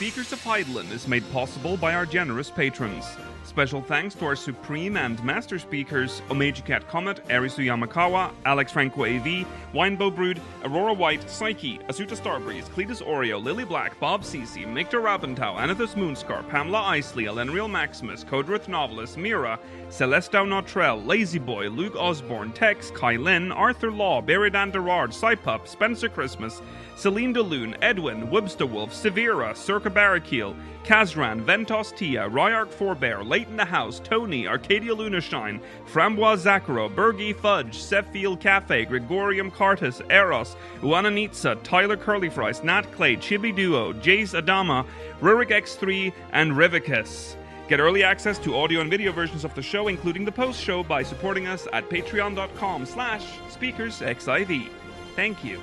Speakers of Heidelin is made possible by our generous patrons. Special thanks to our Supreme and Master Speakers, Omeji Cat Comet, Arisu Yamakawa, Alex Franco AV, Winebow Brood, Aurora White, Psyche, Asuta Starbreeze, Cletus Oreo, Lily Black, Bob Cece, Mictor Rabentau, Anathus Moonscar, Pamela Isley, Elenriel Maximus, Codrith Novelist, Mira, Celestau Notrell, Lazy Boy, Luke Osborne, Tex, Kai Lin, Arthur Law, Beridan Derard, Cypup, Spencer Christmas, Celine DeLune, Edwin, Webster Wolf, Severa, Circa Barrakiel, Kazran, Ventos Tia, Ryark Forbear, Leighton the House, Tony, Arcadia Lunashine, Framboise Zaccaro, Bergie Fudge, Seffield Cafe, Gregorium Cartus, Eros, Uananitsa, Tyler Curlyfries, Nat Clay, Chibi Duo, Jace Adama, Rurik X3, and Rivicus. Get early access to audio and video versions of the show, including the post-show, by supporting us at patreon.com/speakersxiv. Thank you.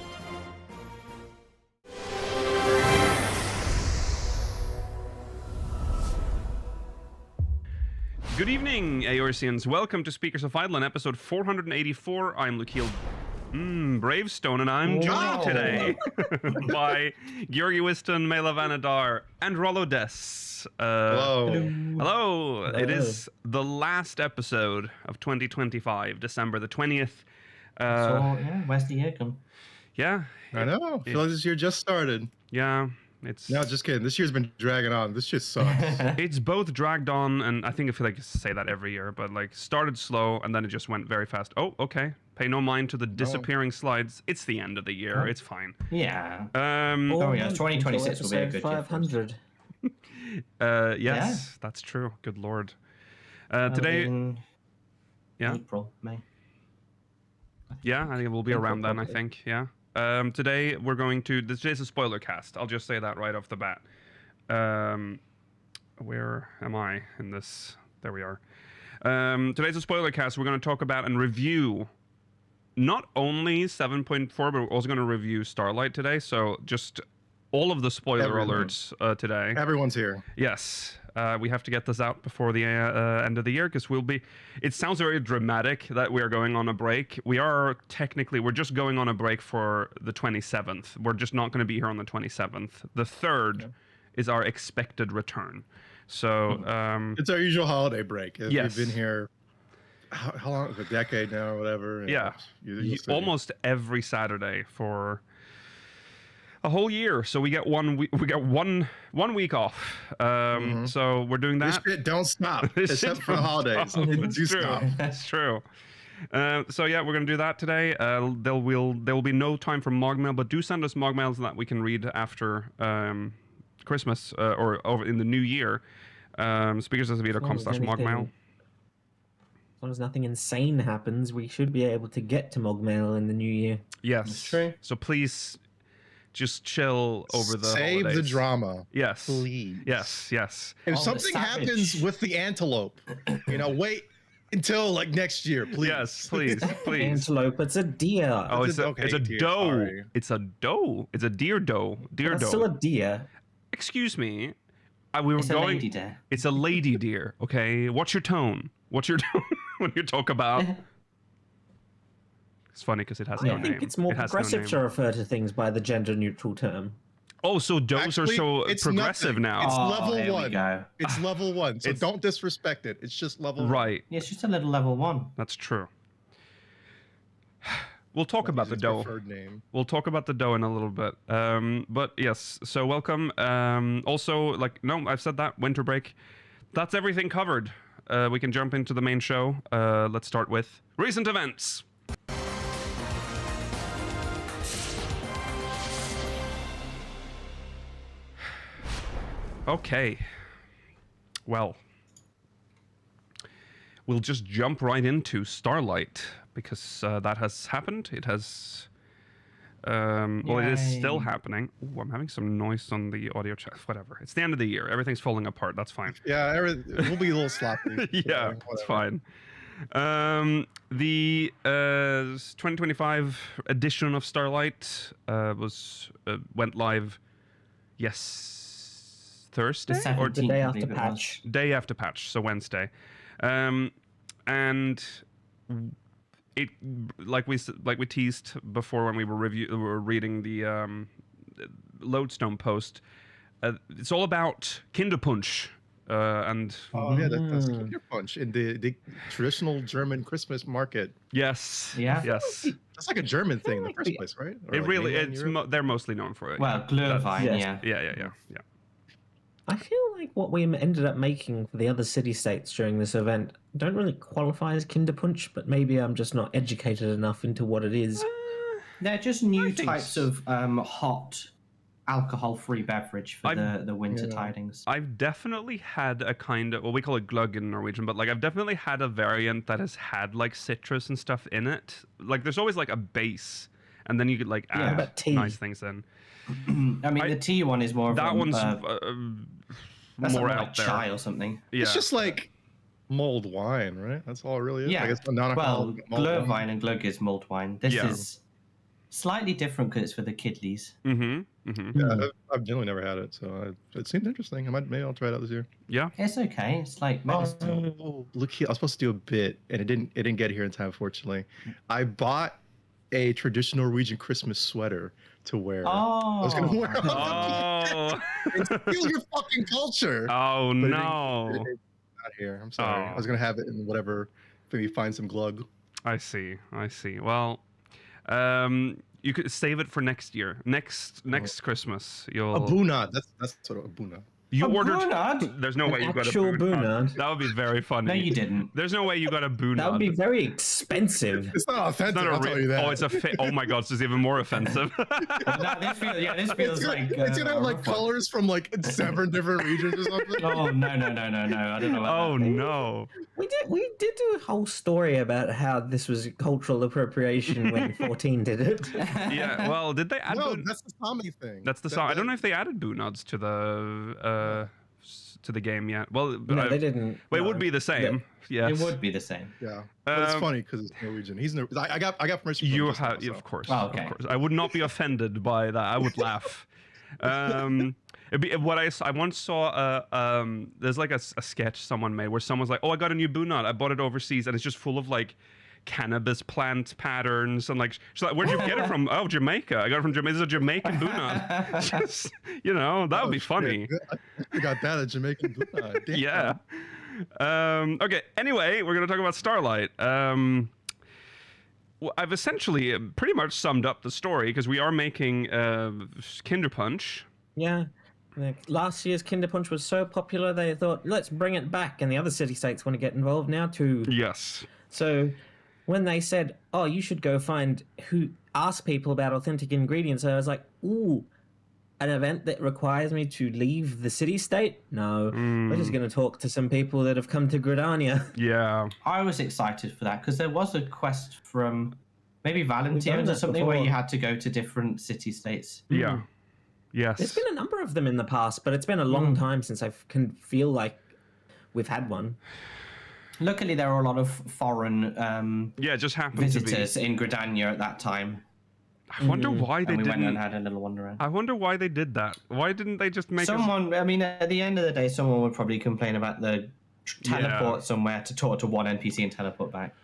Good evening, Aorcians. Welcome to Speakers of Eidolon, episode 484. I'm Lukiel Bravestone, and I'm joined today by Georgi Wiston, Mela Vanadar, and Rollo Des. Hello. It is the last episode of 2025, December the 20th. Where's the year come? Yeah. I know. I feel like this year just started. Yeah. No, just kidding. This year's been dragging on. This shit sucks. It's both dragged on, and I feel like I say that every year, but like started slow and then it just went very fast. Oh, okay. Pay no mind to the disappearing slides. It's the end of the year. It's fine. Yeah. 2026 will be a good 500. Yes, that's true. Good lord. Today, April, May. Yeah, I think it will be around then. I think. Yeah. Today we're going to. Today's a spoiler cast. I'll just say that right off the bat. Where am I in this? There we are. Today's a spoiler cast. We're going to talk about and review not only 7.4, but we're also going to review Starlight today. So just all of the spoiler alerts today. Everyone's here. Yes. We have to get this out before the end of the year because we'll be. It sounds very dramatic that we're going on a break. We're just going on a break for the 27th. We're just not going to be here on the 27th. The 3rd is our expected return. So it's our usual holiday break. Yes. We've been here how long? A decade now, or whatever. Yeah, almost every Saturday for a whole year. So we get one week off. So we're doing that. This shit don't stop except for the holidays. Stop. That's true. So yeah, we're gonna do that today. There will be no time for Mogmail, but do send us Mogmails that we can read after Christmas or over in the new year. Speakers.com/Mogmail. As long as nothing insane happens, we should be able to get to Mogmail in the new year. Yes. That's true. So please just chill over the Save holidays. the drama. Yes. Please. Yes. If something happens with the antelope, wait until like next year, please. Yes, please. Antelope, it's a deer. Oh, it's a deer, doe. sorry. It's a doe. It's a deer doe. It's still a deer. Excuse me. It's a lady deer. It's a lady deer. Okay. What's your tone? What's your tone when you talk about? It's funny because it has no name. I think it's more progressive to refer to things by the gender-neutral term. Oh, so does are so progressive nothing. now. It's level there 1. We go. It's level 1. So don't disrespect it. It's just level 1. Right. Yeah, it's just a little level 1. That's true. We'll talk about the doe. Name. We'll talk about the doe in a little bit. But yes, so welcome. Also, I've said that, winter break. That's everything covered. We can jump into the main show. Let's start with recent events. Okay. Well, we'll just jump right into Starlight because that has happened. It has. Well, it is still happening. Ooh, I'm having some noise on the audio chat. Whatever. It's the end of the year. Everything's falling apart. That's fine. Yeah, we'll be a little sloppy. Yeah, it's fine. The 2025 edition of Starlight went live. Thursday or the day after patch. Day after patch, so Wednesday, and it like we teased before when we were reading the Lodestone post. it's all about Kinderpunsch. And that's Kinder Punch in the traditional German Christmas market. Yes, Yeah. yes. That's like a German thing in the first place, right? Or It like really, mainland they're mostly known for it. Well, Glühwein, Yes. yeah. Yeah. I feel like what we ended up making for the other city-states during this event don't really qualify as Kinderpunsch, but maybe I'm just not educated enough into what it is. They're just new types of hot alcohol-free beverage for the winter tidings. I've definitely had a kind of, well, we call it glug in Norwegian, but like I've definitely had a variant that has had like citrus and stuff in it. Like there's always like a base, and then you could like add nice things in. I mean, the tea one is more of that one's that's more like out there. chai or something. Yeah. It's just like mulled wine, right? That's all it really is. Yeah. Like it's non-alcoholic Well, mulled Glühwein and Glug is mulled wine. This is slightly different because it's for the kiddies. Yeah, I've generally never had it, so it seemed interesting. Maybe I'll try it out this year. Yeah, it's okay. It's like medicine. Oh, look here! I was supposed to do a bit, and it didn't get here in time. Fortunately, I bought a traditional Norwegian Christmas sweater to wear. I was gonna wear and steal your fucking culture. Oh But no! Not here. I'm sorry. I was gonna have it in whatever. Maybe find some glug. I see. Well, you could save it for next year. Next Christmas, you'll A bunad. That's sort of a bunad. You A ordered. bunad? There's no way you got a Actual bunad. bunad? That would be very funny. No, you didn't. There's no way you got a bunad. That would be very expensive. It's not It's authentic. not a I'll tell you that. Oh, it's a oh my god, so it's even more offensive. This feels like it's gonna have like rough one. colors from like 7 different regions or something. Oh no! I don't know about Oh that. no. We did do a whole story about how this was cultural appropriation when 14 did it. Yeah. Well, did they add? No, that's the Sami thing. That's the song. I don't know if they added bunads to the game yet. Well, No, they didn't. Well, it would be the same. Yes. It would be the same. Yeah, but it's funny because it's Norwegian. I got permission. From You him just have, now, of course. Oh, okay. Of course. I would not be offended by that. I would laugh. I once saw there's like a sketch someone made where someone's like, oh, I got a new bunad. I bought it overseas, and it's just full of like cannabis plant patterns and like she's like, where'd you get it from? Oh, Jamaica. I got it from Jamaica. This is a Jamaican bunad. Just, that would be funny. I got that at Jamaican bunad. Damn. Yeah. Okay. Anyway, we're gonna talk about Starlight. Well, I've essentially pretty much summed up the story because we are making Kinderpunsch. Yeah. Like, last year's Kinderpunsch was so popular they thought, let's bring it back, and the other city-states want to get involved now too. Yes. So when they said, oh, you should go ask people about authentic ingredients, I was like, ooh, an event that requires me to leave the city-state? No, we're just going to talk to some people that have come to Gridania. Yeah. I was excited for that because there was a quest from maybe Valentine's or that something where before. you had to go to different city-states. Yeah. Yes. There's been a number of them in the past, but it's been a long time since I can feel like we've had one. Luckily, there were a lot of foreign Yeah, it just happened visitors to be. in Gridania at that time. I wonder why they And we didn't. went and had a little wander around. I wonder why they did that. Why didn't they just make Someone, I mean, at the end of the day, someone would probably complain about the teleport somewhere to talk to one NPC and teleport back.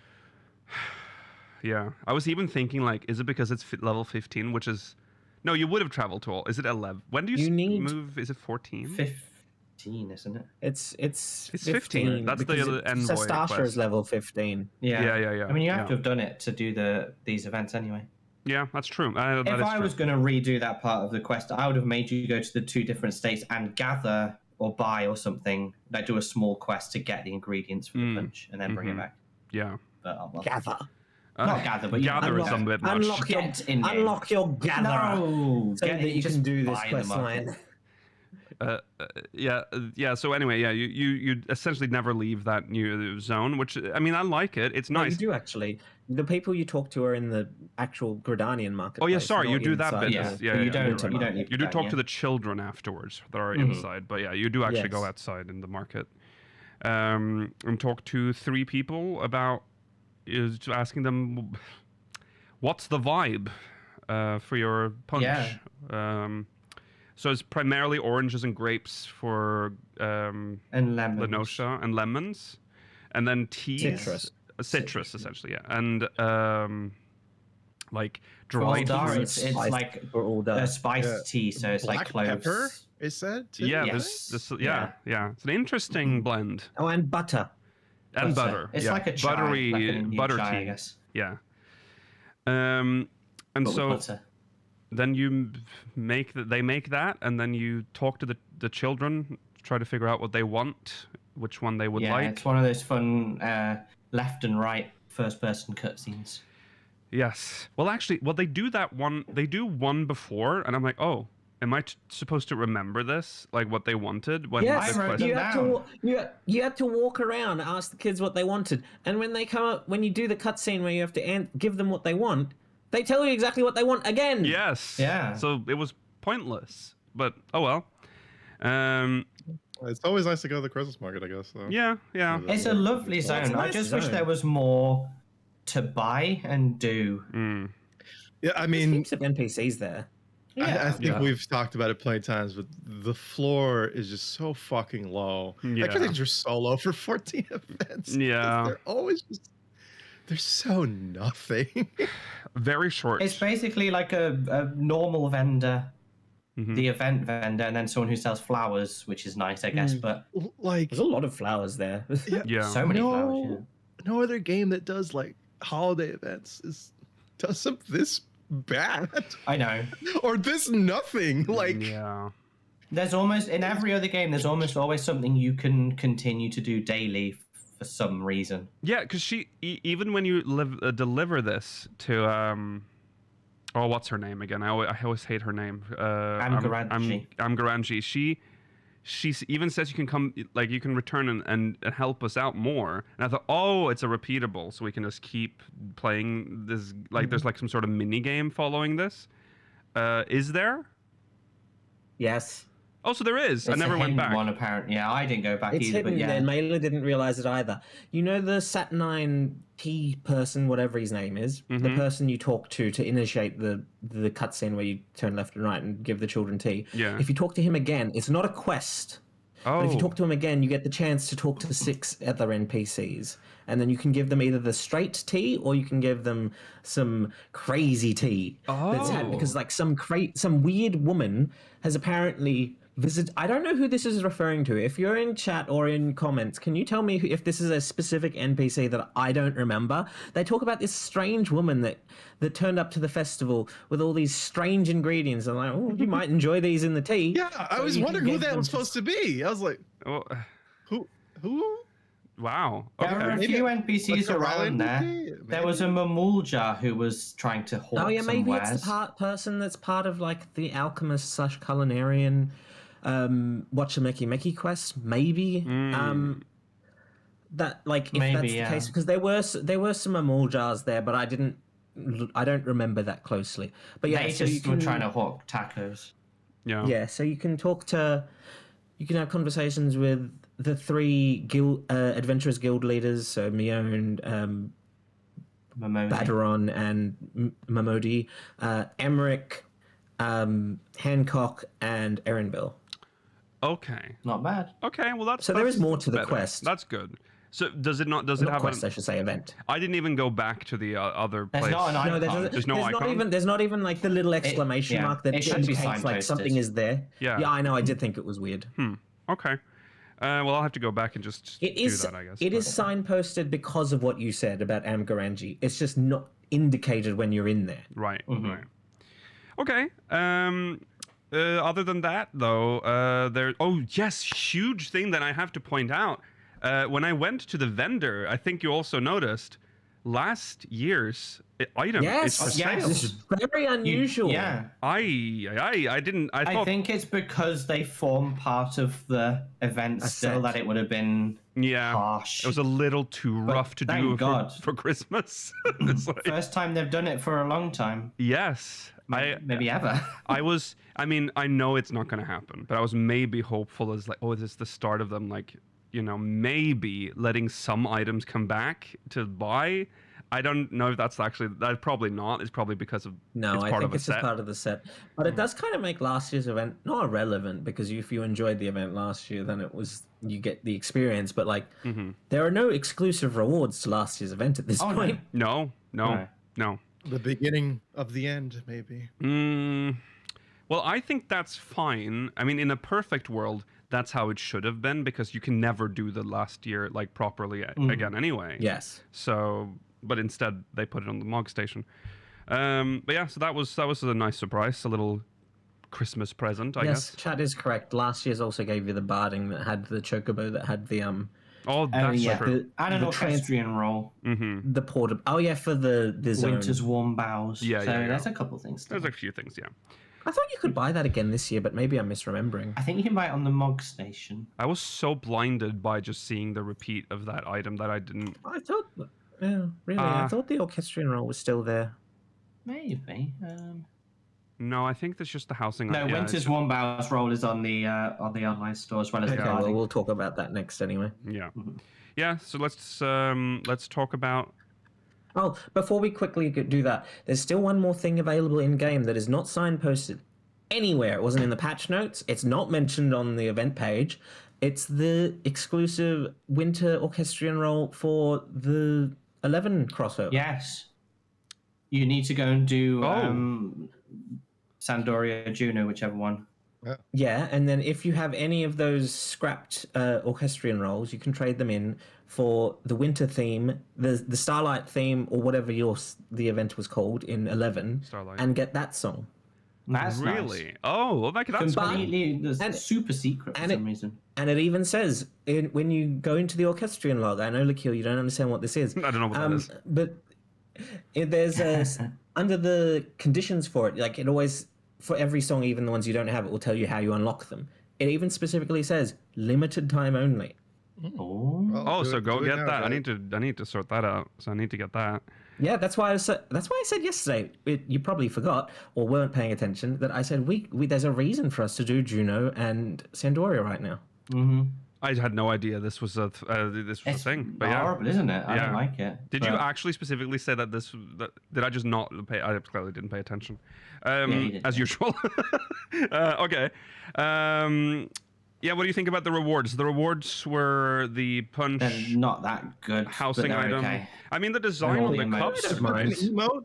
Yeah. I was even thinking, like, is it because it's level 15, which is... No, you would have traveled to all. Is it 11? When do you, move? Is it 14? 15, isn't it? It's 15. That's the other envoy Sastasha quest. is level 15. Yeah. I mean, you have to have done it to do these events anyway. Yeah, that's true. If I was going to redo that part of the quest, I would have made you go to the 2 different states and gather or buy or something, like do a small quest to get the ingredients for the punch and then bring it back. Yeah. But, oh, well. Gather. Not gather, but gather is a bit much. Unlock your gatherer. No, So that you can do this buy them quest up. line. Yeah. So anyway, yeah, you essentially never leave that new zone, which I mean, I like it. It's No, nice. you do actually. The people you talk to are in the actual Gridanian market. Oh yeah, sorry, you do that bit. Yeah, Yeah, you don't you're right. need You do talk Gridania. to the children afterwards that are inside, but yeah, you do actually go Yes. outside in the market, and talk to 3 people about asking them what's the vibe for your punch. Yeah. So it's primarily oranges and grapes for And lemons. Lenosha and lemons, and then teas. Citrus, essentially, yeah, and like dried Aldara, fruits. it's like for all a spiced tea, so it's Black like cloves. pepper It said. Too, Yeah, Yes. this yeah. It's an interesting blend. Oh, and butter. And butter. It's yeah. like a chai, buttery like an Indian butter chai, tea. I guess. Yeah. And But so with butter. then you they make that, and then you talk to the children, try to figure out what they want, which one they would like. It's one of those fun left and right first-person cutscenes. Yes. Well, actually, they do that one. They do one before, and I'm like, oh, am I supposed to remember this? Like what they wanted when Yes, the I wrote quest- them down. you had to walk around, ask the kids what they wanted, and when they come up, when you do the cutscene where you have to give them what they want, they tell you exactly what they want again. Yes. Yeah. So it was pointless, but oh well. It's always nice to go to the Christmas market, I guess. Though. Yeah. It's a lovely zone. it's a I nice just wish zone. there was more to buy and do. Yeah, I There's mean, heaps of NPCs there. I think Yeah. we've talked about it plenty of times, but the floor is just so fucking low. Yeah. I can't think you're so low for 14 events. 'cause Yeah. They're always just, they're so nothing. Very short. It's basically like a normal vendor, Mhm. the event vendor, and then someone who sells flowers, which is nice, I guess. But Like, There's a lot of flowers there. Yeah. so many flowers. Yeah. no other game that does like holiday events does some this bad I know. or this nothing. Like, Yeah. There's almost in every other game. There's almost always something you can continue to do daily for some reason. Yeah, because she even when you deliver this to oh, what's her name again? I always hate her name. Amgaranji. Amgaranji. She even says you can come, like you can return and help us out more. And I thought, oh, it's a repeatable, so we can just keep playing this. Like there's like some sort of mini game following this. Is there? Yes. Oh, so there is. I It's a never went hidden back. one, apparently. Yeah, I didn't go back It's either. hidden But yeah, there. Mailer didn't realize it either. You know the Saturnine T person, whatever his name is, the person you talk to initiate the cutscene where you turn left and right and give the children tea. Yeah. If you talk to him again, it's not a quest. Oh, But if you talk to him again, you get the chance to talk to 6 other NPCs. And then you can give them either the straight tea or you can give them some crazy tea. Oh. Because like some weird woman has apparently I don't know who this is referring to. If you're in chat or in comments, can you tell me if this is a specific NPC that I don't remember? They talk about this strange woman that turned up to the festival with all these strange ingredients. I'm like, oh, you might enjoy these in the tea. yeah, I was you can wondering who give that them was supposed to be. I was like, oh, who? wow. there were a Okay. few NPCs like a around there. NPC? There was a Mamulja who was trying to hawk Oh yeah, maybe some it's wares. the person that's part of like the alchemist / culinarian Watchameki quest. Maybe that like if Maybe, that's the yeah. case, because there were some Amul jars there, but I don't remember that closely. But yeah, They so you just can were trying to hawk tacos. Yeah. yeah, so you can you can have conversations with the 3 adventurous guild leaders, so Mion, Mimosy. Badaron, and Mamodi, Emmerich, Hancock, and Erinville. Okay. Not bad. Okay. Well, that's So there that's is more to the better. quest. That's good. So does it not? Does it Not have quest, an? I should say, event. I didn't even go back to the other There's place. not an No, icon. There's no icon? There's not even like the little exclamation yeah, mark that it should be indicates like signposted. something is there. Yeah. Yeah, I know. I did think it was weird. Okay. Well, I'll have to go back and just It is. do that, I guess. It but- is signposted because of what you said about Amgaranji. It's just not indicated when you're in there. Right. Right. Okay. Other than that, though, there. Oh, yes, huge thing that I have to point out. When I went to the vendor, I think you also noticed last year's item is for Yes, sale. this is very unusual. Yeah. I didn't. I I thought. think it's because they form part of the event still set. that it would have been Yeah. harsh. It was a little too rough to thank do God. for Christmas. It's like, First time they've done it for a long time. yes. Maybe ever. I mean, I know it's not going to happen, but I was maybe hopeful as like, oh, this is the start of them, like, you know, maybe letting some items come back to buy. I don't know if that's probably not. It's probably because of No, it's I part think of a it's set. just part of the set. But it does kind of make last year's event not irrelevant, because if you enjoyed the event last year, then you get the experience. But like, there are no exclusive rewards to last year's event at this Oh, no. point. No. Right. No. The beginning of the end, maybe. Well, Well, I think that's fine. I mean, in a perfect world, that's how it should have been, because you can never do the last year like properly again anyway. Yes. So, but instead they put it on the Mog Station. But yeah, so that was a nice surprise, a little Christmas present, I guess. Yes, Chad is correct. Last year's also gave you the barding that had the chocobo that had the Oh, that's true. And an orchestrion roll. the portable. Oh yeah, for the zone. Winter's warm bows. Yeah, so yeah. there's a couple things. Still. There's a few things, yeah. I thought you could buy that again this year, but maybe I'm misremembering. I think you can buy it on the Mog Station. I was so blinded by just seeing the repeat of that item that I didn't. I thought, yeah, really, I thought the orchestrion roll was still there. Maybe. No, I think that's just the housing. No, Winter's warm bows roll is on the online store as well as the Okay, well, barding. we'll talk about that next anyway. Yeah, yeah. So let's talk about. Oh, before we quickly do that, there's still one more thing available in game that is not signposted anywhere. It wasn't in the patch notes. It's not mentioned on the event page. It's the exclusive Winter Orchestrion roll for the 11 crossover. Yes. You need to go and do Sandoria, Juno, whichever one. Yeah, and then if you have any of those scrapped orchestrion rolls, you can trade them in for the winter theme, the Starlight theme, or whatever the event was called in 11, Starlight. and get that song. That's Really? nice. Oh, well, that's Completely And- super secret for and some reason. And it even says when you go into the orchestrion log. I know, Lakil, you don't understand what this is. I don't know what that is. But there's under the conditions for it, like it always, for every song, even the ones you don't have, it will tell you how you unlock them. It even specifically says limited time only. Oh. Oh, do so it- go do it get now, that. I guys. need to sort that out. So I need to get that. Yeah, that's why I said yesterday. You probably forgot or weren't paying attention that I said we there's a reason for us to do Juno and Sandoria right now. Mm-hmm. I had no idea this was a thing. But yeah, horrible, isn't it? I Yeah. don't like it. did you but- actually specifically say that this? Did I just not pay? I clearly didn't pay attention, you did, as yeah. usual. Okay. Yeah. What do you think about the rewards? The rewards were the punch They're not that good. housing but they're item. Okay. I mean, the design all on the the emotes. cups. Mine. An emote.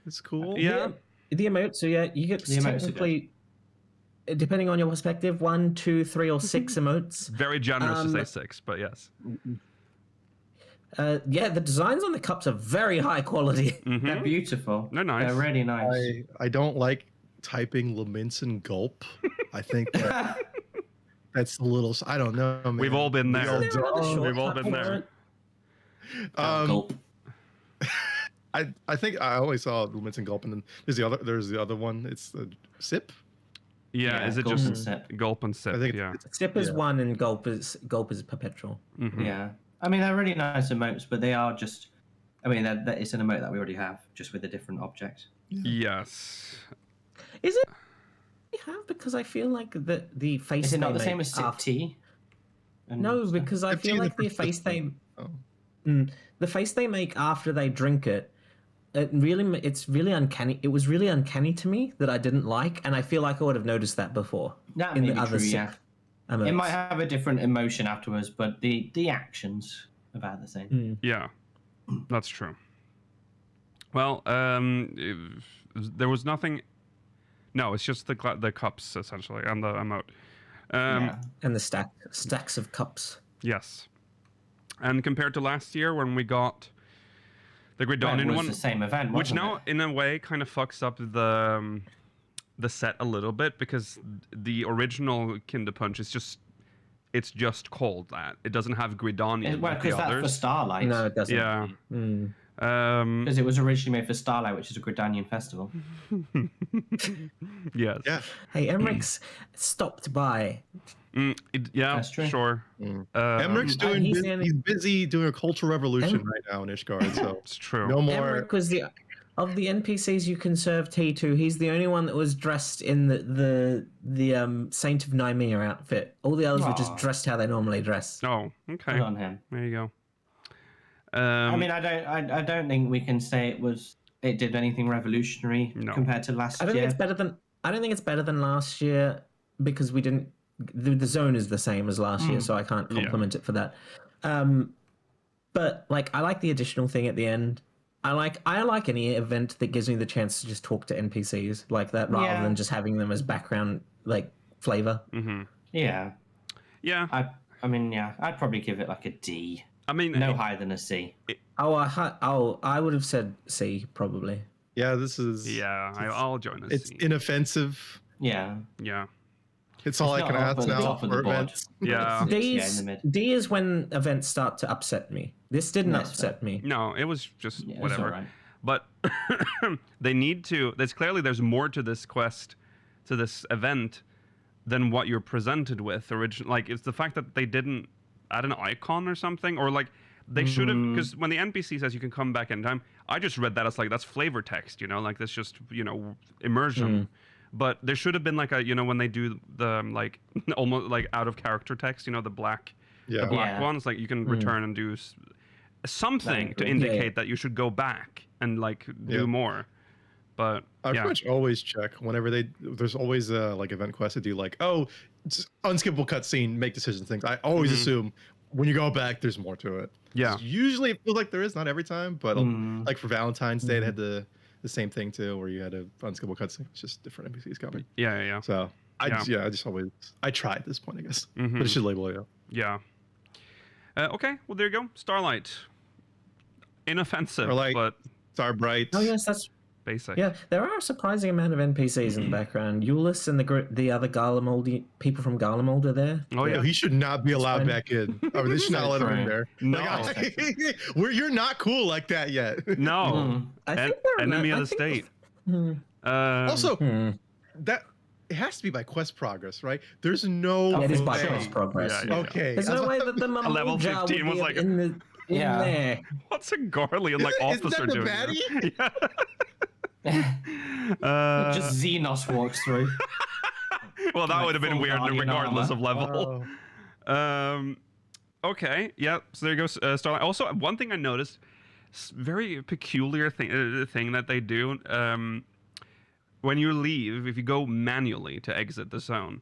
It's cool. Yeah. The emotes. So yeah, you get The emotes are technically, depending on your perspective, 1, 2, 3, or 6 emotes. Very generous to say 6, but yes. Yeah, the designs on the cups are very high quality. They're beautiful. They're nice. They're really nice. I don't like typing laments and gulp. I think that's a little. I don't know. Man. We've all been there. We all don't. We've all been there. Gulp. I think I always saw laments and gulp, and then there's the other one. It's the sip. Yeah, Yeah, is it gulp just and sip. gulp and sip? I think Yeah. Sip is Yeah. 1 and gulp is perpetual. Yeah. I mean, they're really nice emotes, but they are just. I mean, it's an emote that we already have, just with a different object. Yes. Is it? We have, because I feel like the face. Is it not they the same make as sip after- tea? And No, stuff? because I Sip tea feel is like the different face they Oh. the face they make after they drink it. It's really uncanny. It was really uncanny to me that I didn't like, and I feel like I would have noticed that before. That in may the be other true, sip yeah. emotes. It might have a different emotion afterwards, but the actions about the same. Yeah. That's true. Well, there was nothing. No, it's just the cups essentially and the emote. Yeah. And the stacks of cups. Yes. And compared to last year when we got the It Gridonian was one, the same event, which wasn't now it? in a way kind of fucks up the set a little bit, because the original Kinder Punch is just called that. It doesn't have Gridonian Well, like because the that's for others. Starlight. No, it doesn't. Yeah. Mm. Because it was originally made for Starlight, which is a Gridanian festival. Yes. Yeah. Hey, Emmerich's stopped by. Yeah. That's true. Sure. Emmerich's doing. he's the He's busy doing a cultural revolution right now in Ishgard. So It's true. no more. Emmerich was of the NPCs you can serve T2. He's the only one that was dressed in the Saint of Nymea outfit. All the others were just Aw. dressed how they normally dress. Oh, okay. Good on him. There you go. I mean, I don't think we can say it did anything revolutionary No. compared to last I don't year. think it's better than last year, because we didn't. The zone is the same as last year, so I can't compliment it for that. But like, I like the additional thing at the end. I like any event that gives me the chance to just talk to NPCs like that, rather than just having them as background flavor. Yeah. Yeah. I mean, I'd probably give it like a D. I mean, no higher than a C. I would have said C probably. Yeah, this is. Yeah, I'll join a C. It's inoffensive. Yeah. Yeah. It's all I can ask now top of for the board. events. Yeah. D is when events start to upset me. This didn't upset me. No, it was just whatever. Right. But they need to. There's more to this quest, to this event, than what you're presented with originally. Like, it's the fact that they didn't add an icon or something, or like they should have. Because when the NPC says you can come back in time, I just read that as like that's flavor text. Like that's just immersion. But there should have been like a when they do the like almost like out of character text. The black ones. Like you can return and do something to indicate that you should go back and like do more. But I pretty much always check whenever there's always a like event quest to do like, just unskippable cutscene, make decisions, things. I always assume when you go back, there's more to it. Yeah. Usually it feels like there is, not every time, but like for Valentine's Day, they had the same thing too, where you had a unskippable cutscene. It's just different NPCs coming. Yeah. So I just always try at this point, I guess. But it should label it. Yeah. Okay. Well, there you go. Starlight. Inoffensive, but Starbright. Oh yes, that's basic. Yeah, there are a surprising amount of NPCs in the background. Euless and the other Garlemald people from Garlemald are there. Oh yeah, he should not be allowed back in. I mean, they should not let him in there. No, you're not cool like that yet. No, I think enemy of the state. Also, that it has to be by quest progress, right? There's no. It is by quest progress. Yeah. Okay. There's no way that the level 15 was like in there. What's a Garlean like officer doing? Yeah. Just Xenos walks through. Well, that would have been weird regardless of Oh. level. Okay, yeah. So there goes Starlight. Also, one thing I noticed, very peculiar thing that they do. When you leave, if you go manually to exit the zone,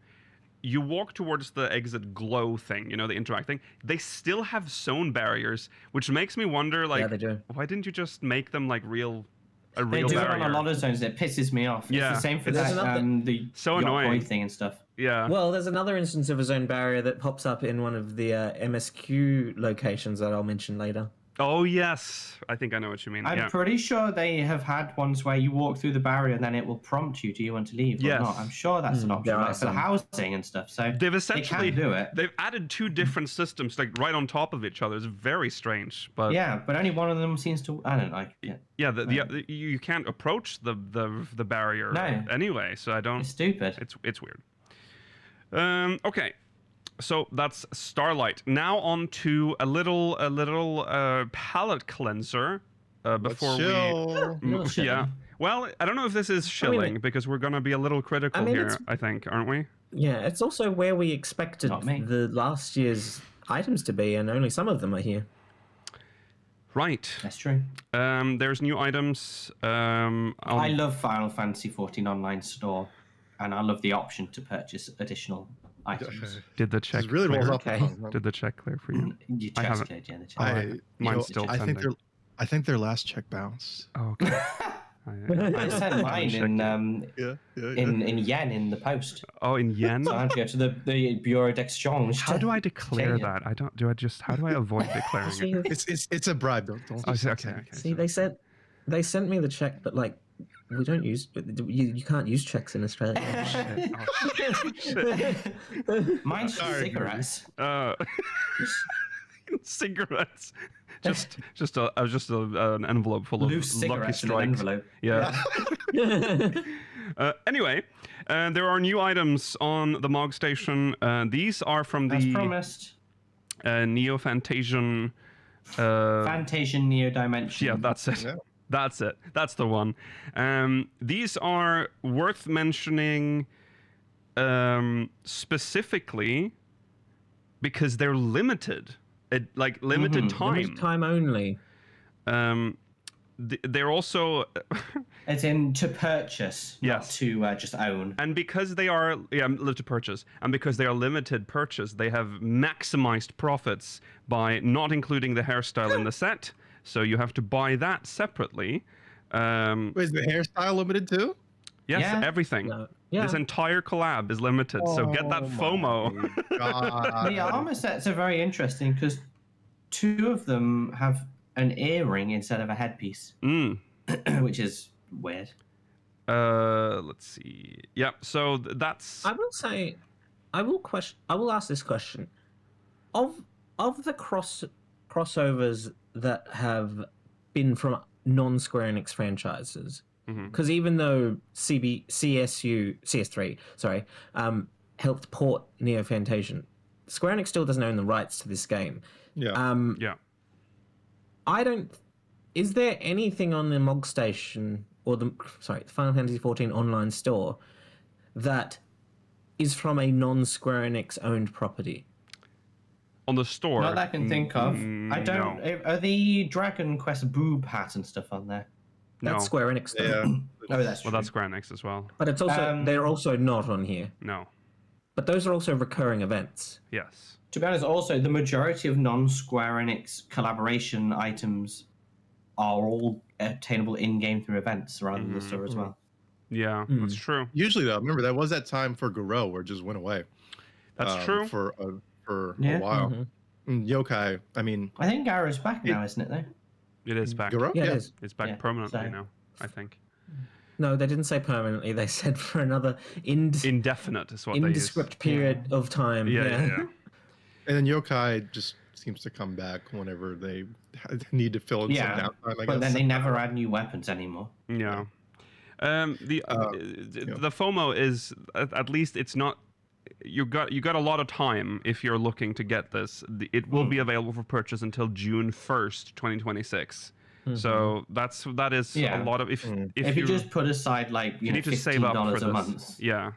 you walk towards the exit glow thing, the interact thing. They still have zone barriers, which makes me wonder, like, they do. why didn't you just make them like real They barrier? do it on a lot of zones. It pisses me off. Yeah. It's the same for There's the so yacht annoying boy thing and stuff. Yeah. Well, there's another instance of a zone barrier that pops up in one of the MSQ locations that I'll mention later. Oh yes, I think I know what you mean. I'm pretty sure they have had ones where you walk through the barrier and then it will prompt you, do you want to leave or not? I'm sure that's an option like for the housing and stuff. So they've essentially they can do it. They've added two different systems like right on top of each other. It's very strange, but but only one of them seems to. I don't like it. Yeah, you can't approach the barrier anyway. So I don't. It's stupid. It's weird. Okay. So that's Starlight. Now on to a little palate cleanser before we. Yeah. Well, I don't know if this is shilling because we're gonna be a little critical here. I think, aren't we? Yeah, it's also where we expected the last year's items to be, and only some of them are here. Right. That's true. There's new items. I love Final Fantasy XIV Online Store, and I love the option to purchase additional items. Did the check really clear? Okay. Did the check clear for you? You checked it, yeah. The check. Mine's still pending. I think their last check bounced. Oh, okay. I sent mine in yen in the post. Oh, in yen? So I had to go to the Bureau d'Exchange. How do I declare that? How do I avoid declaring it? It's a bribe. Don't okay. See, they sent me the check, but like we don't use you can't use checks in Australia. Mine's cigarettes. Cigarettes. Just an envelope full of loose Lucky cigarettes in an Strikes. envelope. Yeah. Anyway, there are new items on the Mog Station. These are from the As promised. Neo-Fantasian. Fantasian Neo Dimension. Yeah, that's it. Yeah. That's it. That's the one. These are worth mentioning specifically because they're limited. Limited time. Limited time only. They're also As in to purchase, not to just own. And because they are to purchase, and because they are limited purchase, they have maximized profits by not including the hairstyle in the set, So you have to buy that separately. Is the hairstyle limited too? Yes, Yeah. everything. No. Yeah. This entire collab is limited, so get that FOMO. The armor sets are very interesting because 2 of them have an earring instead of a headpiece, which is weird. Let's see. Yeah, so that's. I will say, I will ask this question: of the crossovers that have been from non-Square Enix franchises, because even though CS3, helped port Neo Fantasian, Square Enix still doesn't own the rights to this game. Yeah. Yeah. Is there anything on the MOG Station or the Final Fantasy XIV online store that is from a non-Square Enix owned property? On the store. Not that I can think of. I don't. No. Are the Dragon Quest boob hat and stuff on there? No. That's Square Enix, though. Yeah. Oh, that's true. Well, that's Square Enix as well. But it's also they're also not on here. No. But those are also recurring events. Yes. To be honest, also the majority of non-Square Enix collaboration items are all attainable in-game through events rather than the store as well. Yeah, that's true. Usually, though, remember that was that time for Garou where it just went away. That's true. For a Yeah. while. And Yokai, I mean, I think Garrou's back now, isn't it? Though. It is back. Garou? Yeah, it is. It's back Yeah, permanently so- now, I think. No, they didn't say permanently. They said for another Indefinite is what they use. indescript period of time. Yeah. And then Yokai just seems to come back whenever they need to fill in some Yeah, downtime, I but guess. then they never add new weapons anymore. Yeah. The FOMO is at least it's not. You got a lot of time if you're looking to get this. It will be available for purchase until June 1st, 2026. So that is Yeah. a lot of if If you just put aside like you need to save up for $15 a this. month, Yeah.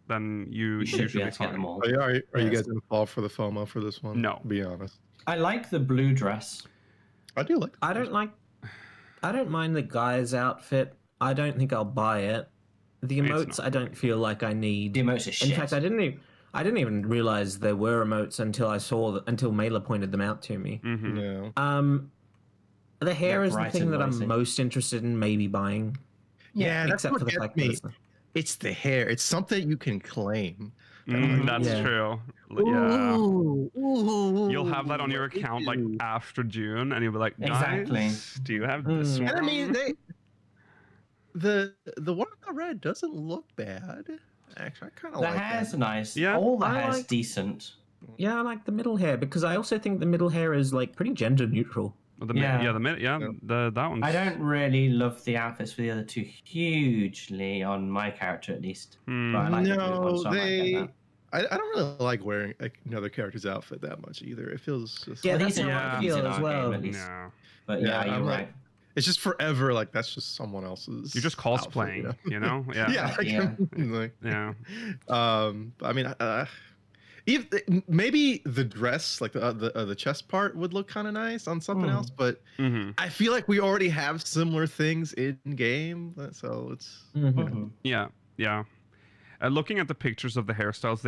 Then you should be be able to get them fine. all. Are you Yes. guys going to fall for the FOMO for this one? No. Be honest. I like the blue dress. I do like I don't mind the guy's outfit. I don't think I'll buy it. The It's emotes, not I don't feel like I need. The emotes are shit. In fact, I didn't even realize there were emotes until Mela pointed them out to me. Yeah. The hair Yeah, is the bright thing and that I'm noisy. most interested in maybe buying. Yeah, that's Except what for the gets fact me. that it's It's the hair. It's something you can claim. That's Yeah. true. Yeah. Ooh, You'll have that on your account like after June, and you'll be like, guys, Exactly. do you have this one? And I mean, the one on the red doesn't look bad. Actually, I kind of The like hair's that. nice. Yeah. All the I hair's like- decent. Yeah, I like the middle hair because I also think the middle hair is like pretty gender neutral. Well, that one's. I don't really love the outfits for the other 2 hugely on my character at least. But I like the blue one, No, so I might get that. I don't really like wearing another character's outfit that much either. It feels just. Yeah, Well, that's he's how in- I he's feel in as our well. game, at least. No. But Yeah, yeah, you're I'm right. It's just forever like that's just someone else's. You're just outfit, cosplaying, you know? Yeah. Yeah. Yeah. Like, Yeah. I mean, maybe the dress, like the chest part, would look kind of nice on something else, but I feel like we already have similar things in game, so it's. Mhm. Yeah. Yeah. Looking at the pictures of the hairstyles,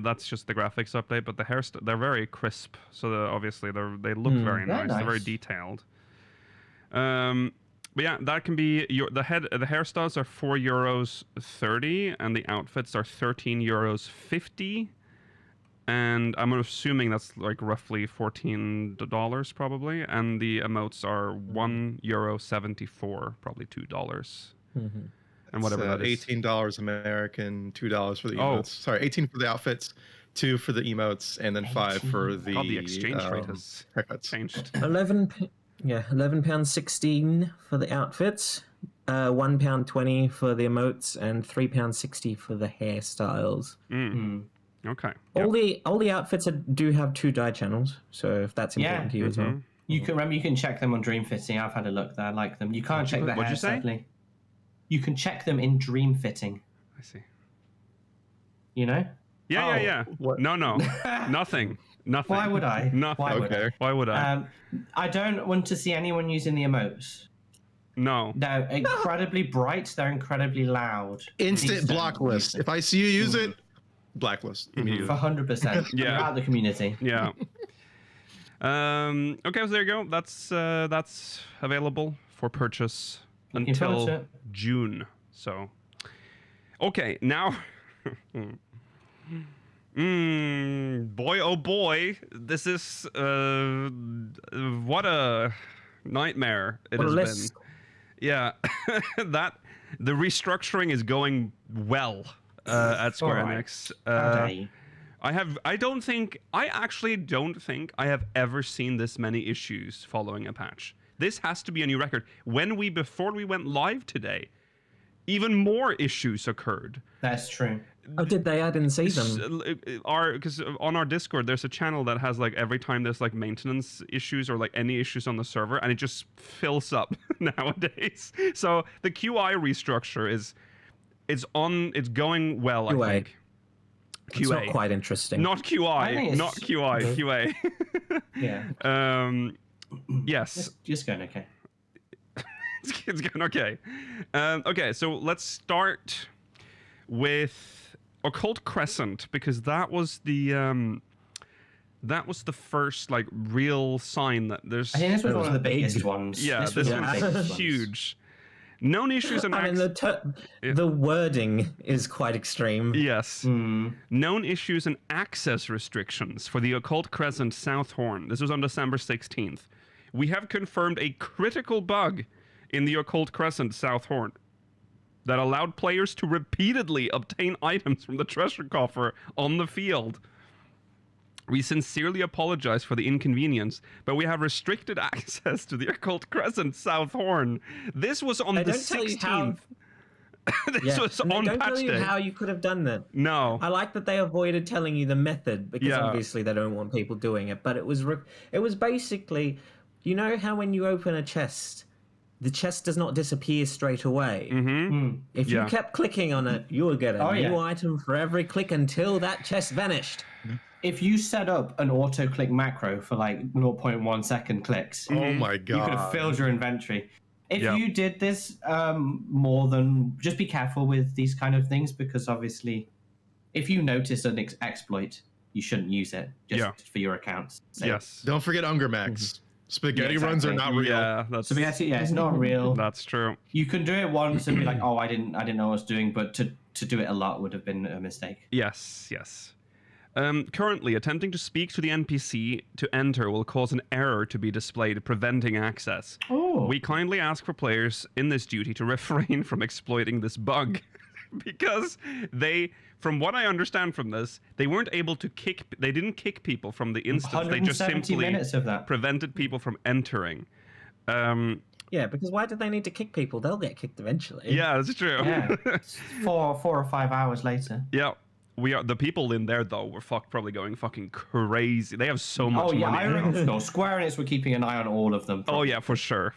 that's just the graphics update, but they're very crisp. So obviously they look very They're nice. They're very nice. detailed. But yeah, that can be the hairstyles are €4.30 and the outfits are €13.50. And I'm assuming that's like roughly $14 probably, and the emotes are €1.74, probably $2. And whatever that is. $18 American, $2 for the Oh. emotes. Sorry, 18 for the outfits, 2 for the emotes, and then 5 for the. God, the exchange rate has haircuts. changed. £11.16 for the outfits, £1.20 for the emotes, and £3.60 for the hairstyles. Okay. All the outfits do have 2 dye channels, so if that's important to you as well. You can check them on Dream Fitting. I've had a look there. I like them. You can't check the what'd hair, you say? sadly. You can check them in Dream Fitting. I see. You know? Yeah. What? No. Nothing. Why would I? Nothing. Why would I? Okay. Why would I? I don't want to see anyone using the emotes. No. They're incredibly bright. They're incredibly loud. Instant Please don't blacklist. use If I see you use it, blacklist them. immediately. For 100%. Yeah. You're out of the community. Yeah. Okay, so there you go. That's available for purchase Looking forward to until it. June. So, okay, now, boy, oh boy, this is what a nightmare it What a has list. been. Yeah, that the restructuring is going well at Square All right. Enix. How dare you? I actually don't think I have ever seen this many issues following a patch. This has to be a new record. Before we went live today, even more issues occurred. That's true. Oh, did they? I didn't see them. Because on our Discord, there's a channel that has like every time there's like maintenance issues or like any issues on the server, and it just fills up nowadays. So the QI restructure it's going well, I QA. think. It's QA. not quite interesting. Not I QI, think not QI, QA. Yeah. Yes, Just going okay. it's going okay. Okay, so let's start with Occult Crescent, because that was the first like real sign that there's. I think this was one of the big. biggest ones. Yeah, was this one of the was biggest ones. huge. Known issues and I mean, the wording is quite extreme. yes. Known issues and access restrictions for the Occult Crescent South Horn. This was on December 16th. We have confirmed a critical bug in the Occult Crescent South Horn that allowed players to repeatedly obtain items from the treasure coffer on the field. We sincerely apologize for the inconvenience, but we have restricted access to the Occult Crescent South Horn. This was on They the don't tell you how- 16th. This was and they on don't patch tell you day. how you could have done that. No. I like that they avoided telling you the method because Yeah. obviously they don't want people doing it. But it was basically, you know how when you open a chest, the chest does not disappear straight away. If Yeah. you kept clicking on it, you would get a Oh, new yeah. item for every click until that chest vanished. If you set up an auto-click macro for like 0.1 second clicks, Oh my you god. could have filled your inventory. If Yep. you did this more than... Just be careful with these kind of things, because obviously if you notice an exploit, you shouldn't use it just Yeah. for your accounts. So, Yes. Don't forget Ungermax. Spaghetti Yeah, runs are exactly. not real. Yeah, that's So it's not real. that's true. You can do it once and be like, oh, I didn't know what I was doing, but to do it a lot would have been a mistake. Yes. Currently, attempting to speak to the NPC to enter will cause an error to be displayed, preventing access. Oh. We kindly ask for players in this duty to refrain from exploiting this bug, because from what I understand from this, they weren't able to they didn't kick people from the instance. They just 170 simply minutes of that. prevented people from entering. Yeah, because why did they need to kick people? They'll get kicked eventually. Yeah, that's true. Yeah. 4 or 5 hours later. Yeah. The people in there though were probably going fucking crazy. They have so much Oh yeah, I money. reckon no. Square Enix were keeping an eye on all of them. Oh yeah, for sure.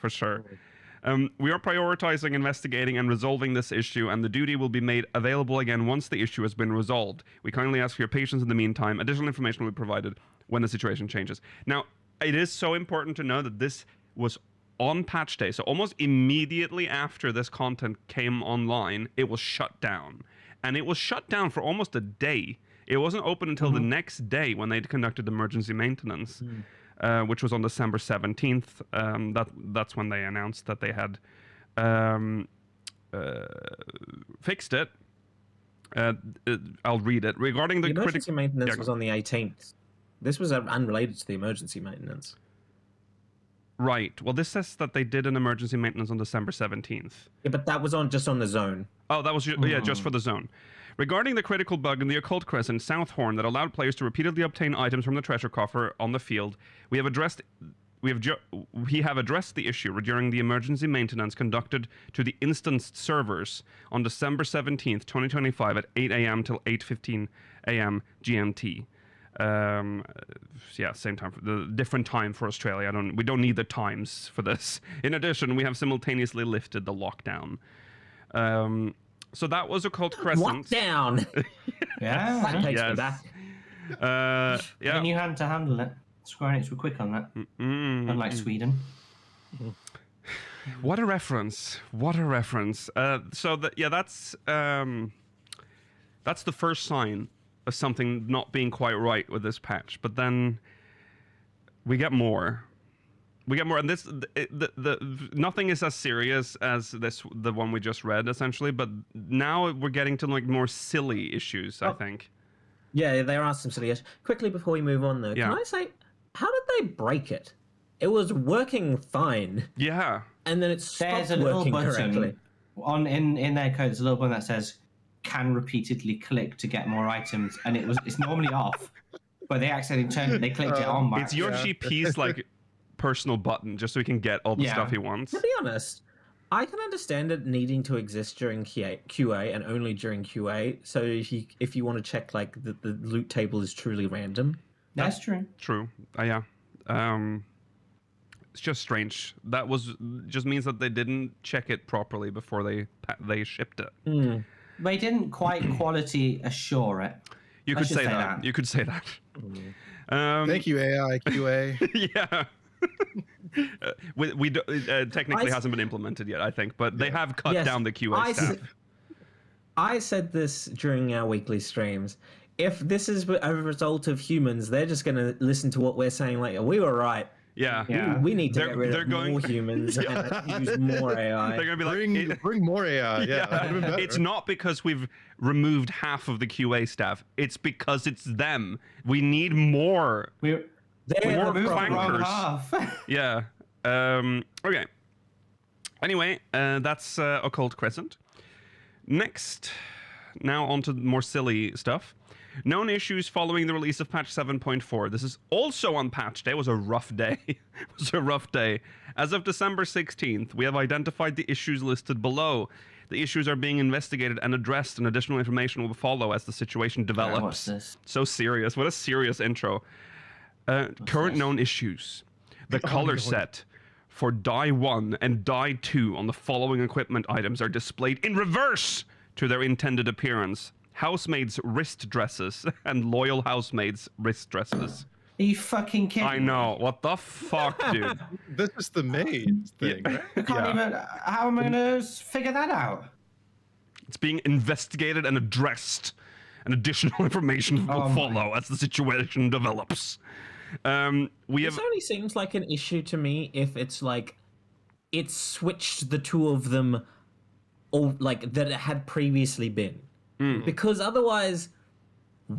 We are prioritizing investigating and resolving this issue, and the duty will be made available again once the issue has been resolved. We kindly ask for your patience in the meantime. Additional information will be provided when the situation changes. Now, it is so important to know that this was on patch day, so almost immediately after this content came online, it was shut down. And it was shut down for almost a day. It wasn't open until the next day when they'd conducted emergency maintenance, which was on December 17th. That's when they announced that they had fixed it. I'll read it. Regarding The the emergency maintenance Yeah, was on the 18th. This was unrelated to the emergency maintenance. Right. Well, this says that they did an emergency maintenance on December 17th. Yeah, but that was just on the zone. Oh, that was just for the zone. Regarding the critical bug in the Occult Crescent South Horn that allowed players to repeatedly obtain items from the treasure coffer on the field, we have addressed the issue during the emergency maintenance conducted to the instanced servers on December 17th, 2025 at 8 a.m. till 8:15 a.m. GMT. Same time, the different time for Australia. We don't need the times for this. In addition, we have simultaneously lifted the lockdown. So that was Occult Crescent. Lockdown! That Yeah. takes me Yes. back. They knew how to handle it. Square Enix were quick on that, unlike Sweden. What a reference! What a reference! That's the first sign of something not being quite right with this patch. But then We get more. And this, nothing is as serious as the one we just read, essentially. But now we're getting to like more silly issues, I think. Yeah, there are some silly issues. Quickly before we move on, though, Yeah. can I say, how did they break it? It was working fine, Yeah. and then it stopped There's a little working correctly. button in their code. There's a little button that says "can repeatedly click to get more items," and it's normally off, but they accidentally turned it. They clicked it on. It's your GP's like personal button, just so he can get all the stuff he wants. To be honest, I can understand it needing to exist during QA and only during QA. So if you want to check like the loot table is truly random. That's true. True. Yeah. It's just strange. That just means that they didn't check it properly before they shipped it. They didn't quite quality assure it. You could say that. You could say that. Thank you, AI QA. Yeah. Technically hasn't been implemented yet, I think, but they have cut down the QA staff. I said this during our weekly streams. If this is a result of humans, they're just going to listen to what we're saying. Like, we were right. Yeah. We need to get rid of more humans and use more AI. They're going to be like, bring more AI. Yeah. It's not because we've removed half of the QA staff. It's because it's them. We need more. They're more the wrong flankers. half. Yeah. Okay. Anyway, that's Occult Crescent. Next, now on to more silly stuff. Known issues following the release of patch 7.4. This is also on patch day. It was a rough day. As of December 16th, we have identified the issues listed below. The issues are being investigated and addressed, and additional information will follow as the situation develops. What's this? So serious. What a serious intro. Current known issues. The color set for die 1 and die 2 on the following equipment items are displayed in reverse to their intended appearance. Housemaids' wrist dresses and loyal housemaids' wrist dresses. Are you fucking kidding? I know. What the fuck, dude? This is the maid thing, right? I can't even. How am I going to figure that out? It's being investigated and addressed, and additional information will follow as the situation develops. This only seems like an issue to me if it's like it switched the two of them, or like that it had previously been. Because otherwise,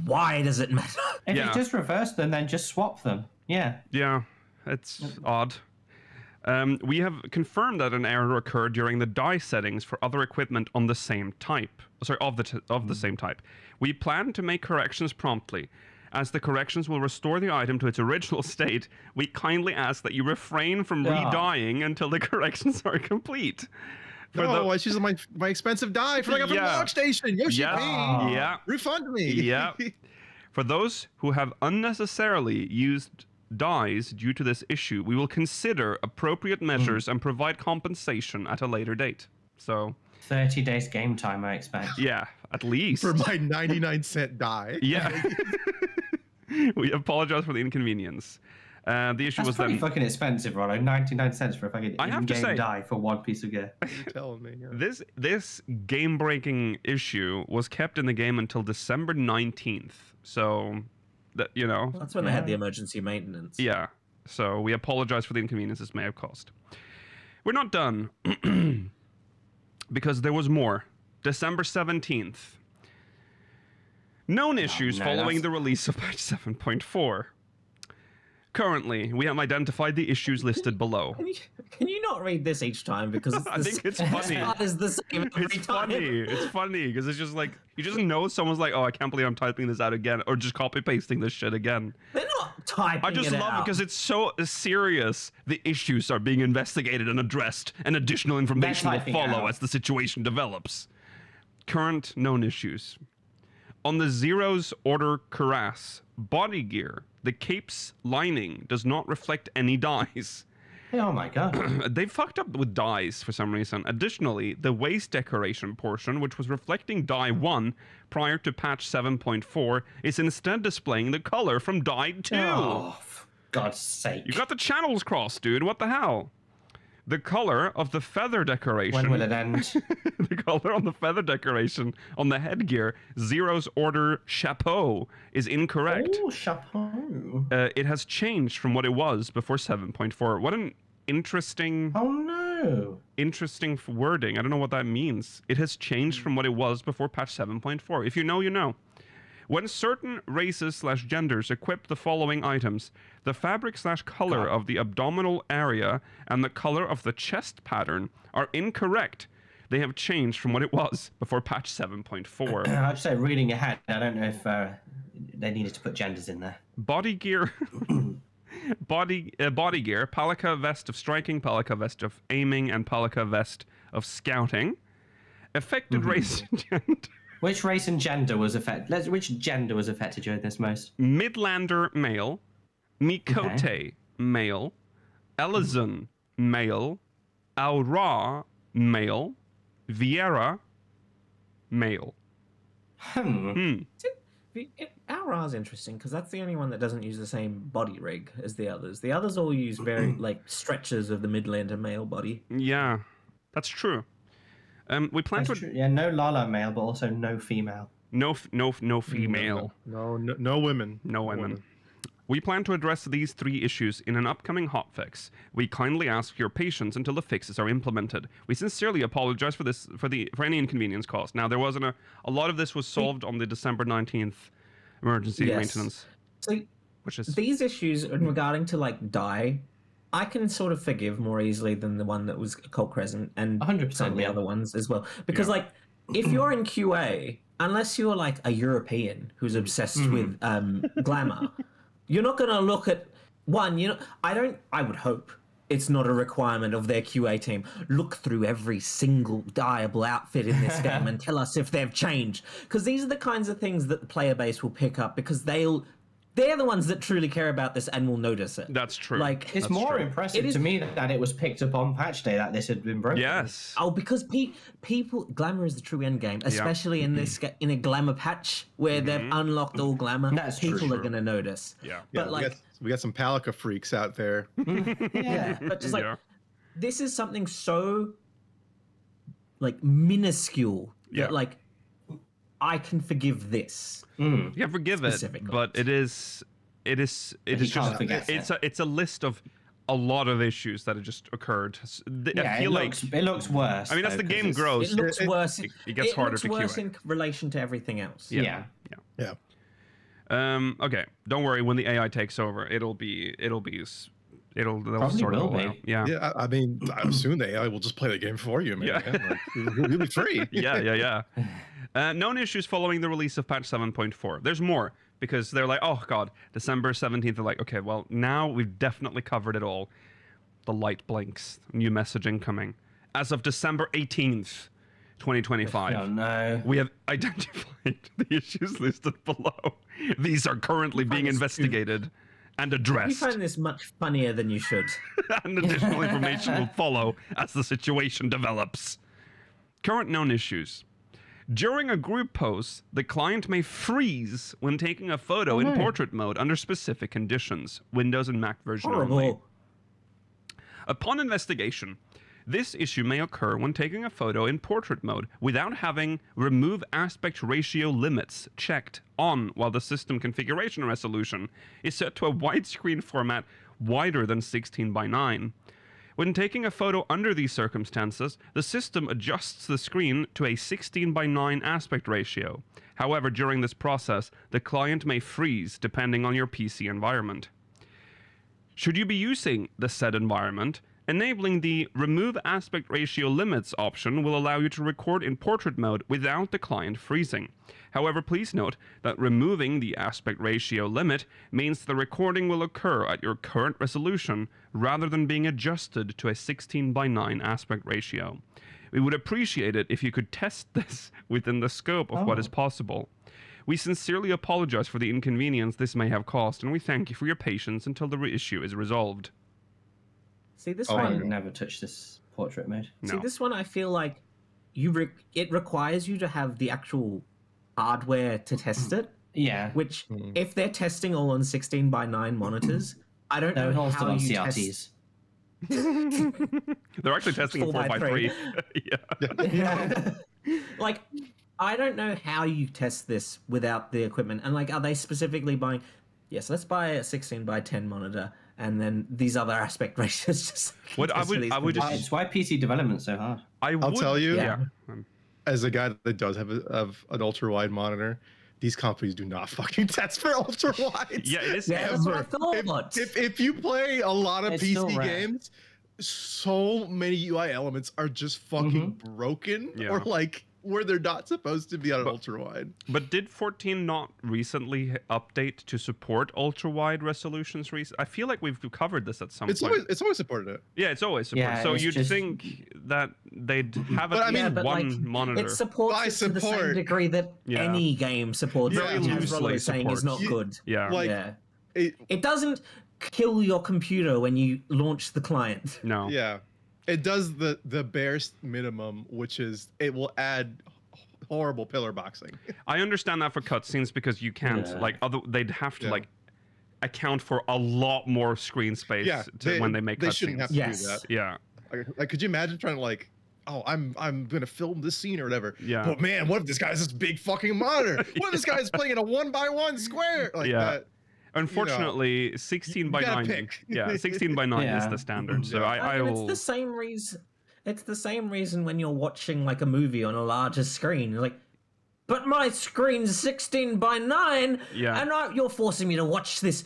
why does it matter? If you just reverse them, then just swap them. Yeah. Yeah, it's odd. We have confirmed that an error occurred during the die settings for other equipment on the same type. Sorry, of the same type. We plan to make corrections promptly. As the corrections will restore the item to its original state, we kindly ask that you refrain from re-dyeing until the corrections are complete. I choose my expensive dye from like a log station. Yoshi, refund me. Yeah. For those who have unnecessarily used dyes due to this issue, we will consider appropriate measures and provide compensation at a later date. So 30 days game time, I expect. Yeah, at least. For my 99-cent dye. Yeah. We apologize for the inconvenience. The issue That's was pretty then fucking expensive, Rollo. 99 cents for a fucking I have to in-game say, die for one piece of gear. You're telling me. Yeah. this game-breaking issue was kept in the game until December 19th. So, that That's when they had the emergency maintenance. Yeah. So we apologize for the inconvenience this may have caused. We're not done because there was more. December 17th. Known issues following the release of patch 7.4. Currently, we have identified the issues listed below. Can you not read this each time? Because I think it's funny. Is the same every It's time. funny. It's funny because it's just like you just know someone's like, oh, I can't believe I'm typing this out again, or just copy pasting this shit again. They're not typing I just it love out. it because it's so serious. The issues are being investigated and addressed, and additional information will follow as the situation develops. Current known issues. On the Zero's Order Cuirass body gear, the cape's lining does not reflect any dyes. Oh my god. They fucked up with dyes for some reason. Additionally, the waist decoration portion, which was reflecting dye 1 prior to patch 7.4, is instead displaying the color from dye 2. Oh, for God's sake. You got the channels crossed, dude. What the hell? The color of the feather decoration. When will it end? The color on the feather decoration on the headgear, Zero's Order Chapeau, is incorrect. Oh, chapeau. it has changed from what it was before 7.4. What an interesting... Oh no! Interesting wording. I don't know what that means. It has changed from what it was before patch 7.4. If you know, you know. When certain races/genders equip the following items, the fabric/color of the abdominal area and the color of the chest pattern are incorrect. They have changed from what it was before patch 7.4. I'd say reading ahead, I don't know if they needed to put genders in there. Body gear. Body gear, Palika vest of striking, Palika vest of aiming, and Palika vest of scouting. Affected race and gender. Which race and gender was affected? Which gender was affected during this most? Midlander male, Mikote male, Elizon male, Aura male, Viera male. Aura's interesting because that's the only one that doesn't use the same body rig as the others. The others all use very like stretches of the Midlander male body. Yeah, that's true. We plan to... Yeah, no Lala male, but also no female. No female. No women. No women. We plan to address these 3 issues in an upcoming hotfix. We kindly ask your patience until the fixes are implemented. We sincerely apologize for this for any inconvenience caused. Now, there wasn't a lot of this was solved on the December 19th emergency maintenance. So which is these issues in regarding to like dye, I can sort of forgive more easily than the one that was Cold Crescent and 100%, some of the other ones as well. Because like if you're in QA, unless you're like a European who's obsessed with glamour, you're not going to look at one, you know, I would hope it's not a requirement of their QA team. Look through every single dyeable outfit in this game and tell us if they've changed. Because these are the kinds of things that the player base will pick up because they're the ones that truly care about this and will notice it. That's true. Like It's more impressive to me that it was picked up on patch day that this had been broken. Yes. Oh, because people, glamour is the true end game, especially in this in a glamour patch where they've unlocked all glamour. That's people true. are gonna notice. Yeah. But like, we got some Palika freaks out there. yeah, but just like this is something so like minuscule that like I can forgive this. Yeah, forgive it, but it is just it's a list of a lot of issues that have just occurred. I feel it looks worse. I mean, as the game grows, It looks worse. It gets harder to worse QA. in relation to everything else. Yeah. Okay, don't worry. When the AI takes over, they'll sort it all out. Yeah. I mean, soon the AI will just play the game for you, man. Like, it'll be free. Yeah. Known issues following the release of patch 7.4. There's more because they're like, oh god, December 17th. They're like, okay, well now we've definitely covered it all. The light blinks. New messaging coming. As of December 18th, 2025. Oh no. We have identified the issues listed below. These are currently being investigated and addressed. You find this much funnier than you should. And additional information will follow as the situation develops. Current known issues. During a group post, the client may freeze when taking a photo in portrait mode under specific conditions. Windows and Mac version only. Upon investigation, this issue may occur when taking a photo in portrait mode without having remove aspect ratio limits checked on while the system configuration resolution is set to a widescreen format wider than 16:9. When taking a photo under these circumstances, the system adjusts the screen to a 16:9 aspect ratio. However, during this process, the client may freeze depending on your PC environment. Should you be using the said environment, enabling the Remove Aspect Ratio Limits option will allow you to record in portrait mode without the client freezing. However, please note that removing the aspect ratio limit means the recording will occur at your current resolution rather than being adjusted to a 16:9 aspect ratio. We would appreciate it if you could test this within the scope of what is possible. We sincerely apologize for the inconvenience this may have caused, and we thank you for your patience until the issue is resolved. See this I one. never touched this portrait mode. See this one. I feel like it requires you to have the actual hardware to test it. Yeah. Which, if they're testing all on 16:9 monitors, I don't know how you CRTs. They're actually testing a 4x3. Yeah. Like, I don't know how you test this without the equipment. And like, are they specifically buying? Yes, let's buy a 16 by 10 monitor, and then these other aspect ratios just. What I would just. It's why PC development's so hard. I'll tell you. Yeah. As a guy that does have an ultra wide monitor, these companies do not fucking test for ultra wides. Yeah, it is. Yeah, that's what I thought. If you play a lot of It's still PC rare. games, so many UI elements are just fucking broken, Yeah. or like where they're not supposed to be on an ultra wide. But did 14 not recently update to support ultra wide resolutions? I feel like we've covered this at some point. It's always supported it. Yeah, it's always supported. Yeah, so it's you'd just- think that they'd have But at I mean- least but, one like, monitor. It supports By it to the same support. degree that Yeah. any game supports Very it, which, as loosely Rollo was saying, is not supports. good. Yeah. Like, Yeah. It, It doesn't kill your computer when you launch the client. No. yeah, it does the bare minimum, which is it will add horrible pillar boxing. I understand that for cutscenes because you can't they'd have to Yeah. like account for a lot more screen space when they make they cutscenes. shouldn't have to Yes. do that. Yeah. Like, could you imagine trying to like, oh, I'm gonna film this scene or whatever. Yeah. But man, what if this guy has this big fucking monitor? What if this guy's playing in a 1x1 square? Like Yeah. that. Unfortunately, 16 by gotta 9. pick. Yeah, 16 by 9 is Yeah. the standard. So Yeah. I mean, will. It's the same reason. It's the same reason when you're watching like a movie on a larger screen. You're like, but my screen's 16 by 9, Yeah. and you're forcing me to watch this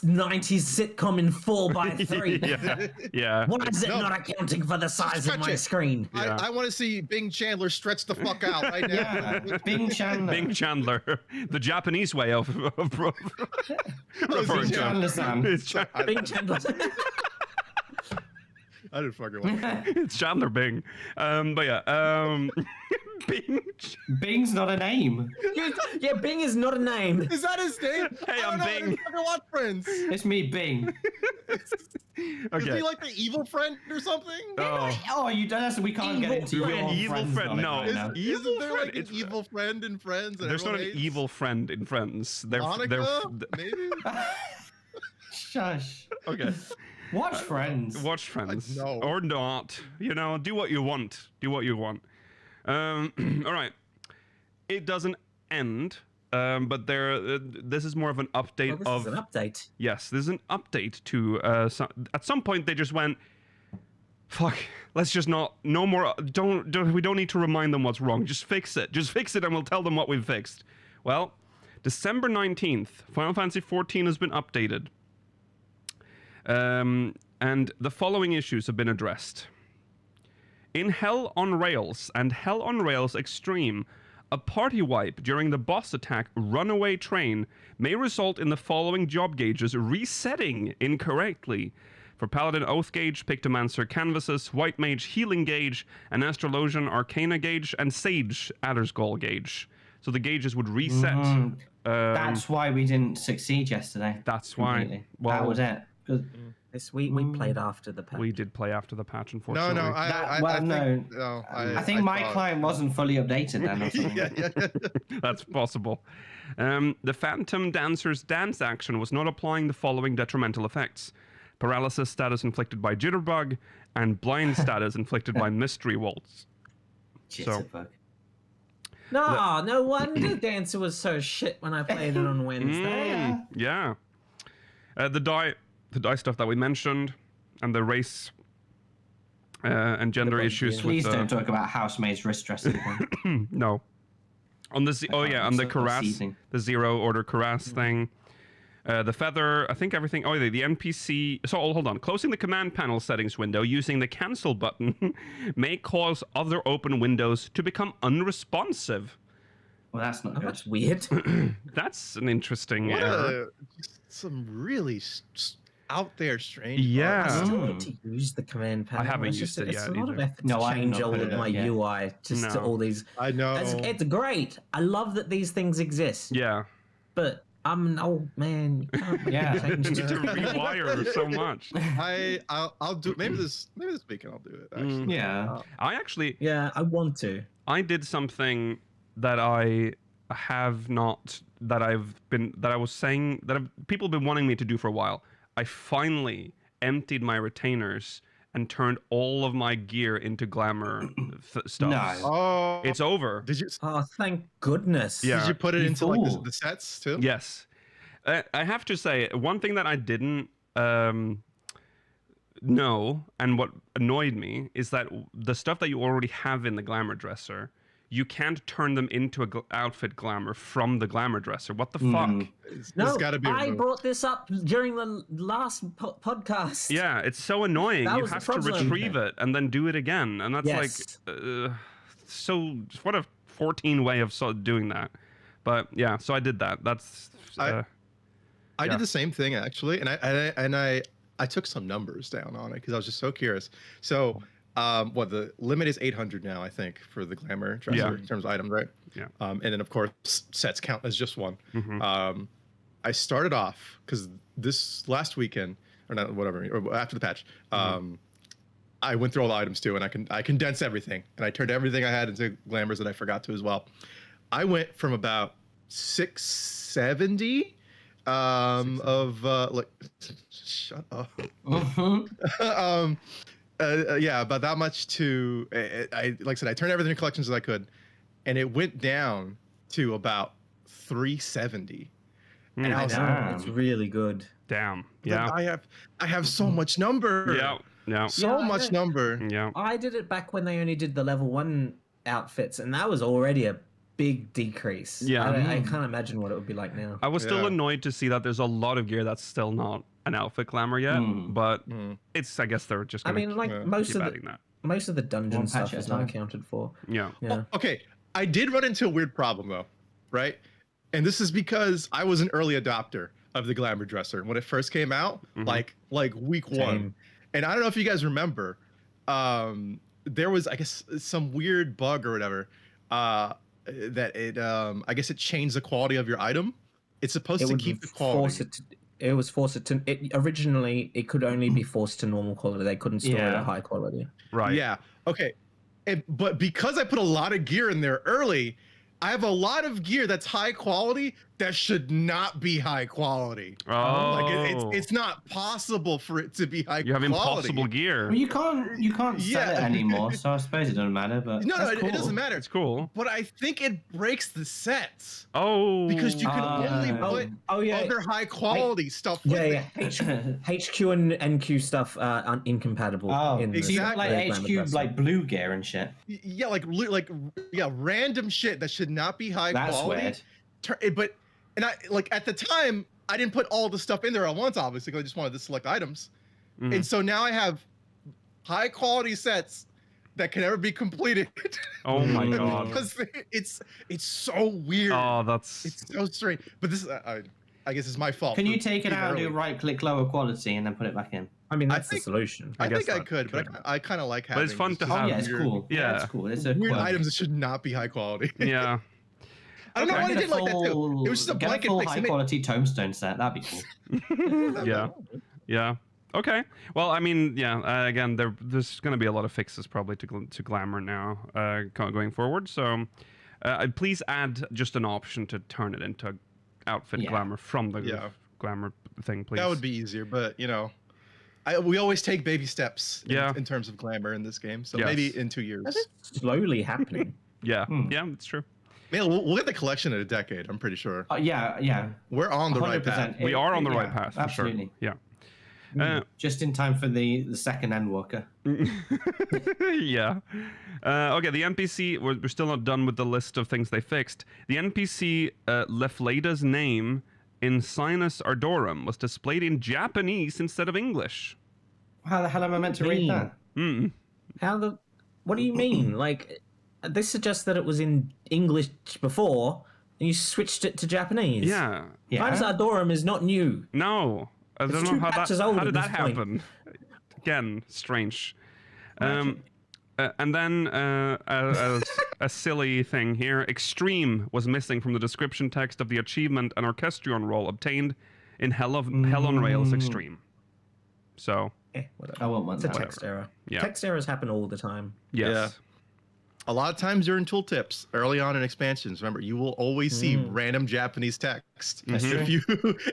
90s sitcom in 4 by 3. yeah. Yeah. Why is it No. not accounting for the size of Stretch my it. screen? Yeah. I want to see Bing Chandler stretch the fuck out right now. Yeah, Bing Chandler. Bing Chandler, the Japanese way of referring Bing to him. Chandler-san. It's, Bing Chandler. I didn't fucking want that. it's Chandler Bing. But yeah, Bing. Bing's not a name. Yeah, Bing is not a name. Is that his name? Hey, I I'm don't know, I Bing. didn't fucking watch Friends. It's me, Bing. Is Okay. he like the evil friend or something? Oh, Oh, you don't. We can't get into your An evil friends friend, on it no. right now. Evil Isn't there friend, like an it's- evil friend in Friends? That there's not an everyone hates? evil friend in Friends. They're Monica, maybe? Shush. okay. Watch Friends. Watch Friends no. or not. You know, do what you want. Do what you want. All right. It doesn't end, but this is more of an update Well, this of. is an update. Yes, there's an update to. At some point, they just went. Fuck. Let's just not. No more. Don't. We don't need to remind them what's wrong. Just fix it. Just fix it, and we'll tell them what we've fixed. Well, December 19th, Final Fantasy XIV has been updated. And the following issues have been addressed. In Hell on Rails and Hell on Rails Extreme, a party wipe during the boss attack Runaway Train may result in the following job gauges resetting incorrectly. For Paladin Oath gauge, Pictomancer Canvases, White Mage Healing gauge, and Astrologian Arcana gauge, and Sage Adderskull gauge. So the gauges would reset. That's why we didn't succeed yesterday. That's why. Completely. Well, That was it. 'Cause This week we played after the patch. we did play after the patch, No, unfortunately. no. I think, no. I think my thought- client wasn't fully updated then or something. yeah. That's possible. The Phantom Dancer's dance action was not applying the following detrimental effects: paralysis status inflicted by Jitterbug, and blind status inflicted by Mystery Waltz. Jitterbug. No wonder Dancer was so shit when I played it on Wednesday. Yeah. The die stuff that we mentioned, and the race and gender bug, issues yeah. Please with don't talk about housemaid's wrist dressing. no. On the on the so Karas, seething. the Zero Order Karas thing. The feather, I think everything. Oh, the NPC. So hold on. Closing the command panel settings window using the cancel button may cause other open windows to become unresponsive. Well, that's not Oh, good. that's weird. That's an interesting What error. just some really out there strange. Yeah. I bugs. still need to use the command panel. haven't It's used just, it it's yet a lot of either. effort No, to I've change not all put of it up my yet. UI just to No. all these. I know. It's great. I love that these things exist. Yeah. But I'm an old man. You can't make Yeah. changes To to rewire so much. I'll do maybe this weekend I'll do it actually. Yeah. I actually Yeah, I want to. I did something that I have not that I was saying that people have been wanting me to do for a while. I finally emptied my retainers and turned all of my gear into glamour stuff. No. Oh, It's over. did you Oh, thank goodness. Yeah. did you put it You into like fool. the sets too? Yes. I have to say, one thing that I didn't know, and what annoyed me, is that the stuff that you already have in the glamour dresser, you can't turn them into a outfit glamour from the glamour dresser. What the fuck? No, gotta be I removed. brought this up during the last podcast. Yeah, it's so annoying. That You was the have to problem. retrieve it and then do it again, and that's Yes. like so. What a 14 way of doing that. But yeah, so I did that. That's I yeah. did the same thing actually, and I took some numbers down on it because I was just so curious. So, what the limit is 800 now, I think, for the glamour dresser Yeah. in terms of items, right? Yeah. And then of course sets count as just one. Mhm. I started off because this last weekend, or not, whatever, or after the patch, I went through all the items too, and I condensed everything, and I turned everything I had into glamours that I forgot to as well. I went from about 670 of like shut up. Yeah, about that much to I like I said, I turned everything in collections as I could, and it went down to about 370. And I was like, It's really good. Damn. Yeah. I have so much number. Yeah. Yeah. So Yeah, I much know. number. Yeah. I did it back when they only did the level 1 outfits, and that was already a big decrease. Yeah. I can't imagine what it would be like now. I was still Yeah. annoyed to see that there's a lot of gear that's still not an outfit glamour yet, but it's, I guess they're just I gonna mean, like Yeah. most keep of adding the that. most of the dungeon One patch stuff at is a not time. accounted for. Yeah. Yeah. Okay, I did run into a weird problem though, right? And this is because I was an early adopter of the glamour dresser when it first came out, like week one. Same. And I don't know if you guys remember, there was, I guess, some weird bug or whatever, that it I guess it changed the quality of your item. It's supposed It to would keep the force quality. it. It was forced it to. Originally, it could only be forced to normal quality. They couldn't store it Yeah. at high quality. Right. Yeah. Okay. But because I put a lot of gear in there early, I have a lot of gear that's high quality that should not be high quality. Oh. Like it's not possible for it to be high You have quality. impossible gear. Well, you can't sell it Yeah. anymore, so I suppose it doesn't matter. But No, that's it cool. doesn't matter. It's cool. But I think it breaks the sets Oh. because you can only put Oh yeah. other high quality stuff with Yeah, it. yeah. HQ and NQ stuff are incompatible. Oh, in so you got like Exactly. Glamour HQ Dresser. like blue gear and shit. Yeah, like random shit that should not be high That's quality. weird. And I like at the time I didn't put all the stuff in there at once, obviously, because I just wanted to select items. And so now I have high quality sets that can never be completed. Oh my god. Because it's so weird. Oh, that's. It's so strange. But this I guess it's my fault. Can for you take it being out and do early. right click lower quality and then put it back in? I mean, I that's think- the solution. I I guess think I that could, but could. I kind of like But having. it's fun these to just have. Yeah, it's weird- cool. Yeah. It's cool. It's a weird quirk. items that should not be high quality. Yeah. I don't know why they Get a did like that too. full- It was just a get blanket full fix. high quality tombstone set. That'd be cool. Yeah. Yeah. Okay. Well, I mean, yeah. Again, there's going to be a lot of fixes probably to glamour now going forward. So, please add just an option to turn it into outfit Yeah. glamour from the Yeah. glamour thing, please. That would be easier, but we always take baby steps in terms of glamour in this game. So Yes. maybe in 2 years. That is slowly happening. Yeah. Yeah. That's true. Man, we'll get the collection in a decade. I'm pretty sure. Yeah. We're on the right path. 100%. We are on the right Yeah, path for absolutely. sure. Yeah. Just in time for the second Endwalker. Yeah. Okay, the NPC, we're still not done with the list of things they fixed. The NPC Leflada's name in Sinus Ardorum was displayed in Japanese instead of English. How the hell am I meant to read that? What do you mean? Like, this suggests that it was in English before, and you switched it to Japanese. Yeah. Sinus Ardorum is not new. No. I don't know two how patches that old how at did that this point. happen. Again, strange. And then a silly thing here. Extreme was missing from the description text of the achievement and Orchestrion role obtained in Hell on Rails Extreme. So, Whatever. I won't want It's a that. text error. Yeah. Text errors happen all the time. yes. A lot of times during tooltips, early on in expansions, remember, you will always see random Japanese text That's true.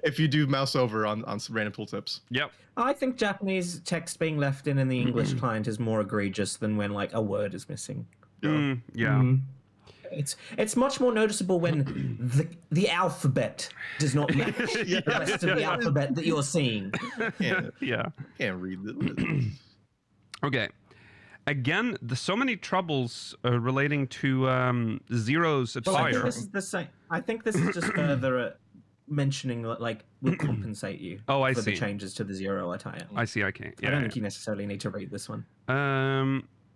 if you do mouse over on some random tooltips. Yep. I think Japanese text being left in the English client is more egregious than when like a word is missing. Yeah. It's much more noticeable when the alphabet does not match the rest of the alphabet that you're seeing. Yeah. Can't read this. Okay. Again, so many troubles relating to Zero's attire. Well, I think this is the same. I think this is just further mentioning like will compensate you I for see. the changes to the Zero attire. I see. Okay. Yeah, I don't think you necessarily need to read this one.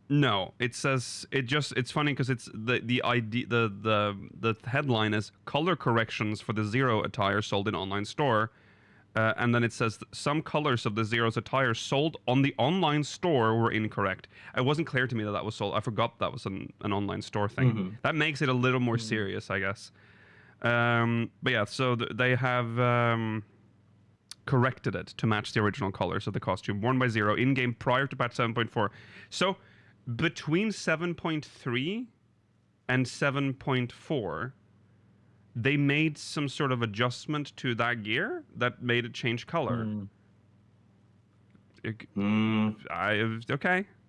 No, it says it's funny because it's the headline is color corrections for the Zero attire sold in online store, and then it says some colors of the Zero's attire sold on the online store were incorrect. It wasn't clear to me that was sold. I forgot that was an online store thing. That makes it a little more serious, I guess. But yeah, so they have corrected it to match the original colors of the costume worn by Zero in game prior to patch 7.4. So between 7.3 and 7.4, they made some sort of adjustment to that gear that made it change color. Okay,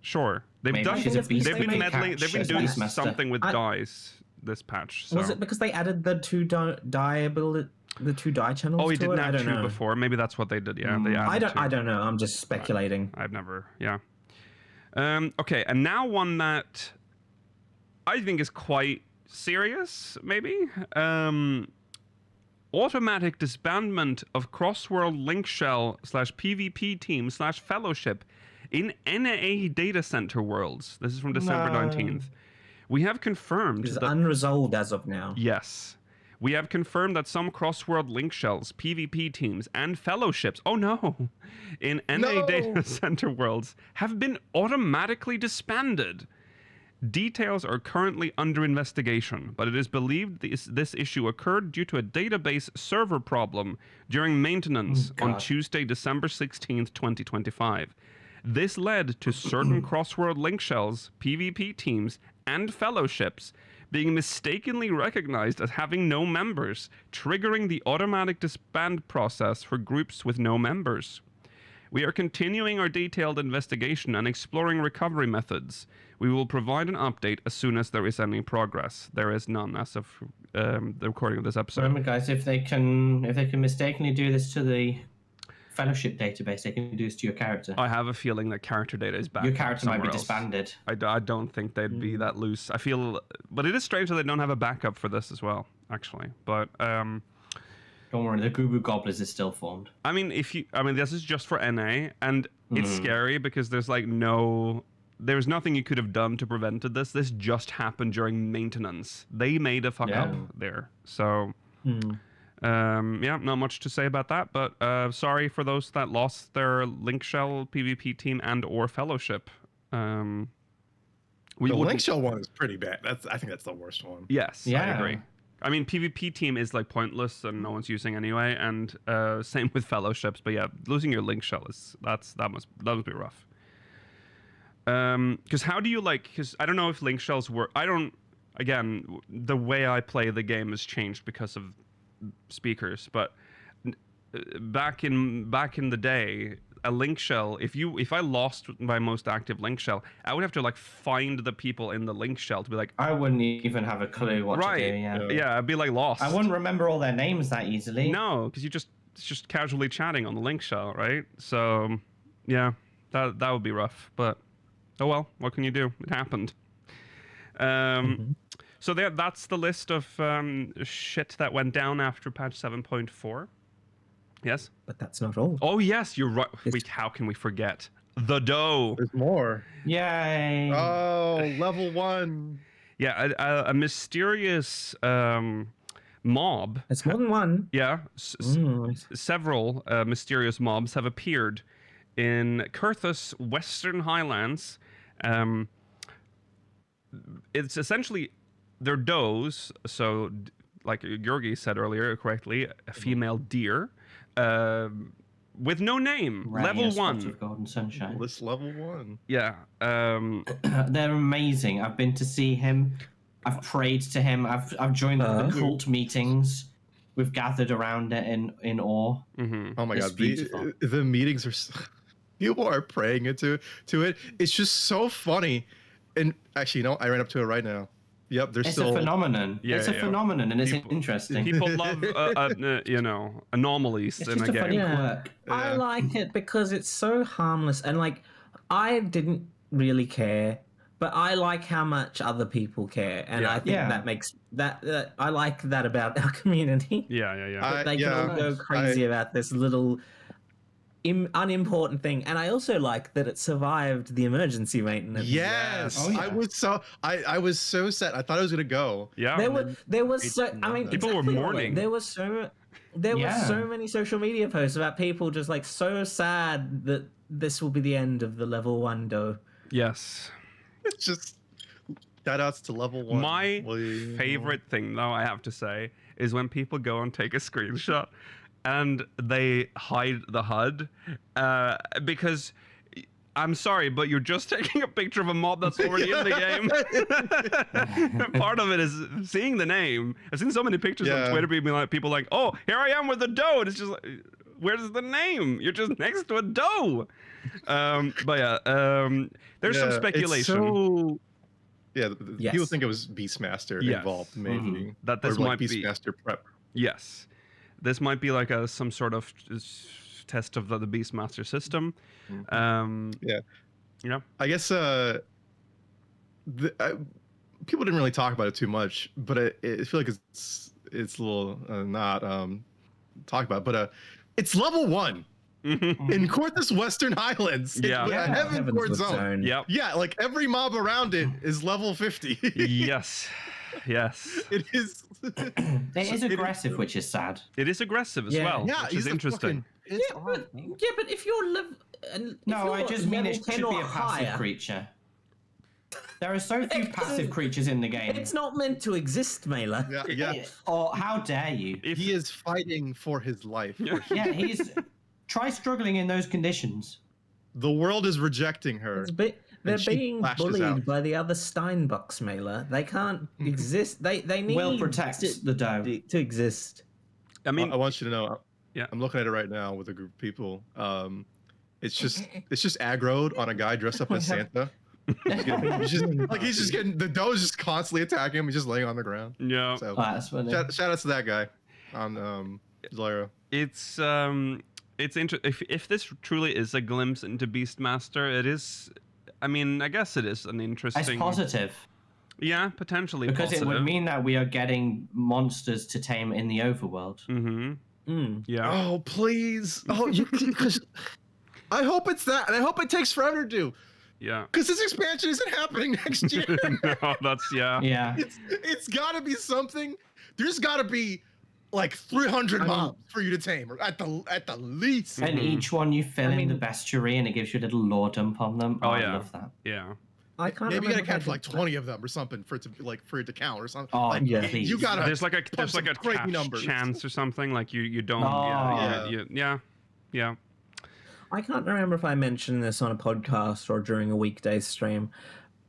sure. They've been meddling. They've been doing something with dyes this patch. So. Was it because they added the two dye channels? Oh, he didn't have two know. before. Maybe that's what they did. Yeah, they added I don't know. I'm just speculating. I've never. Yeah. Okay, and now one that I think is quite serious, maybe. Automatic disbandment of Crossworld Link Shell /PvP team /Fellowship in NA data center worlds. This is from December 19th. We have confirmed it's unresolved as of now. Yes. We have confirmed that some Crossworld Link Shells, PvP teams, and fellowships, in NA data center worlds have been automatically disbanded. Details are currently under investigation, but it is believed this issue occurred due to a database server problem during maintenance on Tuesday, December 16th, 2025. This led to certain Crossworld Link Shells, PvP teams, and fellowships being mistakenly recognized as having no members, triggering the automatic disband process for groups with no members. We are continuing our detailed investigation and exploring recovery methods. We will provide an update as soon as there is any progress. There is none as of the recording of this episode. Remember, guys, if they can mistakenly do this to the Fellowship database, they can do this to your character. I have a feeling that character data is back. Your character might be else. disbanded. I don't think they'd be that loose. I feel, but it is strange that they don't have a backup for this as well, actually. But don't worry, the Guru Gobblers is still formed. I mean, this is just for NA, and it's scary because there's there's nothing you could have done to prevent this. This just happened during maintenance. They made a fuck up there. So. Not much to say about that, but sorry for those that lost their Link Shell PvP team and or fellowship. The Link Shell one is pretty bad. I think that's the worst one. Yes, I agree. I mean, PvP team is like pointless and no one's using anyway, and same with fellowships. But yeah, losing your Link Shell that must be rough. Because how do you because I don't know if Link Shells work. Again, the way I play the game has changed because of speakers, but back in the day, a Link Shell, if I lost my most active Link Shell, I would have to find the people in the Link Shell to be like, I wouldn't even have a clue what to do. Yeah, I'd be lost. I wouldn't remember all their names that easily. No, because it's just casually chatting on the Link Shell, right? So yeah, that would be rough, but oh well, what can you do? It happened. So that's the list of shit that went down after patch 7.4. Yes? But that's not all. Oh, yes, you're right. Wait, how can we forget? The dough. There's more. Yay. Oh, level 1. Yeah, a mysterious mob. It's more than one. Yeah. Several mysterious mobs have appeared in Kurthus Western Highlands. It's essentially... They're does, so like Georgi said earlier correctly, a female deer with no name. Level 1. Of golden sunshine. This level 1. Yeah. They're amazing. I've been to see him. I've prayed to him. I've joined the cult meetings. We've gathered around it in awe. Oh my It's god, beautiful. the meetings are people are praying into it. It's just so funny. And actually, I ran up to it right now. Yep, there's It's still a phenomenon. Yeah, it's a yeah. phenomenon, and it's People- interesting. People love, anomalies It's in just a a funny game. quirk. I Yeah. like it because it's so harmless and like I didn't really care, but I like how much other people care, and Yeah. I think Yeah. that makes that I like that about our community. Yeah. I- They can all go Nice. crazy about this little unimportant thing, and I also like that it survived the emergency maintenance. Yes. Oh, yeah. I was so sad. I thought I was gonna go. Yeah. There was so I mean People were exactly right. mourning. There was so many social media posts about people just like so sad that this will be the end of the level 1 dough. Yes. It's just shout outs to level 1. My favorite thing, though, I have to say, is when people go and take a screenshot and they hide the HUD because I'm sorry, but you're just taking a picture of a mob that's already in the game. Part of it is seeing the name. I've seen so many pictures on Yeah. Twitter, people like, "Oh, here I am with the dough." And it's just like, where's the name? You're just next to a dough. But yeah, there's some Yeah, speculation. It's so... Yeah, Yes. people think it was Beastmaster Yes. involved, maybe. Mhm. That this or like might be- Beastmaster prep. Yes, this might be like some sort of test of the Beastmaster system. Yeah. You know. I guess people didn't really talk about it too much, but I feel like it's a little not talked about. But it's level 1 in Corthus Western Highlands. Yeah. It's a Yeah, Heaven Court Heavenswood zone. Yep. Yeah, like every mob around it is level 50. Yes. Yes. It is. It is aggressive, which is sad. It is aggressive as Yeah. well, Yeah, which he's is a interesting. fucking- it's Yeah, but if you're No, I just mean it should 10 be or a passive higher, creature. There are so few passive creatures in the game. it's not meant to exist, Mela. Yeah, yeah. Or how dare you? If He is fighting for his life. Yeah, he's try struggling in those conditions. The world is rejecting her. They're she being flashes bullied out. by the other Steinbucks, Mela. They can't exist. They need Will protects the dough. to exist. I mean, I want you to know. Yeah. I'm looking at it right now with a group of people. It's just aggroed on a guy dressed up as Santa. He's just getting the dough is just constantly attacking him. He's just laying on the ground. yeah, So Oh, that's funny. shout out to that guy on Zlyra. it's if this truly is a glimpse into Beastmaster, it is. I mean, I guess it is an interesting. It's positive Yeah, potentially because positive. it would mean that we are getting monsters to tame in the overworld. Mm-hmm. Mm. Yeah. Oh please! Oh, I hope it's that, and I hope it takes forever to do. Yeah. Because this expansion isn't happening next year. No, that's yeah. Yeah. It's got to be something. There's got to be like 300 mobs for you to tame, or at the least. And each one you fill in mean- the bestiary and it gives you a little lore dump on them. Oh, I yeah. love that. Yeah. I can't. Maybe you gotta remember how catch like to- 20 of them or something for it to count or something. Oh, like, yeah. you gotta. There's like a some crazy catch numbers. chance or something like you don't. Oh. Yeah. I can't remember if I mentioned this on a podcast or during a weekday stream.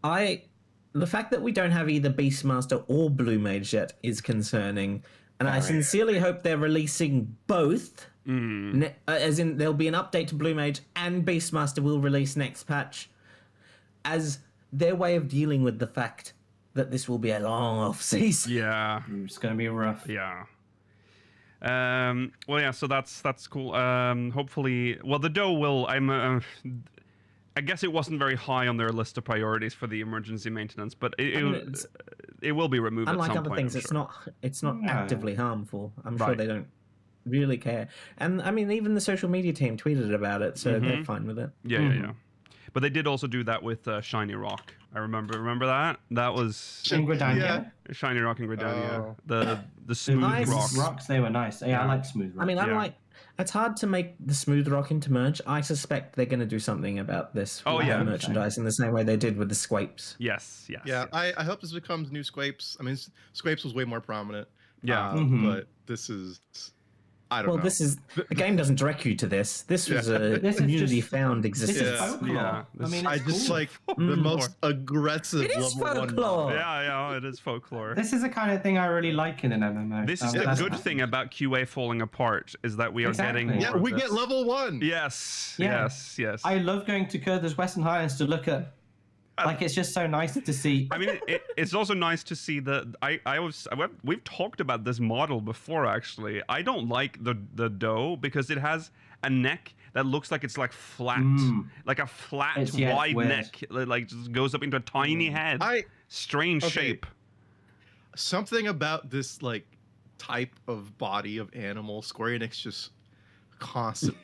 The fact that we don't have either Beastmaster or Blue Mage yet is concerning, and I sincerely hope they're releasing both. As in, there'll be an update to Blue Mage and Beastmaster will release next patch, as their way of dealing with the fact that this will be a long off season. Yeah. It's going to be rough. Yeah. Well, yeah. So that's cool. Hopefully, well, the dough will. I guess it wasn't very high on their list of priorities for the emergency maintenance, but it will be removed. Unlike at some other point, things, I'm sure. it's not No. actively harmful. I'm sure Right. they don't really care. And I mean, even the social media team tweeted about it, so they're fine with it. Yeah. But they did also do that with Shiny Rock. I remember that. That was In Gridania. Yeah. Shiny Rock and Gridania. Oh. The smooth Nice. rocks. Rocks, they were nice. Yeah, I like smooth rocks. I mean, I'm Yeah. like, it's hard to make the smooth rock into merch. I suspect they're going to do something about this Oh, with yeah. their merchandise in the same way they did with the Squapes. Yes. Yeah, I hope this becomes new Squapes. I mean, Squapes was way more prominent. Yeah. But this is, I don't know. Well, the game doesn't direct you to this. This was a This is community just- found this existence. is folklore. Yeah. I mean, I it's just cool. like the most aggressive It is level one. folklore. Yeah, it is folklore. This is the kind of thing I really like in an MMO. This is the That's good nice. thing about QA falling apart is that we are Exactly. getting more Yeah, of we this. get level 1. Yes. Yeah. Yes. I love going to Curtis Western Highlands to look at Like, it's just so nice to see. I mean, it's also nice to see that we've talked about this model before. Actually, I don't like the doe because it has a neck that looks like it's like flat, like a flat wide neck, like just goes up into a tiny head. Strange shape. Something about this like type of body of animal, Square Enix just constantly.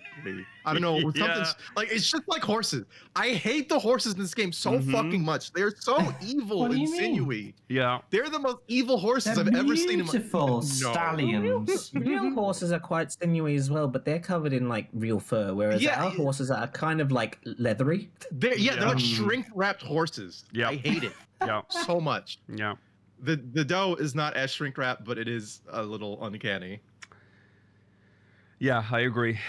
I don't know. Something's like it's just like horses. I hate the horses in this game so fucking much. They're so evil and sinewy. Yeah, they're the most evil horses I've ever seen in my beautiful stallions. Real horses are quite sinewy as well, but they're covered in like real fur, whereas our horses are kind of like leathery. They're like shrink wrapped horses. Yeah, I hate it. So much. Yeah. The doe is not as shrink wrapped, but it is a little uncanny. Yeah, I agree.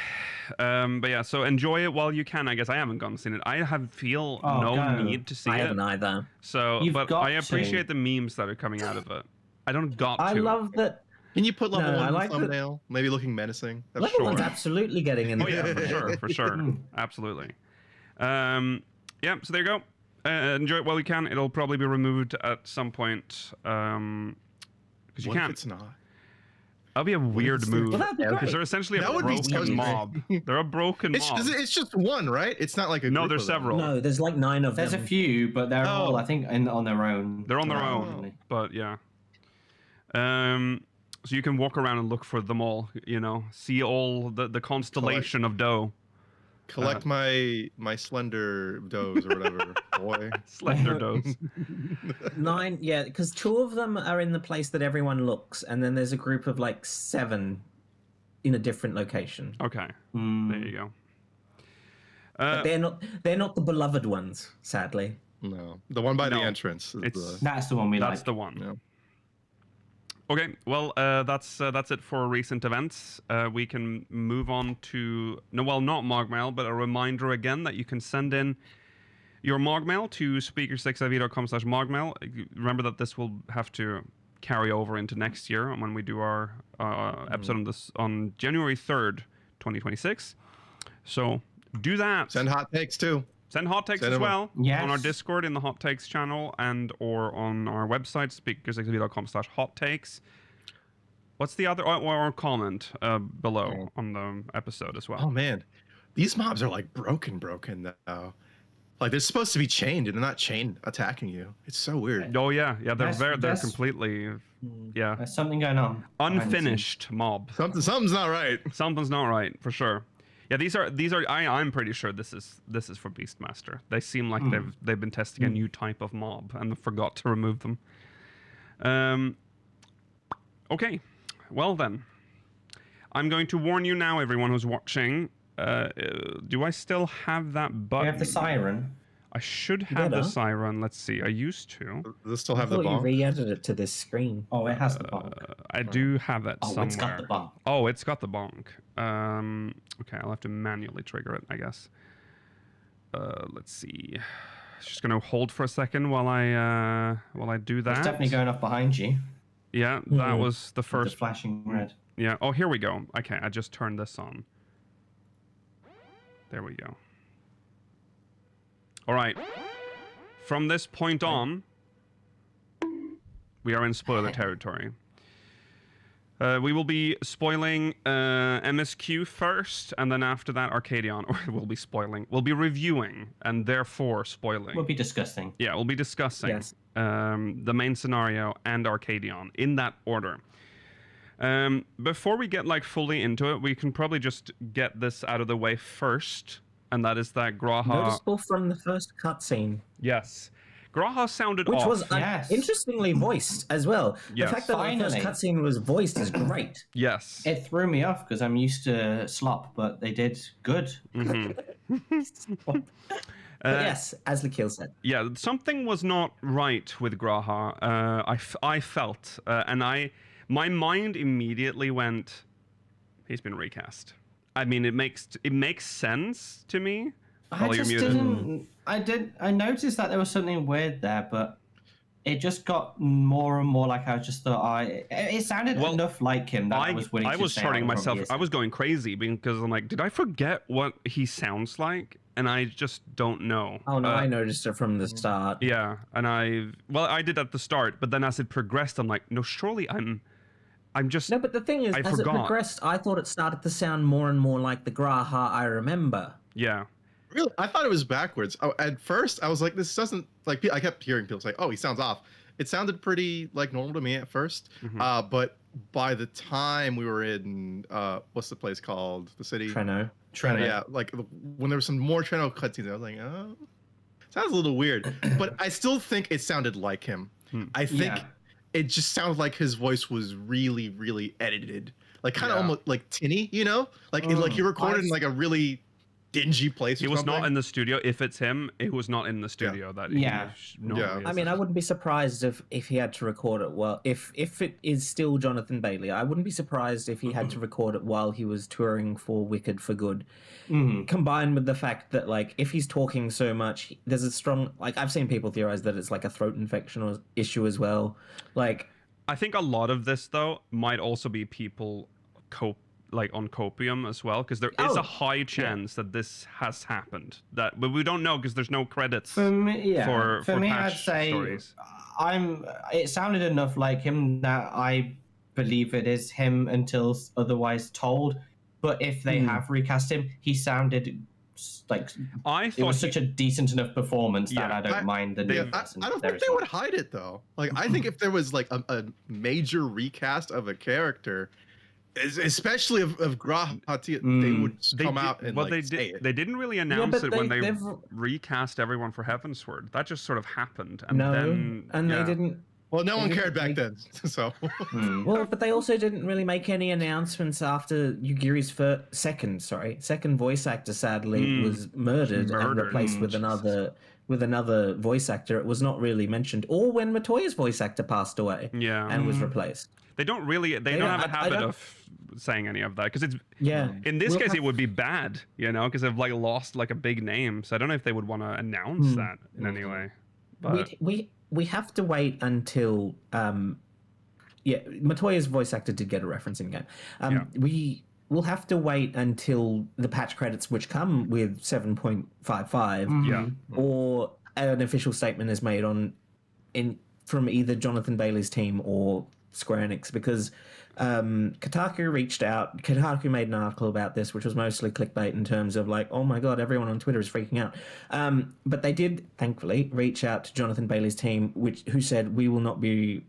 But yeah, so enjoy it while you can. I guess I haven't gone and seen it. I feel no need to see it. I haven't either. So, but I appreciate the memes that are coming out of it. I don't got to. I love that. Can you put level 1 in the thumbnail? Maybe looking menacing. Level 1's absolutely getting in there. Oh yeah, for sure. Absolutely. Yeah, so there you go. Enjoy it while you can. It'll probably be removed at some point. Because you can't. If it's not? That'll be a weird move. Because they're essentially a broken mob. They're a broken mob. It's just one, right? It's not like a No, there's several. No, there's like 9 of them. There's a few, but they're all, I think, on their own. They're on their own, but yeah. So you can walk around and look for them all, you know, see all the constellation of doe. Collect my slender does or whatever, boy. Slender does. 9, yeah, because 2 of them are in the place that everyone looks, and then there's a group of like 7 in a different location. Okay, there you go. But they're not the beloved ones, sadly. No, the one by the entrance. That's the one we like. That's the one. Yeah. Okay, well, that's it for recent events. We can move on to not Mogmail, but a reminder again that you can send in your Mogmail to speaker6iv.com/Mogmail. Remember that this will have to carry over into next year when we do our episode on January 3rd, 2026. So do that. Send hot takes too. Send hot takes as well on our Discord in the hot takes channel and or on our website, speaker6iv.com/hot takes. What's the other or comment below on the episode as well? Oh man, these mobs are like broken now. Like they're supposed to be chained and they're not chained attacking you. It's so weird. Oh yeah, they're completely There's something going on. Unfinished mob. Something's not right. Something's not right for sure. Yeah, these are. I'm pretty sure this is for Beastmaster. They seem like they've been testing a new type of mob and forgot to remove them. Okay, well then, I'm going to warn you now, everyone who's watching. Do I still have that button? We have the siren. I should have the siren. Let's see. I used to. Does this still have the bonk? bonk? You re-added it to this screen. Oh, it has the bonk. I do have it somewhere. It's got the bonk. Oh, it's got the bonk. Okay, I'll have to manually trigger it, I guess. Let's see. Just gonna hold for a second while I do that. It's definitely going off behind you. Yeah, that was the first. The flashing red. Yeah. Oh, here we go. Okay, I just turned this on. There we go. All right. From this point on, we are in spoiler territory. We will be spoiling MSQ first, and then after that Arcadion. Or we'll be reviewing, and therefore spoiling. We'll be discussing. Yeah, we'll be discussing the main scenario and Arcadion in that order. Before we get like fully into it, we can probably just get this out of the way first, and that is that Graha. Noticeable from the first cutscene. Yes. Graha sounded Which off. was interestingly voiced as well. Yes. The fact that the first cutscene was voiced is great. Yes. It threw me off because I'm used to slop, but they did good. Mm-hmm. Yes, as Lakil said. Yeah, something was not right with Graha. I felt, and my mind immediately went, he's been recast. I mean, it makes sense to me. I just didn't. I noticed that there was something weird there, but it just got more and more like I just thought it sounded enough like him that I was willing to say charting myself. I was going crazy because I'm like, did I forget what he sounds like? And I just don't know. Oh no, I noticed it from the start. Yeah, and I did at the start, but then as it progressed, I'm like, no, surely I'm just... No, but the thing is, as it progressed, I thought it started to sound more and more like the Graha I remember. Yeah. Really? I thought it was backwards. At first, I was like, this doesn't... Like, I kept hearing people say, oh, he sounds off. It sounded pretty, like, normal to me at first. Mm-hmm. But by the time we were in... what's the place called? The city? Treno. Yeah, like, when there was some more Treno cutscenes, I was like, oh... Sounds a little weird. But I still think it sounded like him. I think... Yeah. It just sounds like his voice was really, really edited, like kind of almost like tinny, you know, like like he recorded in like a really dingy place. He was not in the studio. If it's him, it was not in the studio. I mean, I wouldn't be surprised if he had to record it. Well, if it is still Jonathan Bailey, I wouldn't be surprised if he had to record it while he was touring for Wicked for Good. Combined with the fact that, like, if he's talking so much, there's a strong, like, I've seen people theorize that it's like a throat infection issue as well. Like, I think a lot of this though might also be people on copium as well, because there is a high chance that this has happened. But we don't know because there's no credits for me, I'd say stories. It sounded enough like him that I believe it is him until otherwise told. But if they have recast him, he sounded like it was such a decent enough performance that I don't mind the new person. I don't think they would hide it though. Like I think if there was like a major recast of a character, especially of Graha, they would come out and say it. They didn't really announce it when they recast everyone for Heavensward. That just sort of happened, and they didn't. Well, no one cared back then, so. Well, but they also didn't really make any announcements after Yugiri's second voice actor sadly was murdered and replaced with another voice actor. It was not really mentioned, or when Matoya's voice actor passed away and was replaced. They don't have a habit of saying any of that because it's in this case it would be bad, you know, because they've like lost like a big name. So I don't know if they would want to announce that in any way. But we have to wait until Matoya's voice actor did get a reference in game. We will have to wait until the patch credits, which come with 7.55, or an official statement is made from either Jonathan Bailey's team or Square Enix, because Kotaku reached out. Kotaku made an article about this, which was mostly clickbait in terms of like, oh my god, everyone on Twitter is freaking out. But they did, thankfully, reach out to Jonathan Bailey's team, who said we will not be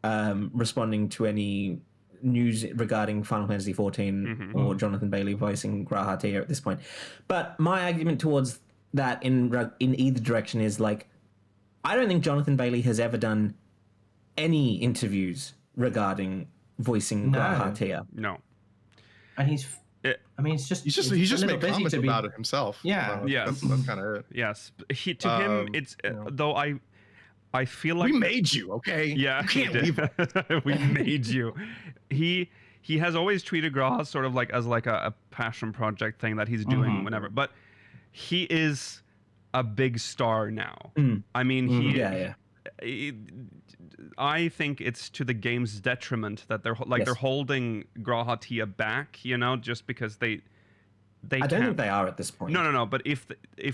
responding to any news regarding Final Fantasy XIV or Jonathan Bailey voicing Graha Tia at this point. But my argument towards that in either direction is like, I don't think Jonathan Bailey has ever done any interviews regarding voicing Graha Tia. No. And he's just made comments about it himself. Yeah. Yes. That's kind of it. Yes. To him, it's though I feel like we made you, okay? Yeah, you can't leave it. We made you. He has always treated Graha sort of like as like a passion project thing that he's doing whenever. But he is a big star now. I mean, I think it's to the game's detriment that they're holding Graha Tia back, you know, just because they I don't think they are at this point. No. But if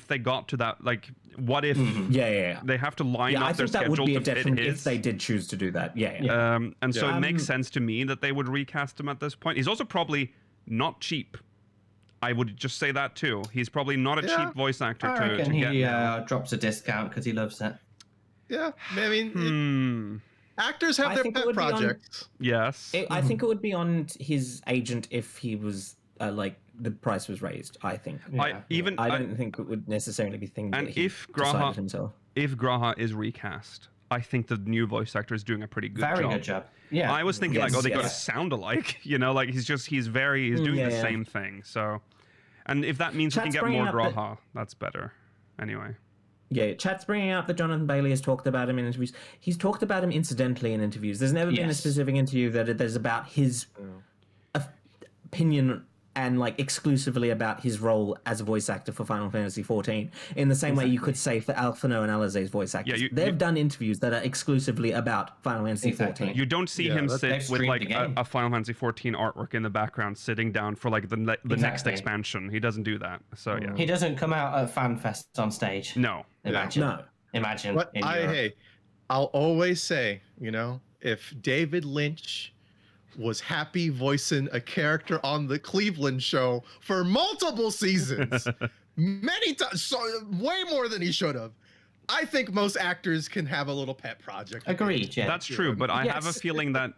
they got to that, like, what if? They have to line up their schedule to fit his. I think that would be a detriment if they did choose to do that. And so it makes sense to me that they would recast him at this point. He's also probably not cheap. I would just say that too. He's probably not a cheap voice actor I reckon to get. He drops a discount because he loves it. Yeah, I mean, actors have their pet projects. Yes, I think it would be on his agent if he was like the price was raised. I think. I don't think it would necessarily be thing. And if Graha is recast, I think the new voice actor is doing a pretty good job. Very good job. Yeah. I was thinking they got to sound alike. You know, like he's doing the same thing. So, and if that means we can get more Graha, that's better. Anyway. Yeah, chat's bringing up that Jonathan Bailey has talked about him in interviews. He's talked about him incidentally in interviews. There's never been a specific interview that there's about his opinion and like exclusively about his role as a voice actor for Final Fantasy XIV. In the same way you could say for Alphino and Alizé's voice actors. They've done interviews that are exclusively about Final Fantasy XIV. You don't see him sit with like a Final Fantasy XIV artwork in the background, sitting down for like the next expansion. He doesn't do that. So yeah, he doesn't come out at FanFest on stage. No, Imagine. But I'll always say, if David Lynch was happy voicing a character on the Cleveland show for multiple seasons, many times, so way more than he should have, I think most actors can have a little pet project. Agreed. Yeah, that's true. But I have a feeling that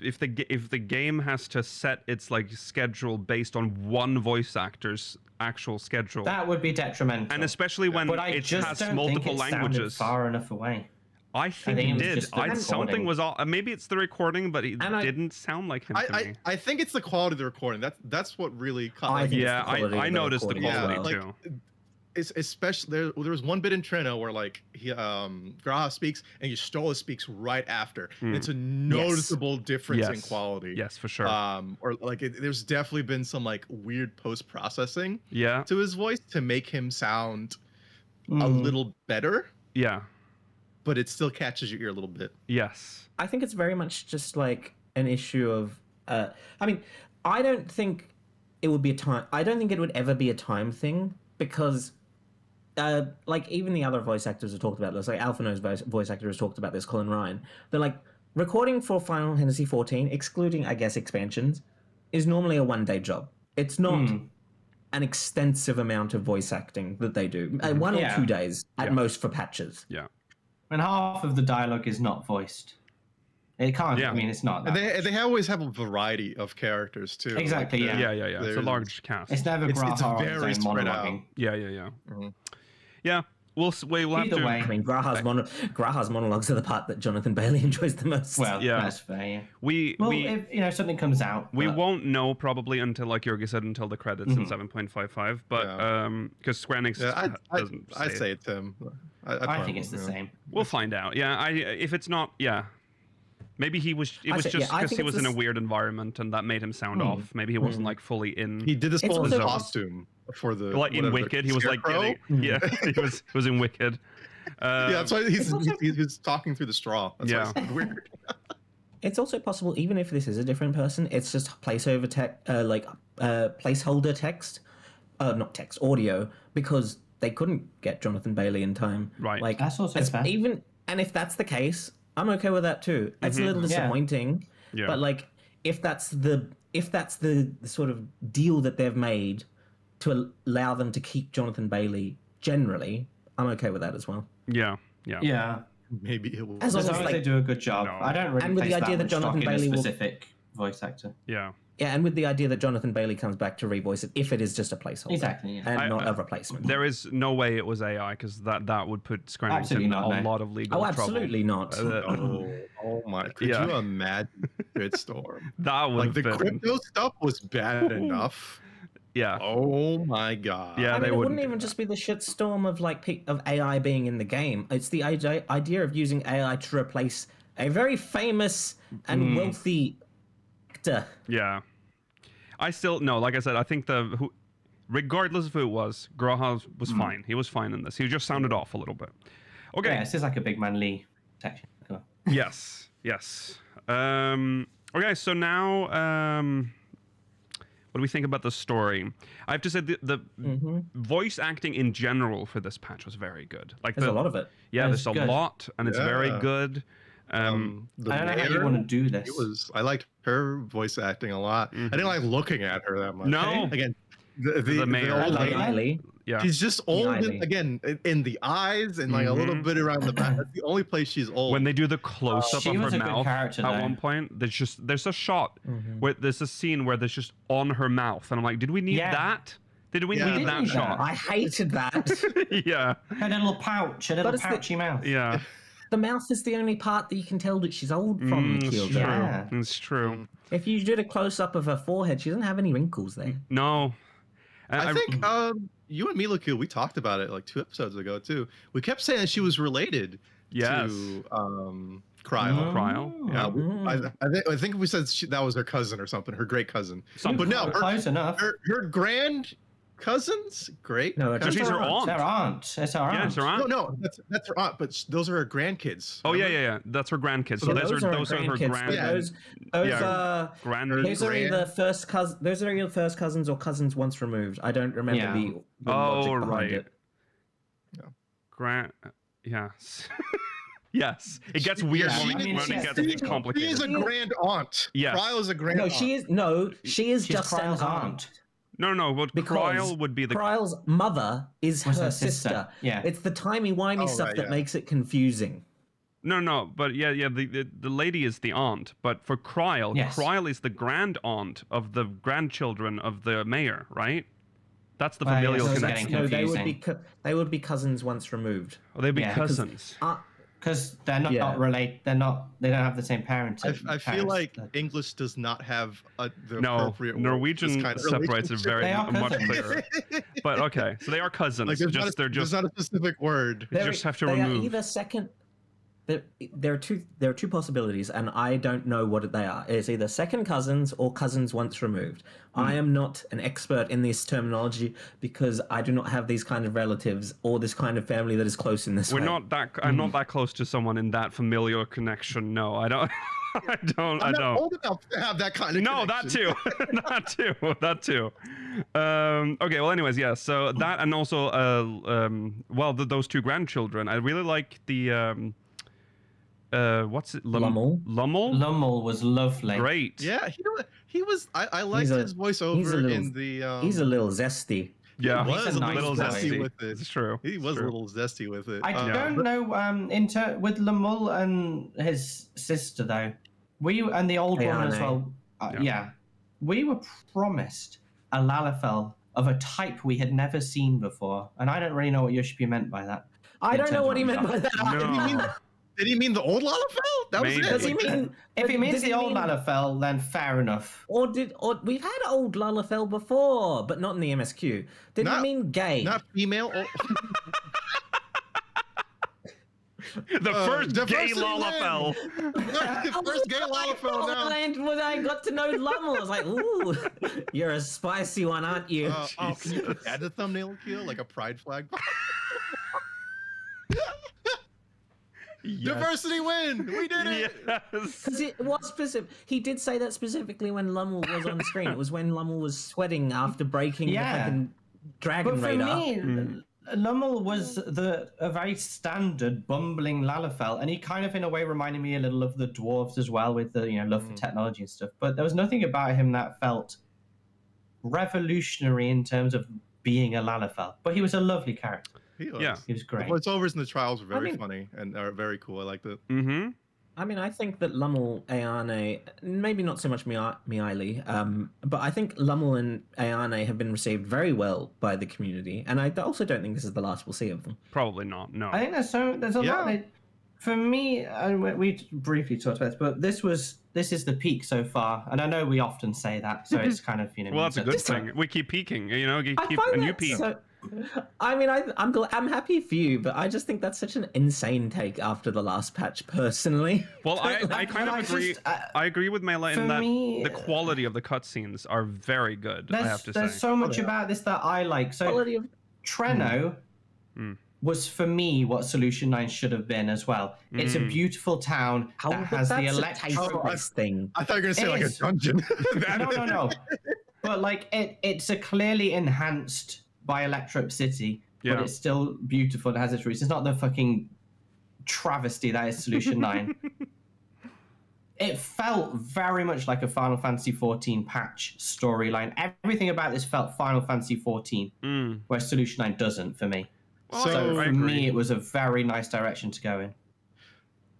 if the game has to set its like schedule based on one voice actor's actual schedule, that would be detrimental. And especially when it has multiple languages. Far enough away. I think it did. Something was all. Maybe it's the recording, but it didn't sound like him to me. I think it's the quality of the recording. That's what really caught me. I noticed the quality too. It's especially there was one bit in Treno where like Graha speaks and Stola speaks right after. It's a noticeable difference in quality. Yes, for sure. Or like there's definitely been some like weird post processing. Yeah. To his voice to make him sound a little better. Yeah. But it still catches your ear a little bit. Yes. I think it's very much just like an issue of. I mean, I don't think it would be a time. I don't think it would ever be a time thing because. Like even the other voice actors have talked about this, like Alphino's voice actor has talked about this, Colin Ryan. They're like, recording for Final Fantasy XIV, excluding, I guess, expansions, is normally a one-day job. It's not an extensive amount of voice acting that they do. 1 or 2 days at most for patches. Yeah. And half of the dialogue is not voiced. It can't. Yeah. I mean, it's not. They always have a variety of characters too. Exactly. Like yeah. It's a large cast. It's never Graha very spread out. Yeah. Yeah, we'll have to. I mean, Graha's monologues are the part that Jonathan Bailey enjoys the most. Well, that's fair. Yeah. If something comes out, we won't know probably until, like Jorgi said, until the credits in 7.55. But because Square Enix doesn't. I'd say it's him. I think it's the same. We'll find out. Yeah, if it's not, maybe he was. It was just because he was in a weird environment and that made him sound off. Maybe he wasn't like fully in. He did this whole costume for the in Wicked. He was like he was in Wicked. That's why he's talking through the straw. That's why it's weird. It's also possible, even if this is a different person, it's just placeholder text, not text, audio, because they couldn't get Jonathan Bailey in time. Right. Like that's also fair. And if that's the case, I'm okay with that too. It's a little disappointing, but like if that's the sort of deal that they've made to allow them to keep Jonathan Bailey, generally, I'm okay with that as well. Yeah. Maybe it will. As long as they do a good job. No. I don't really. And with the idea that Jonathan Bailey will specific voice actor. Yeah, and with the idea that Jonathan Bailey comes back to revoice it, if it is just a placeholder, exactly, and not a replacement. There is no way it was AI because that would put Square Enix in a lot of legal trouble. Absolutely not. Oh my! Could you imagine Storm? That would like the crypto stuff was bad enough. Yeah. Oh my god. Yeah, it wouldn't even just be the shitstorm of AI being in the game. It's the idea of using AI to replace a very famous and wealthy actor. Yeah. I still like I said, I think regardless of who it was, Graha was fine. He was fine in this. He just sounded off a little bit. Okay. Yeah, this is like a Big Man Lee section. Yes. Okay, so now what do we think about the story? I have to say the voice acting in general for this patch was very good. Like there's a lot of it. Yeah, there's a lot, and it's very good. I don't know how you want to do this. I liked her voice acting a lot. I didn't like looking at her that much. No. Again, the old lady. Yeah. She's just old in the eyes and like a little bit around the back. That's the only place she's old. When they do the close up of her mouth at one point, there's a shot where there's a scene where there's just on her mouth, and I'm like, did we need that? Did we need that shot? I hated that. Yeah. Her little pouch, pouchy mouth. Yeah. The mouth is the only part that you can tell that she's old from. It's true. If you did a close up of her forehead, she doesn't have any wrinkles there. No. I think you and Milaku, we talked about it like 2 episodes ago too. We kept saying that she was related to Cryle. Cryle. Yeah, I think we said that was her cousin or something, her great cousin. But no, close enough. Her grand cousins, great. No, cousins? she's her aunt. It's her aunt. It's her aunt. Yeah, it's her aunt. No, that's her aunt. But those are her grandkids. Oh remember? yeah. That's her grandkids. So Yeah, those are her grandkids, grand. but Yeah. Those grand. those are either first cousin. Those are either first cousins or cousins once removed. I don't remember the logic behind right. it. Grand. Yes. Yes. It gets weird when it gets complicated. She is a grand aunt. Yes. Cryle is a grand aunt. She is She's just an Kryle's aunt. No, but Because Cryle would be the. Kryle's mother is Was her her sister. sister. Yeah. It's the timey-wimey stuff right, that yeah. makes it confusing. No, but yeah. The lady is the aunt, but for Cryle, Yes. Cryle is the grand aunt of the grandchildren of the mayor, right? That's the familial yes, connection. getting They would be cousins once removed. Oh, they'd be Yeah, cousins. Because they're not related. They don't have the same parents. I feel like English does not have the appropriate word. Norwegian Kind of separates it very They are much cousins. clearer. But okay, so they are cousins. Like they're there's not a specific word. You just have to they remove. Are either second. There are two possibilities, and I don't know what they are. It's either second cousins or cousins once removed. I am not an expert in this terminology because I do not have these kind of relatives or this kind of family that is close in this way. I'm not that close to someone in that familial connection. No, I don't. I'm not old enough to have that kind of connection. that too. Okay, well, anyways, yeah. So that and also, those two grandchildren. I really like the. What's it? Lummel. Lummel was lovely. Great. Yeah, he was. I liked his voiceover in the. He's a little zesty. Yeah, he was a little zesty with it. It's true. He was a little zesty with it. I don't know. With Lummel and his sister though, and the old woman as well. We were promised a Lalafell of a type we had never seen before, and I don't really know what Yoshpi meant by that. I don't know what he meant by that. No. Did he mean the old Lalafell? That was Maybe. it. Does he mean? If he means did the old mean- Lalafell, then fair enough. Or we've had old Lalafell before, but not in the MSQ. Did he mean gay? Not female. The first gay diversity Lalafell. The first gay Lalafell now. When I got to know Lummel, I was like, "Ooh, you're a spicy one, aren't you?" Can you add the thumbnail kill like a pride flag? Yes. Diversity win! We did it! Yes. Because it was specific. He did say that specifically when Lummel was on screen. It was when Lummel was sweating after breaking the fucking dragon But for radar. me, Lummel was a very standard bumbling Lalafell, and he kind of in a way reminded me a little of the dwarves as well, with the love for technology and stuff. But there was nothing about him that felt revolutionary in terms of being a Lalafell. But he was a lovely character. He was. Yeah. He was great. The voiceovers in the trials were very funny and are very cool. I liked it. Mm-hmm. I mean, I think that Lummel, Ayane, maybe not so much Miaili, but I think Lummel and Ayane have been received very well by the community, and I also don't think this is the last we'll see of them. Probably not. No. I think there's a lot. For me, and we briefly talked about this, but this is the peak so far, and I know we often say that, so it's kind of Well, that's a good thing. We keep peaking. And you peak. I mean, I'm happy for you, but I just think that's such an insane take after the last patch, personally. Well, I kind of agree. I agree with Mela in that me, the quality of the cutscenes are very good. I have to say. There's so much about this that I like. So Treno was for me what Solution 9 should have been as well. It's a beautiful town that has the electro thing. I thought you were going to say like a dungeon. No. But like it's a clearly enhanced by Electrop City, but it's still beautiful. It has its roots. It's not the fucking travesty that is Solution 9. It felt very much like a Final Fantasy XIV patch storyline. Everything about this felt Final Fantasy XIV, where Solution 9 doesn't for me. Well, So for me, it was a very nice direction to go in.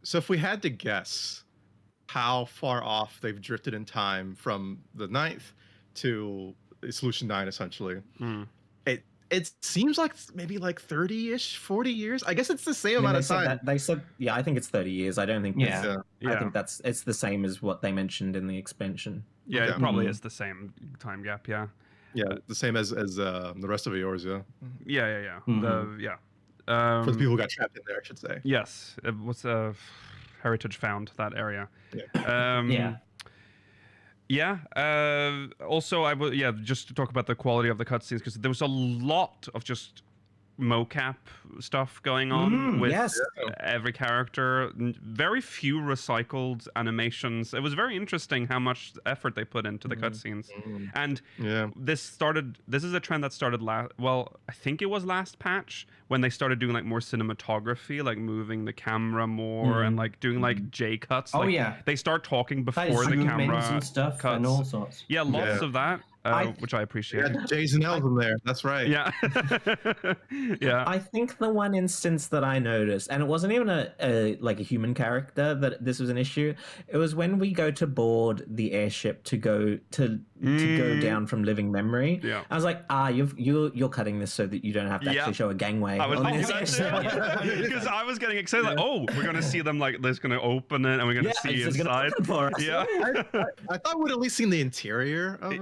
So if we had to guess how far off they've drifted in time from the 9th to Solution 9, essentially, it seems like maybe like 30-ish, 40 years. I guess it's the same amount of time. They said, yeah, I think it's 30 years. I don't think. Yeah. I think it's the same as what they mentioned in the expansion. Yeah, it probably is the same time gap. Yeah. Yeah, the same as the rest of yours. Yeah. Yeah. Mm-hmm. For the people who got trapped in there, I should say. Yes. It was heritage found, that area. Also, I will just to talk about the quality of the cutscenes, because there was a lot of just mocap stuff going on with every character. Very few recycled animations. It was very interesting how much effort they put into the cutscenes. And this is a trend that started I think it was last patch, when they started doing like more cinematography, like moving the camera more and like doing like J cuts. They start talking before the camera and stuff cuts. And all sorts. Yeah, lots of that. Which I appreciate. Yeah, J's and L's in there. That's right. Yeah. Yeah. I think the one instance that I noticed, and it wasn't even a human character that this was an issue. It was when we go to board the airship to go down from living memory. Yeah. I was like, you're cutting this so that you don't have to actually show a gangway. I was on thinking this that airship. too. Because I was getting excited, like, we're gonna see them, like, they're gonna open it and we're gonna see it's inside. gonna open for us. Yeah. I thought we'd at least seen the interior of it.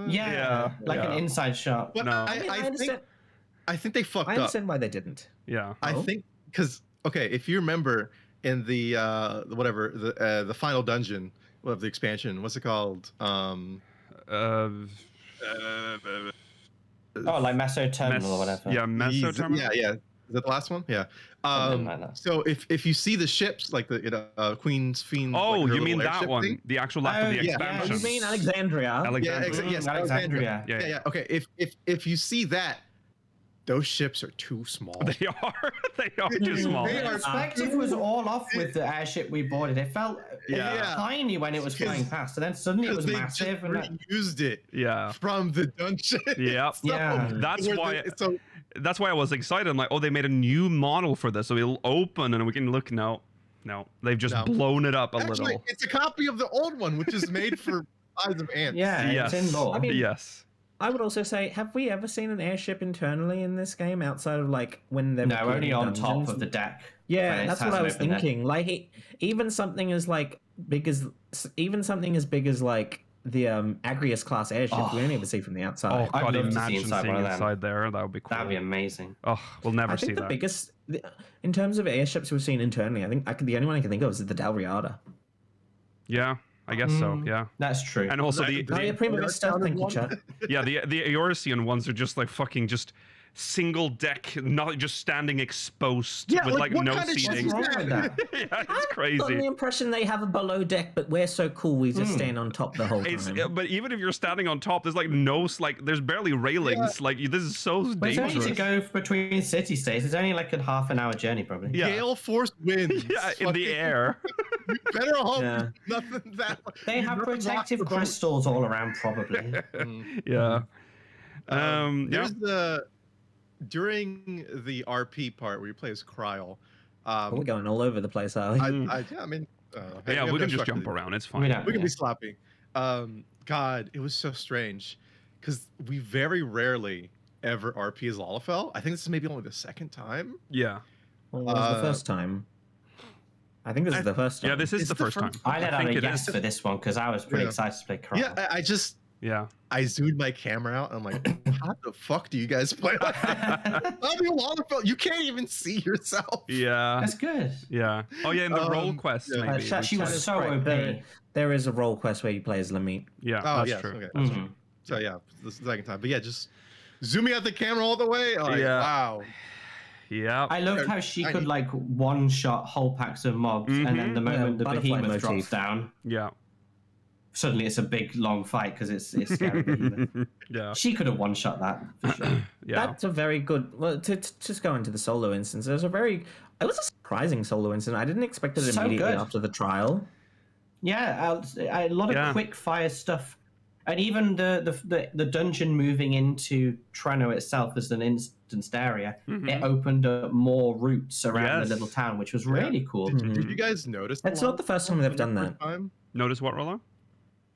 An inside shot. But No. I think they fucked I up. understand why they didn't. Yeah. I think because if you remember in the the final dungeon of the expansion, what's it called? Like Meso Terminal or whatever. Yeah, Meso Terminal. Yeah. Is that the last one? Yeah. So if you see the ships, like the Queen's Fiend. Oh, like you mean that one? Thing? The actual after the yeah. expansion. You mean Alexandria? Yes, Alexandria. Yeah. Okay. If you see that, those ships are too small. They are. They are too small. The perspective was all off with the airship we boarded. It felt tiny when it was flying past, and then suddenly it was massive. And used it. Yeah. From the dungeon. Yeah. That's why I was excited. I'm like, they made a new model for this, so it'll open and we can look. No, they've just blown it up a little. It's a copy of the old one, which is made for size of ants. Yeah, yes. It's in lore. I mean, yes. I would also say, have we ever seen an airship internally in this game outside of like when they're only on top of the deck. Yeah, that's what I was thinking. Like even something as big as like the Agrius class airship, we only ever see from the outside. I'd love to see inside seeing one of them. inside there. That would be cool. That'd be amazing. Oh, we'll never I see think that. the biggest, in terms of airships we've seen internally, I think the only one I can think of is the Dalriada. Yeah. I guess so, yeah. That's true. And also Prima Vista, thank you, Chad. Yeah, the Eorzean ones are just like fucking just single deck, not just standing exposed with like no seating. What's wrong with that? Yeah, it's I've crazy. gotten the impression they have a below deck, but we're so cool we just stand on top the whole time. But even if you're standing on top, there's like there's barely railings. Like this is so But it's dangerous. only to go between city states. It's only like a half an hour journey, probably. Yeah. Gale force winds. Yeah, in the air. Better hope nothing that. They have protective crystals all around, probably. Yeah. There's during the RP part where you play as Kryl. We're going all over the place, are we? we can just jump around. It's fine. We can be sloppy. God, it was so strange because we very rarely ever RP as Lalafell. I think this is maybe only the second time. Yeah. Well, what was the first time? I think this is the first time. Yeah, this is the first time. I let out a yes for this one because I was pretty excited to play Kryl. Yeah, I zoomed my camera out. And I'm like, how the fuck do you guys play like that? You can't even see yourself. Yeah. That's good. Yeah. Oh, yeah, in the role quest, maybe. She was so OP. There is a role quest where you play as Lamit. Yeah, that's true. Okay, that's true. So, yeah, this is the second time. But, yeah, just zooming out the camera all the way. Like, wow. Yeah. I loved how she could, like, one-shot whole packs of mobs, and then the moment the behemoth drops down... Yeah. Suddenly it's a big long fight because it's scary. Yeah, she could have one shot that for sure. Yeah, that's a very good. Well, to just go into the solo instance, it was a surprising solo instance. I didn't expect it immediately after the trial. Yeah, a lot of quick fire stuff, and even the dungeon moving into Trano itself as an instanced area, it opened up more routes around the little town, which was really cool. Did you guys notice? It's not the first time they've done that. Notice what, Rollo?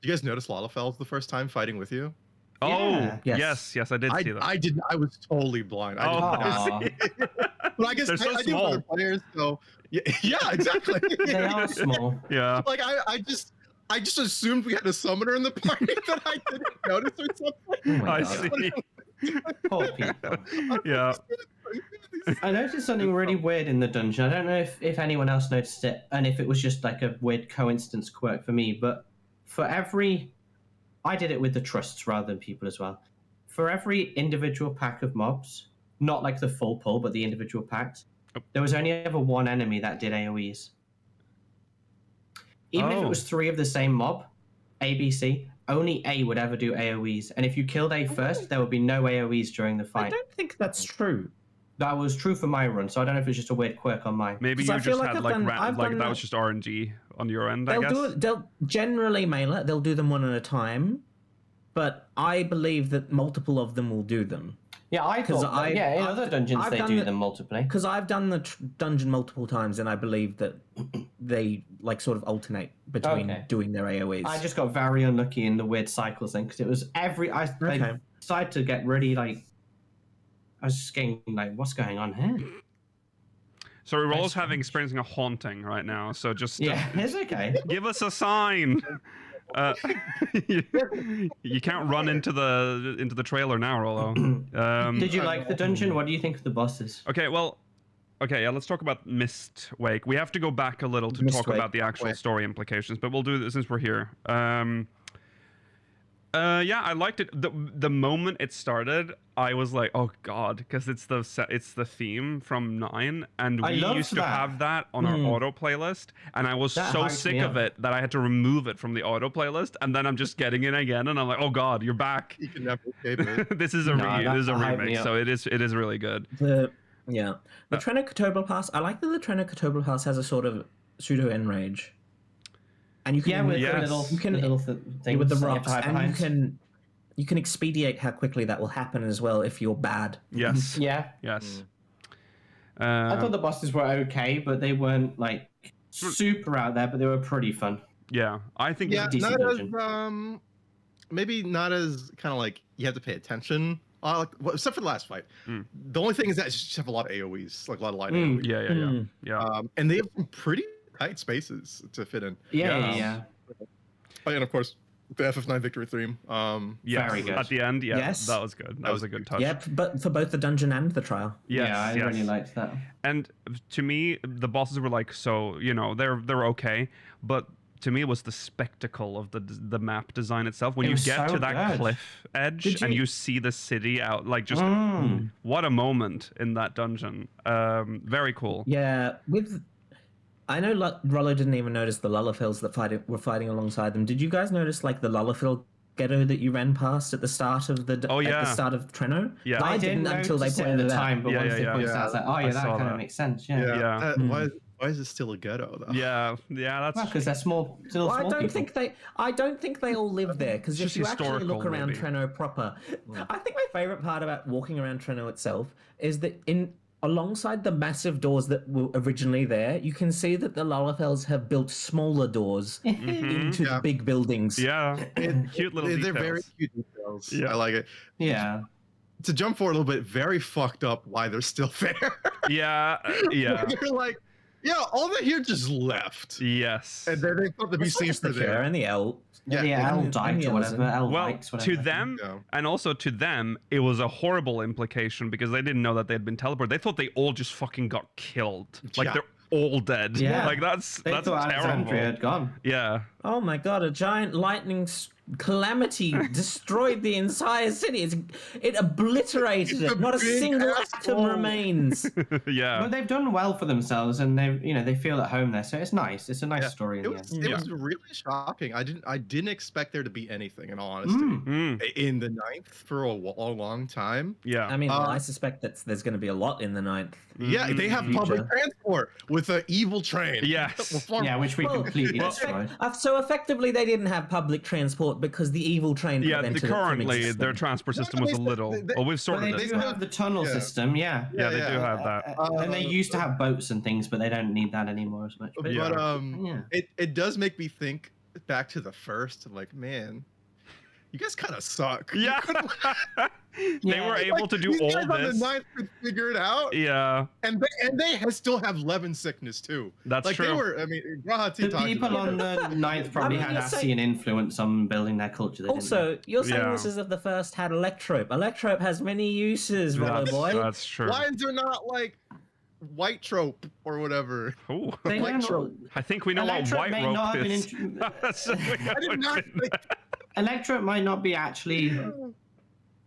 Did you guys notice Lalafell's the first time fighting with you? Oh, yes, I did see that. I didn't. I was totally blind. But I guess they're so I small. Other players, so yeah, exactly. They are small. Yeah. Like I just assumed we had a summoner in the party that I didn't notice or something. I see. Poor people. Yeah. I noticed something really weird in the dungeon. I don't know if anyone else noticed it, and if it was just like a weird coincidence quirk for me, but for every... I did it with the trusts rather than people as well. For every individual pack of mobs, not like the full pull, but the individual packs, there was only ever one enemy that did AoEs. Even if it was 3 of the same mob, A, B, C, only A would ever do AoEs. And if you killed A first, there would be no AoEs during the fight. I don't think that's true. That was true for my run, so I don't know if it's just a weird quirk on mine. Maybe you just had that was just RNG on your end, I guess. They'll generally melee, they'll do them one at a time, but I believe that multiple of them will do them. Yeah, in other dungeons they do them multiply. Because I've done the dungeon multiple times, and I believe that they like sort of alternate between doing their AoEs. I just got very unlucky in the weird cycles thing because it was I decided to get really like. I was just getting like, what's going on here? So Rolls experiencing a haunting right now. So just it's okay. Give us a sign. You can't run into the trailer now, Rollo. Did you like the dungeon? What do you think of the bosses? Let's talk about Mistwake. We have to go back a little to talk about the actual story implications, but we'll do this since we're here. I liked it. The moment it started, I was like, "Oh God," because it's the theme from 9, and we used to have that on our auto playlist, and I was so sick of it that I had to remove it from the auto playlist, and then I'm just getting it again, and I'm like, "Oh God, you're back!" You can never escape it. This is a remake, so it is really good. The Trenocatobal Pass. I like that the Trenocatobal Pass has a sort of pseudo enrage. And you can with the rocks, and you can expedite how quickly that will happen as well if you're bad. Yes. Yes. I thought the bosses were okay, but they weren't like super out there, but they were pretty fun. Yeah, I think not as maybe not as kind of like you have to pay attention. Except for the last fight. The only thing is that you just have a lot of AoEs, like a lot of light AoEs. Yeah. And they have some pretty tight spaces to fit in. Yeah. Oh, and of course, the FF9 victory theme. Very good. At the end, that was good. That was a good touch. Yeah, but for both the dungeon and the trial. I really liked that. And to me, the bosses were like, they're okay, but to me, it was the spectacle of the map design itself. When you get to that cliff edge and you see the city out, like just what a moment in that dungeon. Very cool. Yeah, I know Rollo didn't even notice the Lullafils that were fighting alongside them. Did you guys notice like the Lullafil ghetto that you ran past at the start of at the start of Treno? Yeah, I didn't until they pointed it out. But once they pointed it out, I was like, that kind of makes sense. Yeah. Why is it still a ghetto though? Yeah, that's because they're small. Still small I don't think they all live there. Because if you actually look around maybe. Treno proper, I think my favorite part about walking around Treno itself is that alongside the massive doors that were originally there, you can see that the Lullafels have built smaller doors into the big buildings. Yeah, cute little details. They're very cute details. Yeah. I like it. Yeah. To jump forward a little bit, very fucked up why they're still there. Yeah. You're like, all the here just left. Yes. And then they thought to be safe for there. And the L. L died or whatever. Well, to them, and also to them, it was a horrible implication because they didn't know that they had been teleported. They thought they all just fucking got killed. Like they're all dead. Yeah. Like that's terrible. Alexandria had gone. Yeah. Oh my god! A giant lightning calamity destroyed the entire city. It obliterated it. Not a single atom remains. Yeah. But they've done well for themselves, and they feel at home there. So it's nice. It's a nice story. It was really shocking. I didn't expect there to be anything. In all honesty, in the 9th for a long time. Yeah. I mean, I suspect that there's going to be a lot in the 9th. Yeah, they have public transport with an evil train. Yes. Which we completely destroyed. So effectively, they didn't have public transport because the evil train prevented currently their transport system was a little... we've sorted they do have the tunnel system, Yeah, they do have that. And they used to have boats and things, but they don't need that anymore as much. But it does make me think back to the first, like, man, you guys kind of suck. Yeah. They were able to do these all guys on the this. 9th could figure it out. Yeah. And they still have Levin sickness too. That's like true. They were, I mean, the people on the 9th probably had Ascian influence on building their culture. Also, you're saying this is if the first had Electrope. Electrope has many uses, Rollo boy. That's true. Why is there not like white trope or whatever? Ooh. White trope. I think we know what Electrope white may rope not have is. been I did not think Electrope might not be actually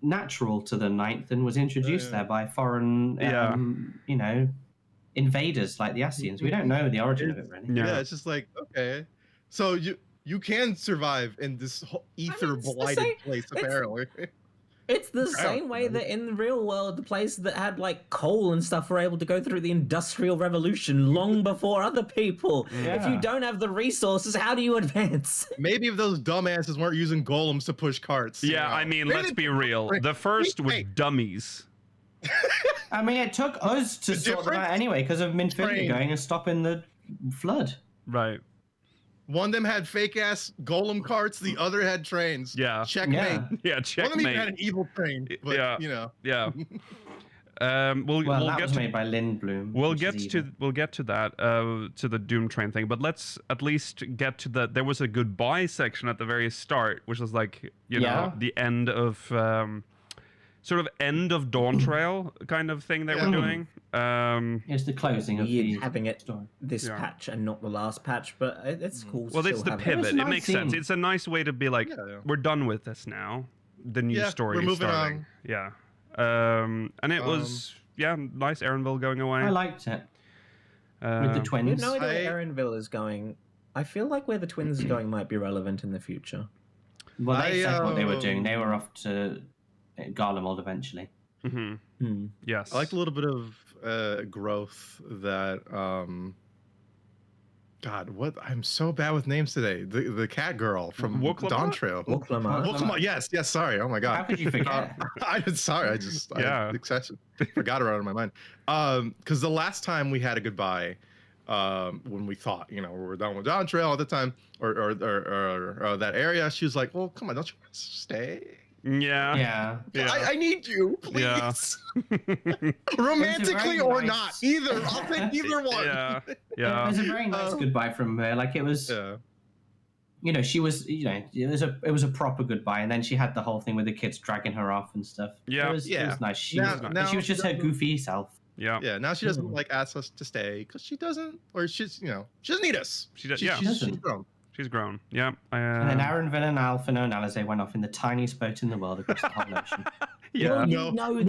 natural to the 9th and was introduced there by foreign, invaders like the Ascians. We don't know the origin of it, really. Yeah, it's just like, okay. So you can survive in this ether-blighted place, apparently. It's the same way that in the real world, the places that had like coal and stuff were able to go through the Industrial Revolution long before other people. Yeah. If you don't have the resources, how do you advance? Maybe if those dumbasses weren't using golems to push carts. Yeah, I mean, let's be real. The first was dummies. I mean, it took us to sort them out anyway because of Minfilia going and stopping the flood. Right. One of them had fake-ass golem carts, the other had trains. Yeah. Checkmate. Yeah, checkmate. One of them even had an evil train, but, you know. Yeah. We'll that get was made by Lindblom. We'll get to that to the Doom Train thing, but let's at least get to there was a goodbye section at the very start, which was like know the end of sort of end of Dawn Trail kind of thing they were doing. It's the closing of the having it story. This patch and not the last patch, but it's cool. Well, it's the pivot. It makes sense. It's a nice way to be like, we're done with this now. The new story is starting. Yeah. And it was nice. Aaronville going away. I liked it. With the twins. You have no idea where Aaronville is going. I feel like where the twins are going might be relevant in the future. Well, they said what they were doing. They were off to Garlemald eventually. Yes. I liked a little bit of growth that God, what I'm so bad with names today. The cat girl from Dawn Trail. Woklama. Yes, sorry. Oh my God. How could you forget? I'm sorry. I forgot her out of my mind. Because the last time we had a goodbye, when we thought, we were done with Dawn Trail all the time, or that area, she was like, "Well, come on, don't you want to stay?" Yeah. I need you, please. Yeah. Romantically or not, either. I'll take either one. Yeah. It was a very nice goodbye from her. Like it was, she was, it was a proper goodbye, and then she had the whole thing with the kids dragging her off and stuff. Yeah. It was nice. She was just her goofy self. Yeah. Yeah. Now she doesn't ask us to stay because she doesn't, or she doesn't need us. She doesn't. She's grown. She's grown. Yeah. And then Aaronville and Alphino and Alize went off in the tiniest boat in the world across the whole ocean. Well, you know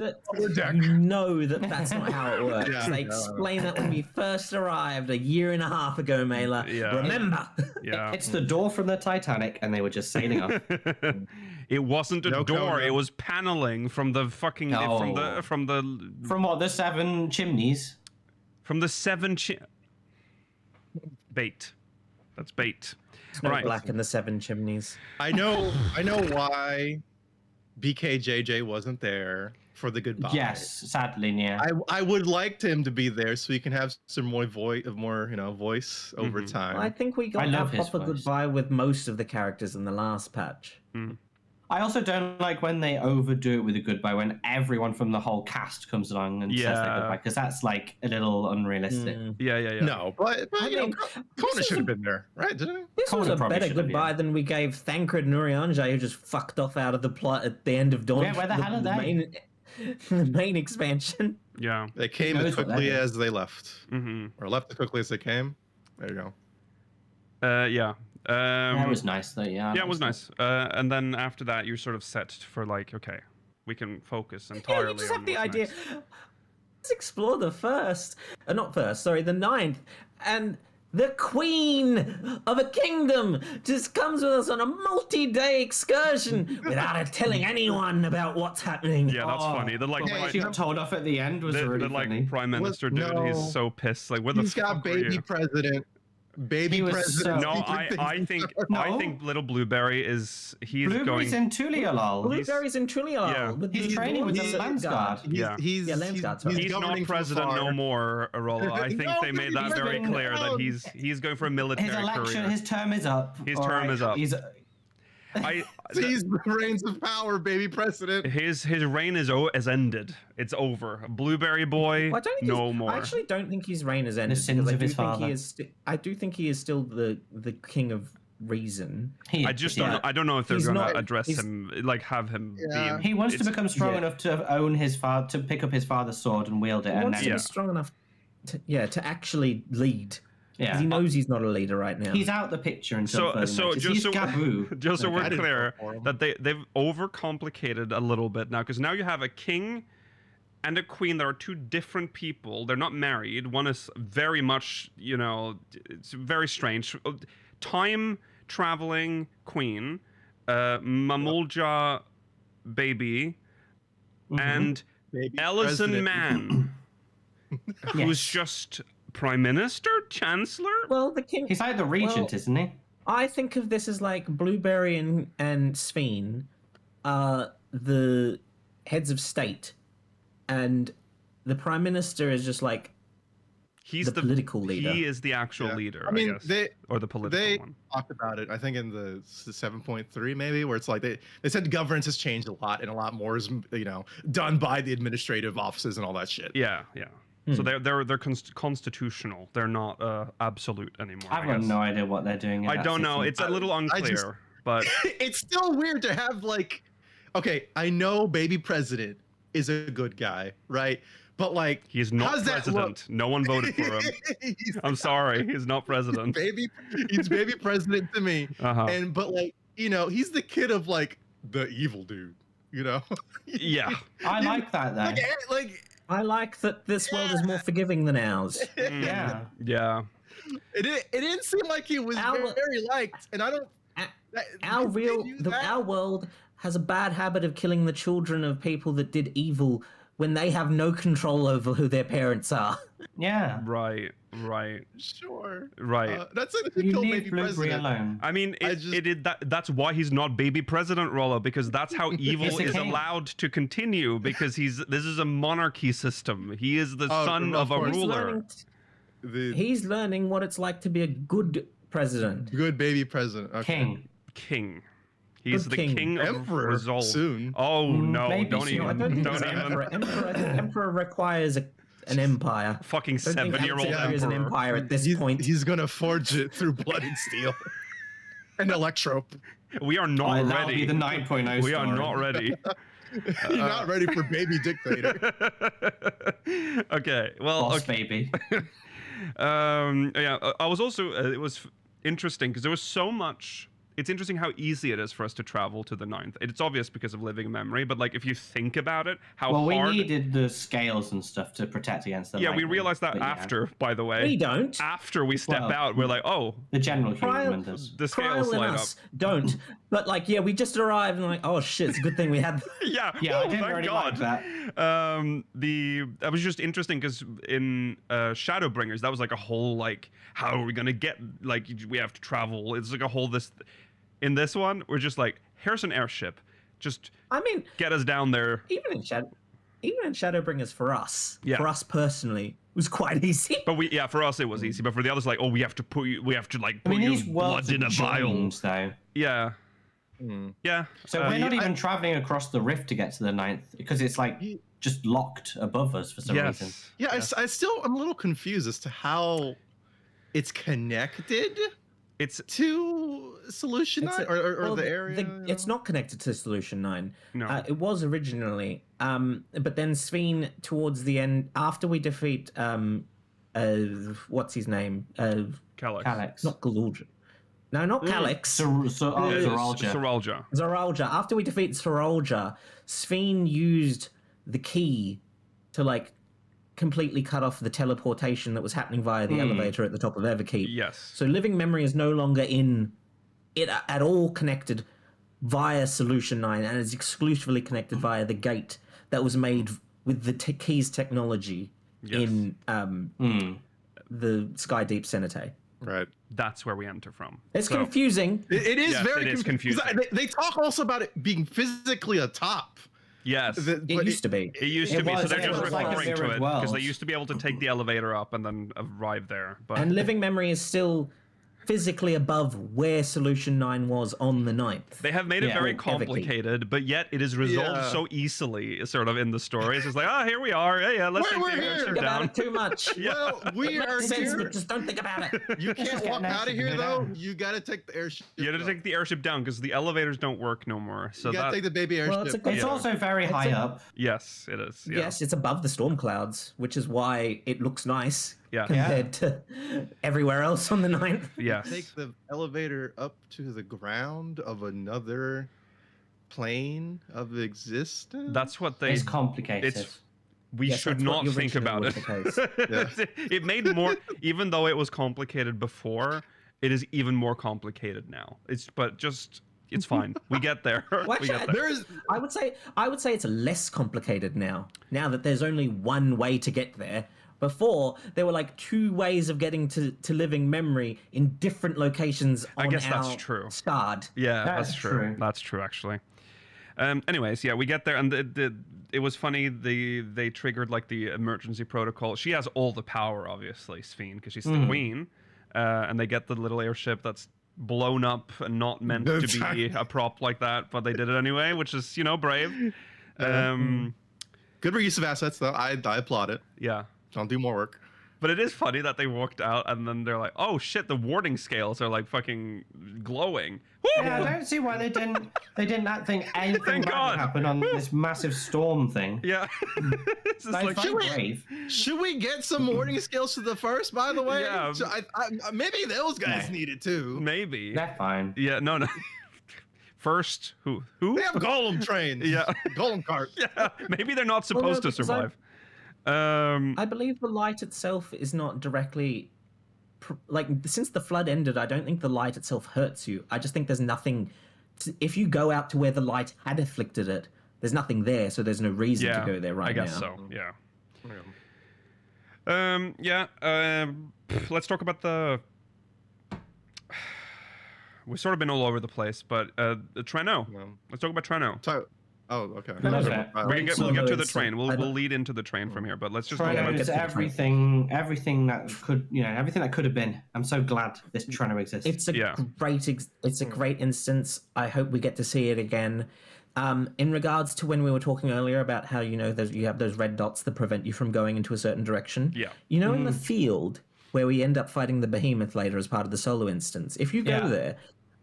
that that's not how it works. They explained that when we first arrived a year and a half ago, Mela. Yeah. Remember? Yeah. It's the door from the Titanic, and they were just sailing off. It wasn't a door. It was paneling from the fucking from what, the 7 chimneys? From the 7 bait. That's bait. Right. Black in the 7 chimneys. I know why BKJJ wasn't there for the goodbye. Yes, sadly, yeah. I would like him to be there so he can have some more voice over time. I think we got a proper goodbye with most of the characters in the last patch. I also don't like when they overdo it with a goodbye, when everyone from the whole cast comes along and says their goodbye, because that's like a little unrealistic. Yeah. No, but Kona should have been there, right? Didn't he? This was a better goodbye than we gave Thancred and Urianger, who just fucked off out of the plot at the end of Dawn. Yeah, where the hell are they? The main expansion. Yeah. They came as quickly as they left. Or left as quickly as they came. There you go. Yeah. That was nice though, yeah. Yeah, it was nice. And then after that, you're sort of set for like, okay, we can focus entirely. You just have the idea. Let's explore the the 9th, and the Queen of a Kingdom just comes with us on a multi-day excursion without telling anyone about what's happening. Yeah, that's funny. She got told off at the end was really funny. Prime Minister dude, he's so pissed. Like, where the fuck are you? He's got baby president. Baby president. No, I think Little Blueberry is Blueberry's in Tulialal. Blueberry's in Tulialal. Yeah. He's training with the Lambsguard. He's not president no more, Arola. I think they made that very clear that he's going for a military career. His term is up. His term is up. Seize the reins of power, baby president. His reign is ended. It's over. Blueberry boy, Well, no more. I actually don't think his reign is ended. The sins of his father. I do think he is still the king of reason. I just don't know. I don't know if they're going to address him, like have him be. He wants to become strong enough to own his father, to pick up his father's sword and wield it. He wants to be strong enough to actually lead. Yeah, because he knows he's not a leader right now. He's out the picture until just so we're clear that they've overcomplicated a little bit now, because now you have a king and a queen that are two different people. They're not married. One is very much, it's very strange. Time traveling queen, Mamulja baby, and Baby Ellison president. Man, who's just prime minister, chancellor. Well, the king. He's like the regent, isn't he? I think of this as like Blueberry and Sveen, the heads of state, and the prime minister is just like he's the political leader. He is the actual leader. I mean, guess, or the political one. Talked about it, I think, in the 7.3 maybe, where it's like they said governance has changed a lot, and a lot more is done by the administrative offices and all that shit. Yeah. So they're constitutional. They're not absolute anymore. I've got no idea what they're doing. I don't know. It's a little unclear, but it's still weird to have okay, I know baby president is a good guy, right? But he's not president. No one voted for him. I'm sorry, he's not president. He's baby president to me. Uh-huh. But he's the kid of the evil dude. Yeah. I like that though. I like that this world is more forgiving than ours. Yeah. Yeah. It didn't seem like he was very liked, and I don't. Our world has a bad habit of killing the children of people that did evil when they have no control over who their parents are. Yeah. Right. Sure. Right. That's like you leave leave Blueberry alone. I mean, that's why he's not baby president, Rollo, because that's how evil is allowed to continue, because this is a monarchy system. He is the son of a ruler. He's learning what it's like to be a good president. Good baby president. Okay. King. He's the king of Emperor resolve. Soon. Oh no! Don't I don't think it's Emperor requires an empire. Fucking 7-year-old emperor is an empire at this point. He's gonna forge it through blood and steel and electrope. We are not ready. That'll be the 9.0 We are not ready. You're not ready for baby dictator. Okay. Well. Boss baby. Yeah. I was also. It was interesting because there was so much. It's interesting how easy it is for us to travel to the 9th. It's obvious because of living memory, but if you think about it, how hard... Well, we needed the scales and stuff to protect against the lightning. We realized that after, by the way. We don't. After we step out, we're like, oh... The general human does. The scales light up. Don't. But we just arrived and oh shit, it's a good thing we had... Yeah, I didn't really like that. That was just interesting because in Shadowbringers, that was a whole, how are we going to get... we have to travel. It's a whole this... In this one, we're just here's an airship. Just get us down there. Even in Shadowbringers for us personally, it was quite easy. But for us it was easy. But for the others, we have to put your blood in a vial. Though. Yeah. Yeah. So we're not even traveling across the rift to get to the 9th because it's just locked above us for some reason. Yeah, I'm a little confused as to how it's connected. It's to Solution 9 or the area. It's not connected to Solution 9. No, it was originally. But then Sveen, towards the end, after we defeat what's his name? Calyx. Not Galulja. No, not Calyx. Zoralja. Zoralja. After we defeat Zoralja, Sveen used the key to completely cut off the teleportation that was happening via the elevator at the top of Everkeep. Yes. So living memory is no longer at all connected via Solution 9 and is exclusively connected via the gate that was made with the keys technology in the Sky Deep Cenotaph. Right. That's where we enter from. It's confusing. It is very confusing. They talk also about it being physically atop. Yes. It used to be. It used to be, so they're just referring to it because world. they used to be able to take the elevator up and then arrive there. But and living memory is still physically above where Solution 9 was on the 9th. They have made it very complicated, but yet it is resolved so easily, sort of, in the story. It's just like, here we are. Yeah, let's take the airship down. About it too much. Well, we are here. Just don't think about it. You can't walk out of here, though. You got to take the airship. You got to take the airship down because the elevators don't work no more. So you got to take the baby airship. It's also very high up. Yes, it is. Yeah. Yes, it's above the storm clouds, which is why it looks nice. Yeah. Compared to everywhere else on the 9th. Yes. Take the elevator up to the ground of another plane of existence. That's what they. It's complicated. We should not think about it. It made more, even though it was complicated before, it is even more complicated now. It's fine. We get there. Well, actually, I would say it's less complicated now. Now that there's only one way to get there. Before, there were like 2 ways of getting to living memory in different locations on I guess that's true. Stard. Yeah, that's true. That's true, actually. Anyways, yeah, we get there, and it was funny. They triggered like the emergency protocol. She has all the power, obviously, Sphene, because she's the queen. And they get the little airship that's blown up and not meant to be a prop like that, but they did it anyway, which is, brave. Good reuse of assets, though. I applaud it. Yeah. Don't do more work. But it is funny that they walked out and then they're like, oh shit, the warding scales are like fucking glowing. Woo! Yeah, I don't see why they didn't not think anything bad would happen on this massive storm thing. Yeah. It's just like, should we get some warding scales to the first, by the way? Yeah. Maybe those guys need it too. Maybe. They're fine. Yeah, no. First, who? They have golem trains. Yeah. Golem carts. Yeah. Maybe they're not supposed to survive. I believe the light itself is not directly since the flood ended. I don't think the light itself hurts you. I just think there's nothing. If you go out to where the light had afflicted it, there's nothing there, so there's no reason to go there right now. I guess so. Yeah. Let's talk about the. We've sort of been all over the place, but Treno. No. Let's talk about Treno. Oh, okay. We'll get to the train. We'll lead into the train from here, but let's just. It's everything that could, everything that could have been. I'm so glad this Treno exists. It's a great instance. I hope we get to see it again. In regards to when we were talking earlier about how you have those red dots that prevent you from going into a certain direction. Yeah. In the field where we end up fighting the behemoth later as part of the solo instance. If you go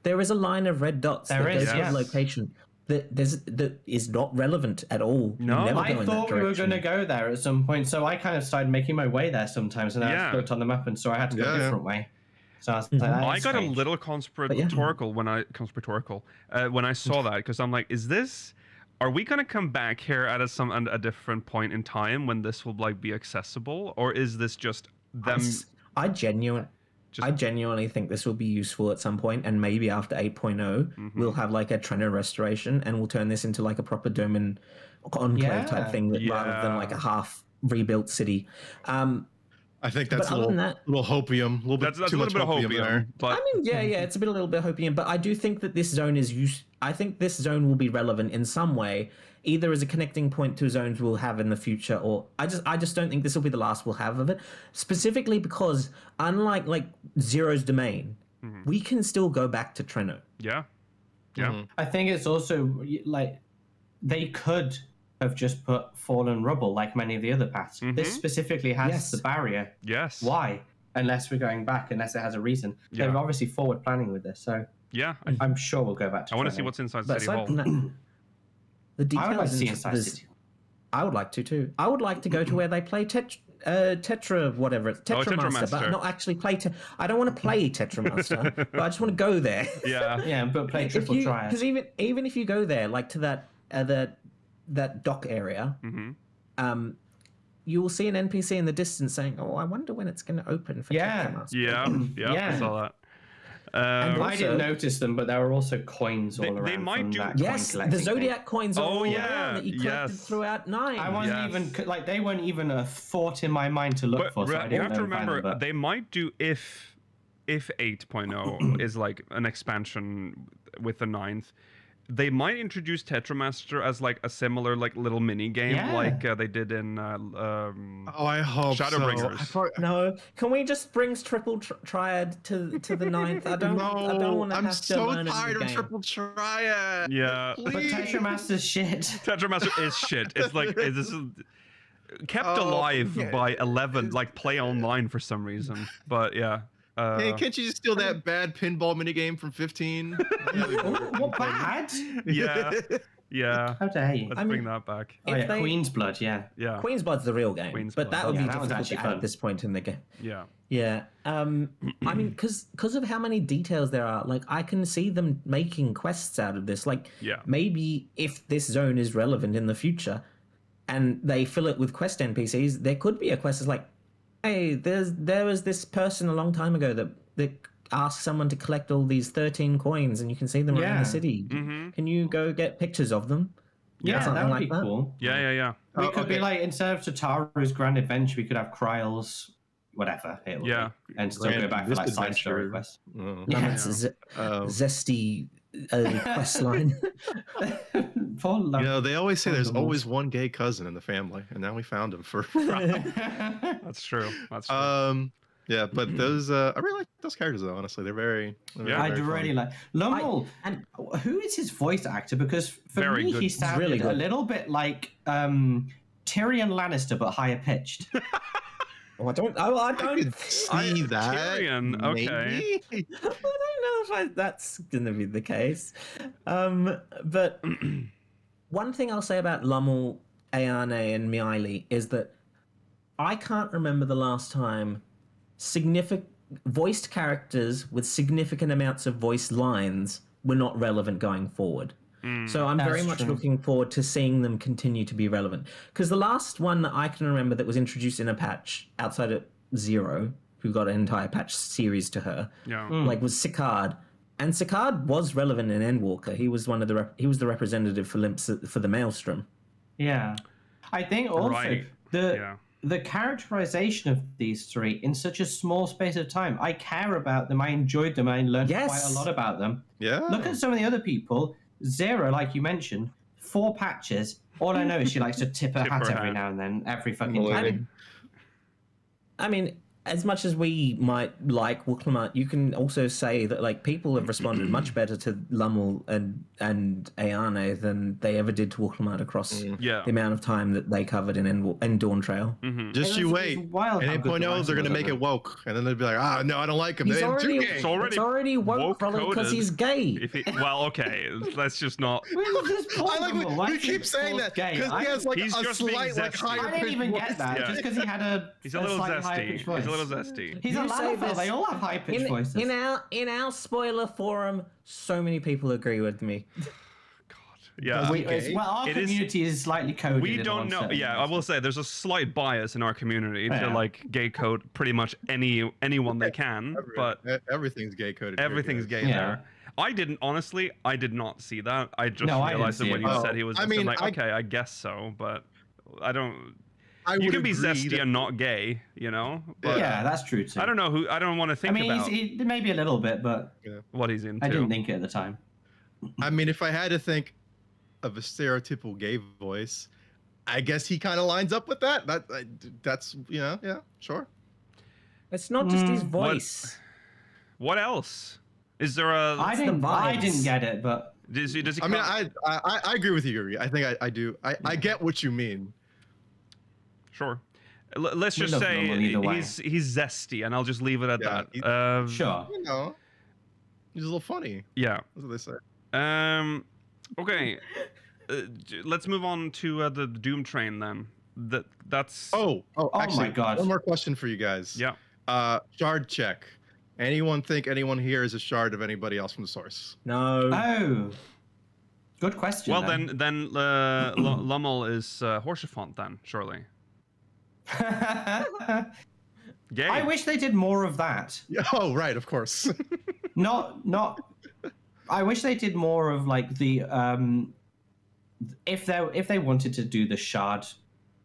there is a line of red dots that goes to a location. That is not relevant at all. No, I thought we were going to go there at some point, so I kind of started making my way there sometimes, and I looked on the map, and so I had to go a different way. So I was like, I got a little conspiratorial when I saw that, because I'm like, are we going to come back here at a different point in time when this will be accessible, or is this just them? I genuinely think this will be useful at some point, and maybe after 8.0, we'll have a Treno restoration, and we'll turn this into a proper dome and enclave type thing, rather than a half rebuilt city. I think that's a little hopium. A little bit that's too much hopium there. But... it's a little bit hopium, but I do think that this zone I think this zone will be relevant in some way, either as a connecting point to zones we'll have in the future, or I just don't think this will be the last we'll have of it. Specifically because unlike Zero's Domain, we can still go back to Treno. Yeah. Yeah. I think it's also they could have just put fallen rubble like many of the other paths. This specifically has the barrier. Yes. Why? Unless we're going back, unless it has a reason. Yeah. They're obviously forward planning with this, so yeah, I'm sure we'll go back to I want to see what's inside City Hall. The details I would like to see inside City Hall. I would like to too. I would like to go to where they play Tetra, whatever it's Tetramaster, but not actually play. I don't want to play Tetramaster, but I just want to go there. Yeah, but play Triple Triad. Because even if you go there, to that dock area, you will see an NPC in the distance saying, "Oh, I wonder when it's going to open for Tetramaster." Yeah, I saw that. I didn't notice them, but there were also coins all around. They might do. The Zodiac coins all around that you collected yes. throughout 9. I wasn't even they weren't even a thought in my mind to look for. So I didn't you have to remember, them, they might do if 8.0 is an expansion with the 9th. they might introduce Tetramaster as like a similar like little mini game like they did in I hope Shadowbringers. So. No, can we just bring triple triad to the 9th? I don't want to have to learn I'm so tired of triple triad. Yeah, but Tetramaster's shit. Tetramaster is shit. It's like this is kept alive by 11, like play online for some reason. But yeah. Hey, can't you just steal that bad pinball minigame from 15? What bad? Yeah. How dare you? Let's bring that back. Queen's Blood, yeah. Queen's Blood's the real game. But that would be difficult to add at this point in the game. Yeah. Yeah. I mean, because of how many details there are, like, I can see them making quests out of this. Like, maybe if this zone is relevant in the future and they fill it with quest NPCs, there could be a quest that's like, hey, there was this person a long time ago that asked someone to collect all these 13 coins, and you can see them around the city. Mm-hmm. Can you go get pictures of them? Yeah, that would be cool. Yeah. We could be like, instead of Tataru's Grand Adventure, we could have Kryle's whatever. And still go back for like side story quests. Zesty quest line. They always say there's always one gay cousin in the family, and now we found him for. That's true. Yeah, but those I really like those characters though. Honestly, they're very I really like Lummel. And who is his voice actor? Because for me, he sounded really a little bit like Tyrion Lannister, but higher pitched. I don't see that. Tyrion, okay. I don't know if that's going to be the case. But one thing I'll say about Lummel, Ayane, and Miaili is that I can't remember the last time significant voiced characters with significant amounts of voice lines were not relevant going forward. So I'm very much looking forward to seeing them continue to be relevant. Because the last one that I can remember that was introduced in a patch outside of Zero, who got an entire patch series to her, like was Sicard. And Sicard was relevant in Endwalker. He was he was the representative for the Maelstrom. Yeah. I think also the characterization of these three in such a small space of time, I care about them, I enjoyed them, I learned quite a lot about them. Yeah. Look at some of the other people. Zero, like you mentioned, 4 patches. All I know is she likes to tip her hat every now and then, every fucking time. I mean, as much as we might like Wuklamart, you can also say that like people have responded much better to Lummel and Ayane than they ever did to Wuklamart across the amount of time that they covered in Dawn Trail. Mm-hmm. Just you wait. In 8.0, they're going to make it woke. And then they'll be like, no, I don't like him. It's already woke probably because he's gay. Okay, let's just not... we keep saying that because he has like a slight like higher pitch. I didn't even get that. Just because he had he's a little zesty. He's a little zesty. He's a Laravel. They all have high pitched voices. In our spoiler forum, so many people agree with me. Yeah. Our community is slightly coded. We don't know. Yeah, I will say there's a slight bias in our community to like gay code pretty much anyone they can. But everything's gay coded. Everything's gay there. I did not see that. I just realized that when you said he was okay, I guess so, but I don't. You can be zesty and not gay, you know? But yeah, that's true too. I don't know I don't want to think about... he maybe a little bit, but... What he's into. I didn't think it at the time. I mean, if I had to think of a stereotypical gay voice, I guess he kind of lines up with that. That's, yeah, sure. It's not just his voice. What else? Is there a... I didn't get it, but... Does he I mean, I agree with you, Yuri. I think I do. I get what you mean. Sure. Let's just say he's zesty, and I'll just leave it at that. Sure. You know, he's a little funny. Yeah. That's what they say. Okay. Let's move on to the Doom Train then. That's. Oh, actually, my God. One more question for you guys. Yeah. Shard check. Anyone think anyone here is a shard of anybody else from the source? No. Oh. Good question. Well, then Lummel is Horsefont then, surely. Gay. I wish they did more of that. Oh, right, of course. not. I wish they did more of like the if they wanted to do the shard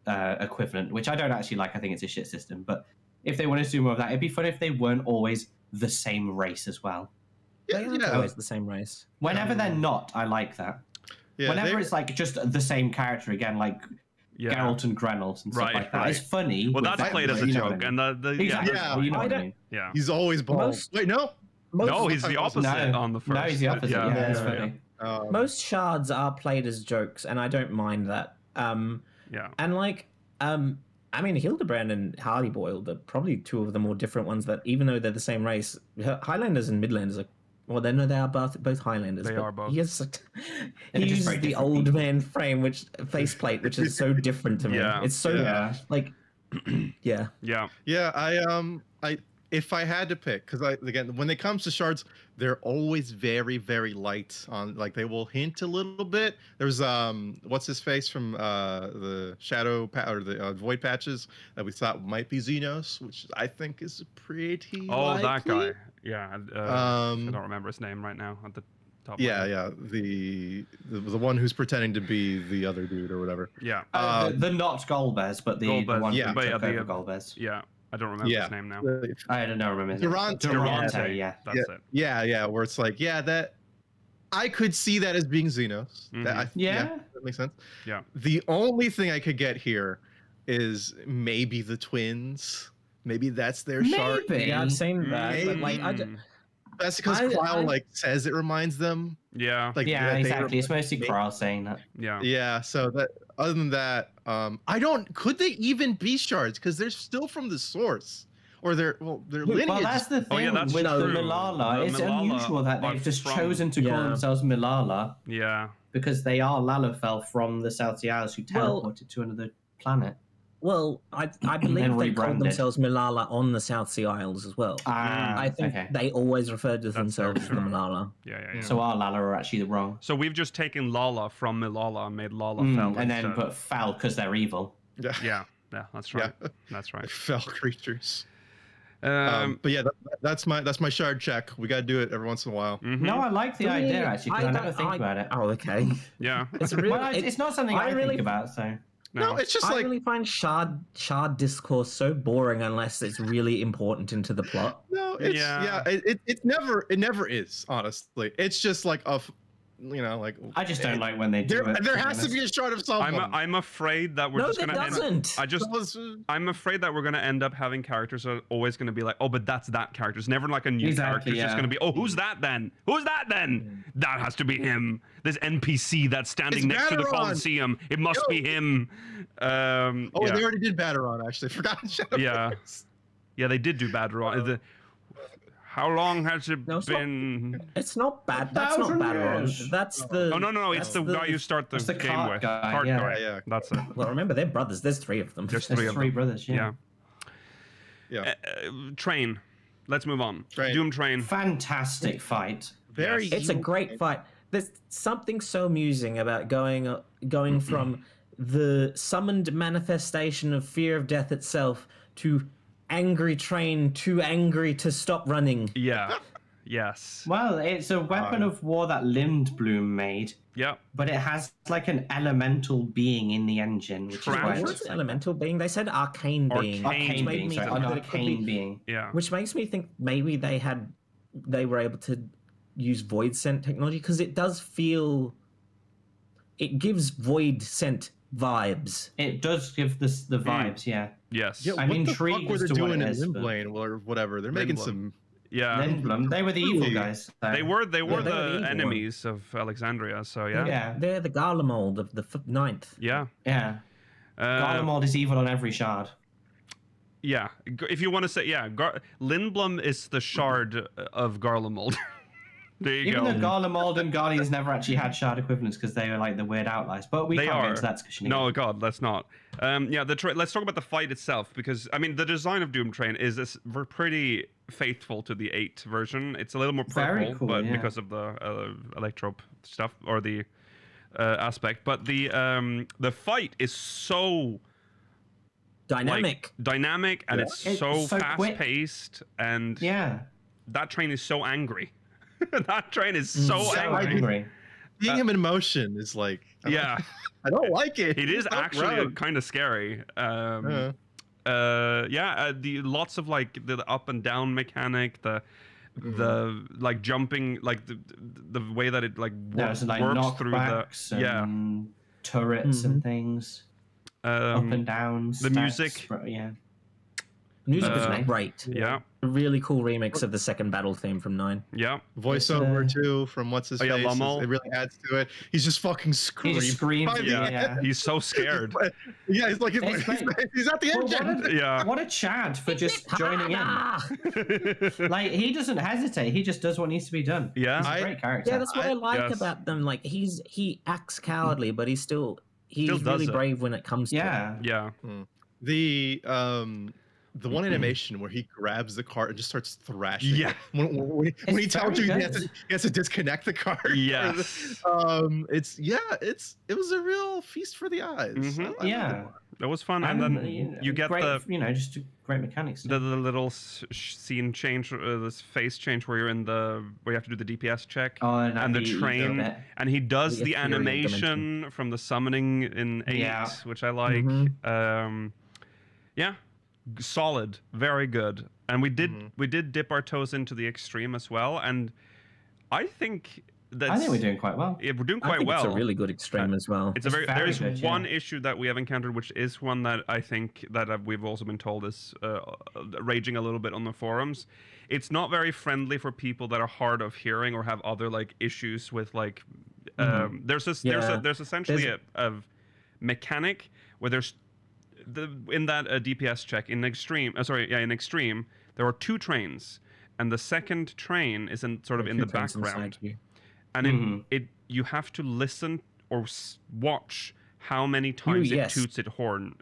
equivalent, which I don't actually like. I think it's a shit system. But if they wanted to do more of that, it'd be fun if they weren't always the same race as well. They aren't always the same race. Whenever they're not, I like that. Yeah, Whenever it's like just the same character again, like Geralt and Grenalt and stuff like that, it's funny. Well, that's played as a joke, and exactly. You know what I mean? Yeah. He's always bald. Wait, no. No, he's the opposite on the first. No, he's the opposite. Yeah, it's funny. Most shards are played as jokes, and I don't mind that. And like, I mean, Hildebrand and Hardy Boiled are probably two of the more different ones that, even though they're the same race, Highlanders and Midlanders are. Well, they are both Highlanders. They are both. He uses the old man faceplate, which is so different to me. Yeah. It's so like, yeah. I if I had to pick, because again, when it comes to shards, they're always very, very light on. Like they will hint a little bit. There's what's his face from the Shadow or the Void Patches that we thought might be Xenos, which I think is pretty. likely. That guy. Yeah. I don't remember his name right now at the top. The one who's pretending to be the other dude or whatever. Yeah. The not Golbez, but the one who took over Golbez. Yeah. I don't remember his name now. I don't know. Remember Durante. Yeah, that's it. Yeah. Where it's like, that I could see that as being Xenos. Mm-hmm. That makes sense. Yeah. The only thing I could get here is maybe the twins. Maybe that's their shard. Yeah, I've seen that. But like, that's because Kyle says it reminds them. Yeah. Exactly. It's mostly Kyle saying that. Yeah. Yeah. So that other than that, could they even be shards? Because they're still from the source, or they're lineage. Well, that's the thing with the Milala. It's unusual that they've just chosen to call themselves Milala. Yeah. Because they are Lalafell from the South Sea Isles who teleported to another planet. Well, I believe they called themselves Milala on the South Sea Isles as well. I think they always referred to themselves as the Milala. Yeah. So our Lala are actually wrong. So we've just taken Lala from Milala and made Lala Fell. And then put Fel because they're evil. Yeah, that's right. Yeah. That's right. Fell creatures. But yeah, that's my shard check. We got to do it every once in a while. Mm-hmm. No, I like the idea actually because I never think about it. Oh, okay. Yeah. It's not something I think about. So. No, it's just I really find shard discourse so boring unless it's really important into the plot. No, it never is, honestly. It's just like I just don't like when they do it. There has to be a shard of someone. I'm afraid that we're just gonna I'm afraid that we're gonna end up having characters that are always gonna be like, oh, but that's that character. It's never like a new character. It's just gonna be, oh, who's that then? Who's that then? That has to be him. This NPC that's standing next to the Colosseum. It must be him. They already did Baderon, actually. Forgot. Yeah, they did do Baderon. How long has it been? It's not bad. That's not Baderon. That's the. Oh no! It's the guy you start the game with. Card guy. Yeah. That's it. Well, remember they're brothers. There's three of them. There's three brothers. Yeah. Train. Let's move on. Doom Train. Fantastic fight. It's a great fight. There's something so amusing about going from the summoned manifestation of fear of death itself to angry train, too angry to stop running. Yeah. Yes. Well, it's a weapon of war that Lindblom made. Yeah. But it has like an elemental being in the engine. Which what's an elemental being? They said arcane being. Arcane being. Yeah. Which makes me think maybe they were able to use void scent technology because it gives void scent vibes. It does give the vibes, yeah. Yes. Yeah, I'm intrigued what as they're to doing what it in is. Lindblom or whatever. They're making some. Yeah. Lindblom. They were the evil guys. So. They were the enemies of Alexandria. So yeah. They're the Garlemald of the 9th. Yeah. Yeah. Garlemald is evil on every shard. Yeah. If you want to say, Lindblom is the shard of Garlemald. There you go. Even though Garlemald and Guardians never actually had shard equivalents because they were like the weird outliers. But we can't get into that discussion. No, God, let's not. Let's talk about the fight itself because, I mean, the design of Doom Train is pretty faithful to the 8 version. It's a little more purple, because of the electro stuff or the aspect. But the fight is so dynamic, and it's so fast-paced, and that train is so angry. That train is so angry. Seeing him in motion is like, I don't like it. It is actually kind of scary. The lots of like the up and down mechanic, the like jumping, like the way that it like There's like works through the knockbacks and turrets and things, up and down. The music. Yeah. Music was great. Yeah. A really cool remix of the second battle theme from 9. Yeah. Voiceover too from what's his face. Lummel. It really adds to it. He's just fucking screaming. He just screams. Yeah. He's so scared. Yeah, he's like he's at the end. What a Chad for just joining in. Like he doesn't hesitate. He just does what needs to be done. Yeah. He's a great character. Yeah, that's what I like about them. Like he acts cowardly, but he's really brave when it comes to it. Yeah. The one animation where he grabs the cart and just starts thrashing. Yeah. When he tells you he has to disconnect the cart. Yeah. It was a real feast for the eyes. Yeah. That was fun, and then you get great, the just great mechanics. the little scene change, this face change where you're where you have to do the DPS check, and the train, and he does the animation from the summoning in 8, which I like. Solid, very good, and we did dip our toes into the extreme as well, and I think we're doing quite well. Yeah, we're doing quite well. It's a really good extreme as well. There's one issue that we have encountered, which is one that I think that we've also been told is raging a little bit on the forums. It's not very friendly for people that are hard of hearing or have other like issues with like. There's essentially a mechanic where there's in that DPS check in extreme. In extreme there are 2 trains, and the second train is in the background. And you have to listen or watch how many times it toots its horn.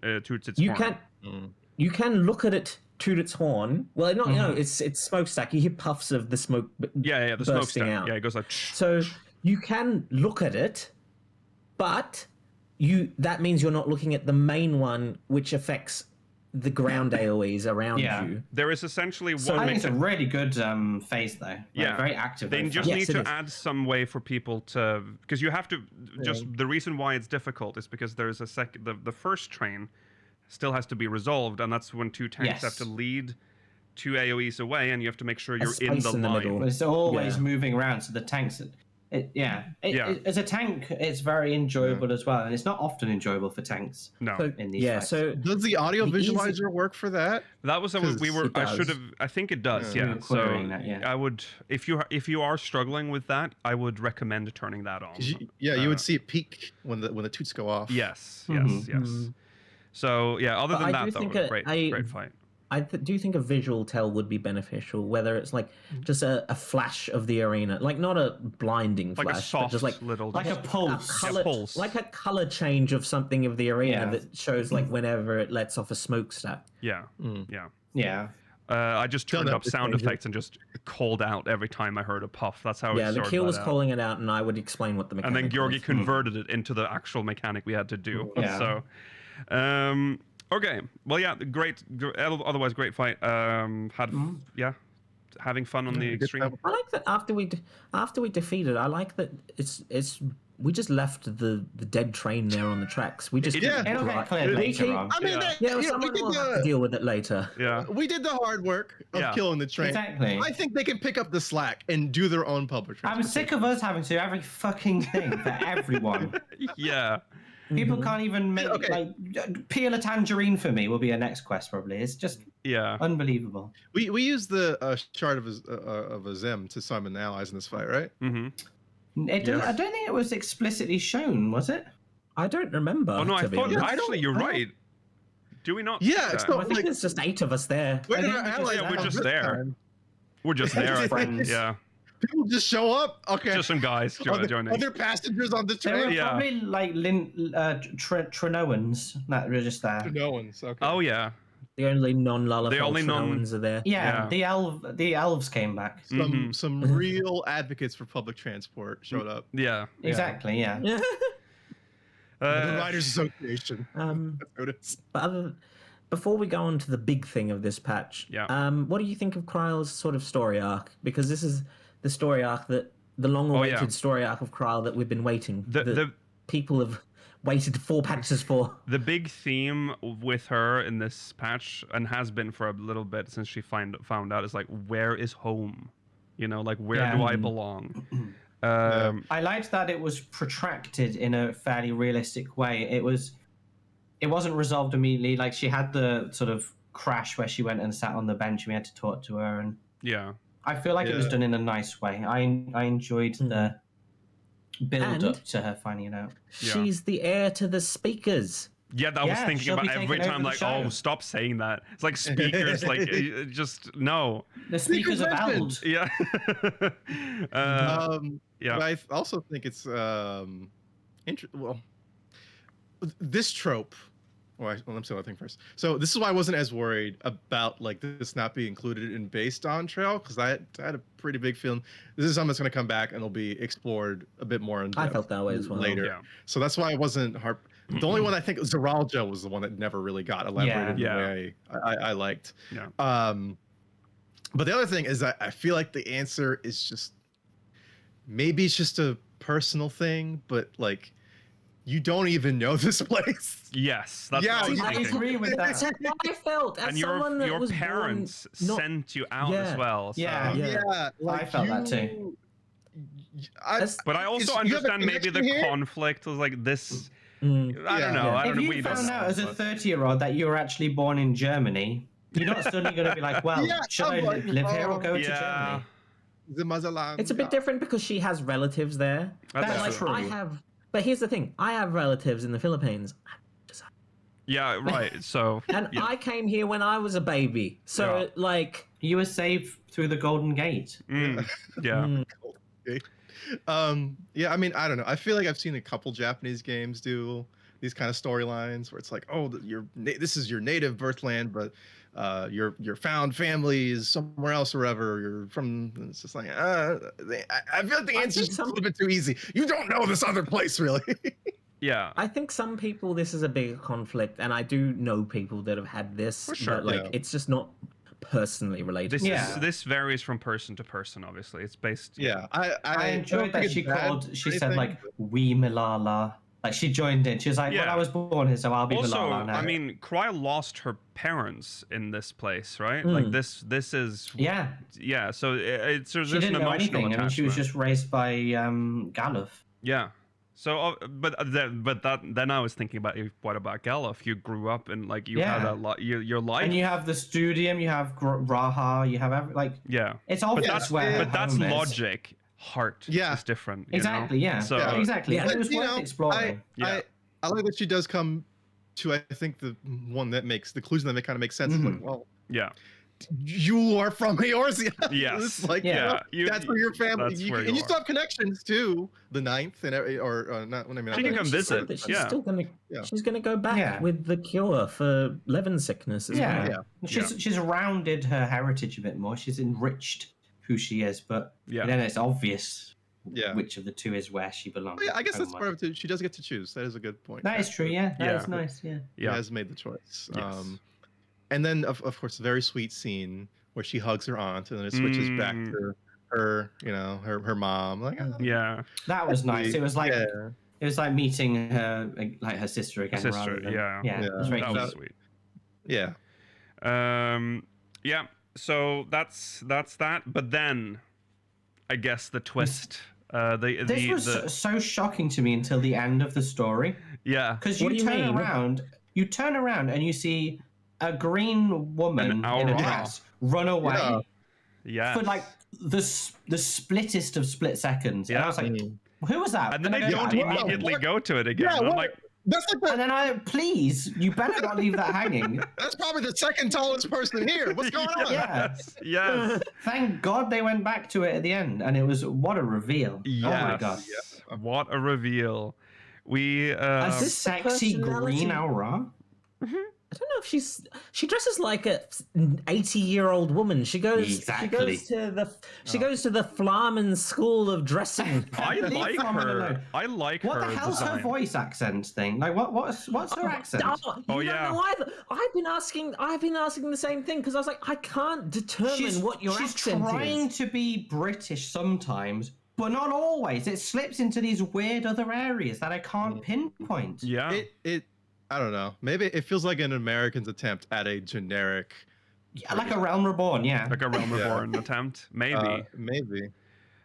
You can look at it toot its horn. Well, not it's smokestack. You hear puffs of the smoke. The smokestack. Out. Yeah, it goes like. So you can look at it, but that means you're not looking at the main one, which affects the ground AoEs around you. There is essentially one. I think it's a really good phase though. Very active. They just need to add some way for people to, because you have to the reason why it's difficult is because there's the first train still has to be resolved, and that's when 2 tanks have to lead 2 AoEs away, and you have to make sure you're in the line. It's always moving around, so the tanks. As a tank, it's very enjoyable as well, and it's not often enjoyable for tanks. No. In these fights. So does the audio visualizer work for that? That was I should have. I think it does. Yeah. So I would, if you are struggling with that, I would recommend turning that on. You would see it peak when the toots go off. Yes. So other than that, though, great fight. I do think a visual tell would be beneficial, whether it's like just a flash of the arena, like not a blinding flash, like a soft, but just like a pulse, like a color change of something of the arena that shows like whenever it lets off a smokestack. Yeah. I just Turn turned up up sound effects and just called out every time I heard a puff. That's how. Yeah, the kill was calling it out, and I would explain what the mechanic. And then Georgi was. converted it into the actual mechanic we had to do. So. Okay. Well, great. Otherwise, great fight. Having fun on the extreme. I like that after we defeated. I like that we just left the dead train there on the tracks. We just it'll get cleared later on. I mean, someone will have to deal with it later. Yeah, we did the hard work of killing the train. Exactly. I think they can pick up the slack and do their own public transportation. I'm sick of us having to do every fucking thing for everyone. Yeah. People can't even make peel a tangerine for me will be a next quest probably. It's just unbelievable. We used the shard of a Zem to summon the allies in this fight, right? Mm-hmm. I don't think it was explicitly shown, was it? I don't remember. Oh no, I thought actually you're right. Do we not? Yeah, I think there's just 8 of us there. We're just there. We're just there, friends. Yeah. People just show up. Okay. Just some guys joining. Other passengers on the train. They were probably like Trinoans that were just there. Trinoans. Okay. Oh yeah. The only non-Lullafell Trinoans are there. Yeah. The elves came back. Some real advocates for public transport showed up. Yeah. Exactly. Yeah. The Riders Association. But before we go on to the big thing of this patch, what do you think of Kryle's sort of story arc? Because this is the story arc the long-awaited story arc of Kryle that we've been waiting. The people have waited 4 patches for. The big theme with her in this patch, and has been for a little bit since she found out, is like, where is home? Like where do I belong? I liked that it was protracted in a fairly realistic way. It wasn't resolved immediately. Like she had the sort of crash where she went and sat on the bench and we had to talk to her, and I feel like it was done in a nice way. I enjoyed the build up to her finding it out. She's the heir to the speakers. Yeah, I was thinking about every time, like, oh, stop saying that. It's like speakers, like, just no. The speakers of Eld. Yeah. But I also think it's this trope. Let me say one thing first. So this is why I wasn't as worried about like this not being included in Based On Trail, because I had a pretty big feeling this is something that's going to come back and it'll be explored a bit more in depth. I felt that way as well. Later. Yeah. So that's why I wasn't The only one I think Zeralja was the one that never really got elaborated in the way I liked. Yeah. But the other thing is that I feel like the answer is just maybe it's just a personal thing, but like you don't even know this place. Yes, that's what I agree with that. That's how I felt. As and someone that your was parents sent you out as well. So. Yeah. Like I felt that too. But I also understand maybe the conflict was like this. I don't know. If you found out as a 30-year-old that you were actually born in Germany, you're not suddenly going to be like, well, should I live here or go to Germany? The motherland. It's a bit different because she has relatives there. That's true. But here's the thing: I have relatives in the Philippines. Yeah, right. So, and I came here when I was a baby. So, like, you were saved through the Golden Gate. Yeah. I mean, I don't know. I feel like I've seen a couple Japanese games do these kind of storylines where it's like, oh, this is your native birthland, but your found family is somewhere else or wherever you're from. And it's just like, I feel like the answer is a little bit too easy. You don't know this other place, really. Yeah. I think some people, this is a bigger conflict, and I do know people that have had this. For sure. But, it's just not personally related. This varies from person to person, obviously. It's based... Yeah. I enjoyed that she said, like, we Malala. Like, she joined in. She was like, well, I was born here, so I'll be Malala now. I mean, Cry lost her parents in this place, right? Like, this is... Yeah. Yeah, so there's she didn't know anything. Attachment. I mean, she was just raised by Galuf. Yeah. So, but then I was thinking about, what about Galuf? You grew up and like you had your life, and you have the Studium, you have Raha, you have it's obvious but that's logic. Heart is different. Exactly. You know? Exactly. Yeah. It was worth exploring. I like that she does come to. I think the one that makes the conclusion that kind of makes sense. Is like, well, you are from Eorzea. Yes. It's like, that's where your family. And you still have connections to the Ninth, and not. I mean, she can come visit. She's still gonna. She's gonna go back with the cure for Levin sickness as well. Yeah. She's rounded her heritage a bit more. She's enriched who she is, but then it's obvious which of the two is where she belongs. I guess that's part of it too. She does get to choose. That is a good point. That is true. Yeah, that is nice. Yeah, she has made the choice. Yes. And then, of course, a very sweet scene where she hugs her aunt, and then it switches back to her, her mom. Like, that was nice. It was like it was like meeting her, like her sister again. It was very that was sweet. Yeah. So that's that. But then, I guess the twist. This was so shocking to me until the end of the story. Yeah. Because you turn around and you see a green woman in a dress run away for like the splittest of split seconds. And I was like, who was that? And then they don't immediately go to it again. Yeah, I'm like, that's like and then please, you better not leave that hanging. That's probably the second tallest person here. What's going on? Yes. Thank God they went back to it at the end, and it was what a reveal. Yes. Oh my God. What a reveal. We a sexy green aura. I don't know if she dresses like a 80-year-old woman. She goes to the Flamen School of Dressing. I like her. I like her. What the hell's her voice accent thing? Like what's her accent? Don't know either. I've been asking the same thing because I was like, I can't determine what your accent is. She's trying to be British sometimes, but not always. It slips into these weird other areas that I can't pinpoint. Yeah. I don't know. Maybe it feels like an American's attempt at a generic Yeah, like a Realm Reborn, yeah. Like a Realm Reborn attempt, maybe. Maybe.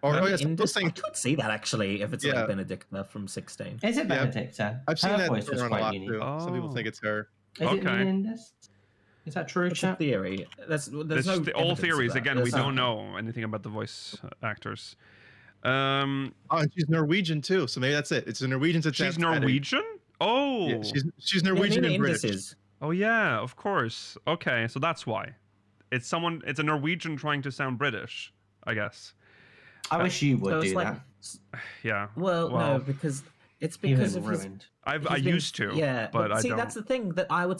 Or oh, yes, I could see that actually if it's like Benedicta from 16. Is it Benedicta? I've seen that voice was around a quite lot unique. too. Some people think it's her. Is it Okay. Indus? Is that true, It's a chat? theory. There's It's no just all evidence of theories. that. Again, There's we no- don't know anything about the voice actors. Oh, and she's Norwegian too, so maybe that's it. It's a Norwegian to She's Norwegian? Oh. Yeah, she's Norwegian Nina and Indus British. is. Oh yeah, of course. Okay, so that's why. It's a Norwegian trying to sound British, I guess. I wish you So would it's do like, that. Yeah. well, no, because it's because of his. ruined. I he's been- used to, yeah, but I see, don't. that's the thing that I would.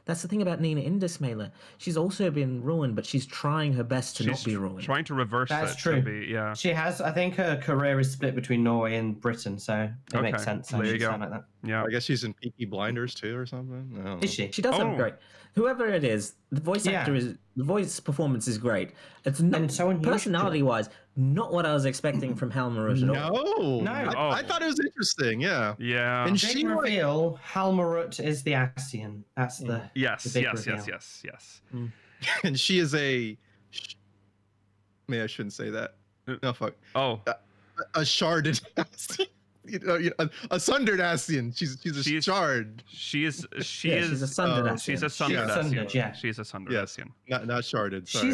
That's the thing about Nina Indus, Mela. She's also been ruined, but she's trying her best to not be ruined. Trying to reverse That's it. true. To be, yeah. She has, I think her career is split between Norway and Britain, so it makes Okay, sense. there you She go. sound like that. Yeah. I guess she's in Peaky Blinders too, or something. I don't know. Is she? She does Oh. sound great. Whoever it is, the voice Yeah. actor is the voice performance is great. It's not And so unusual. personality-wise, not what I was expecting from Halmarush at all. No, I thought it was interesting. Yeah, Yeah. and Big she reveal, Halmarut is the Ascian. That's the Yes, the big yes, reveal. yes. and she is a. Maybe I shouldn't say that. No, fuck. Oh, A sharded Ascian. A sundered Ascian. She's a shard. she is. She's a sundered She's a Ascian. sundered She's sundered, Ascian. yeah. She's a sundered Yes, Ascian. not sharded. Sorry.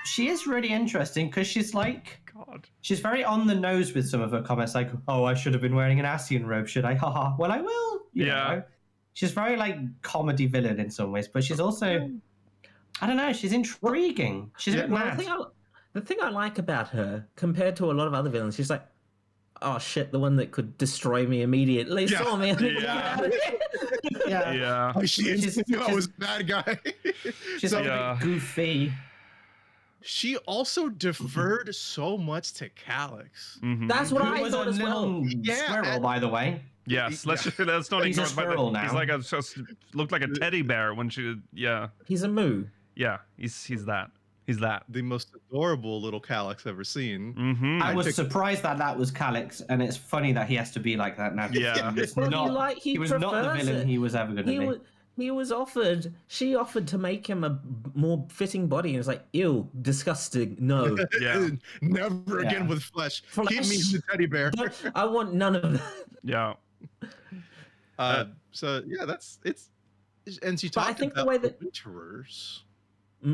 She is really interesting because she's like God. she's very on the nose with some of her comments, like, "Oh, I should have been wearing an Ascian robe, should I? Haha. Well, I will." You Yeah. know? She's very like comedy villain in some ways, but she's also, I don't know, she's intriguing. She's a bit Well, mad. the thing I like about her, compared to a lot of other villains, she's like, oh shit, the one that could destroy me immediately Yeah. saw me. Yeah. Yeah. Yeah. Oh, she She's- knew I she's- was a bad guy. She's So- like a Yeah. bit goofy. She also deferred so much to Calyx. Mhm. That's what Who I was thought a as well. little Yeah, squirrel, and- by the way. Yes. Let's not He's a ignore. squirrel He's now. like just looked like a teddy bear when she. Yeah. He's a moo. Yeah. He's that. He's that. The most adorable little Calyx ever seen. Mm-hmm. I was picked- surprised that was Calyx, and it's funny that he has to be like that now. Yeah. He was Well, not, he was not the prefers villain it. he was ever going to be. He was offered. She offered to make him a more fitting body, and it's like, ew, disgusting. No, Yeah. Never Yeah. again with flesh. Flesh. Keep me the teddy bear. I want none of that. Yeah. So yeah, it's. And she But I talked think the about way that- winterers.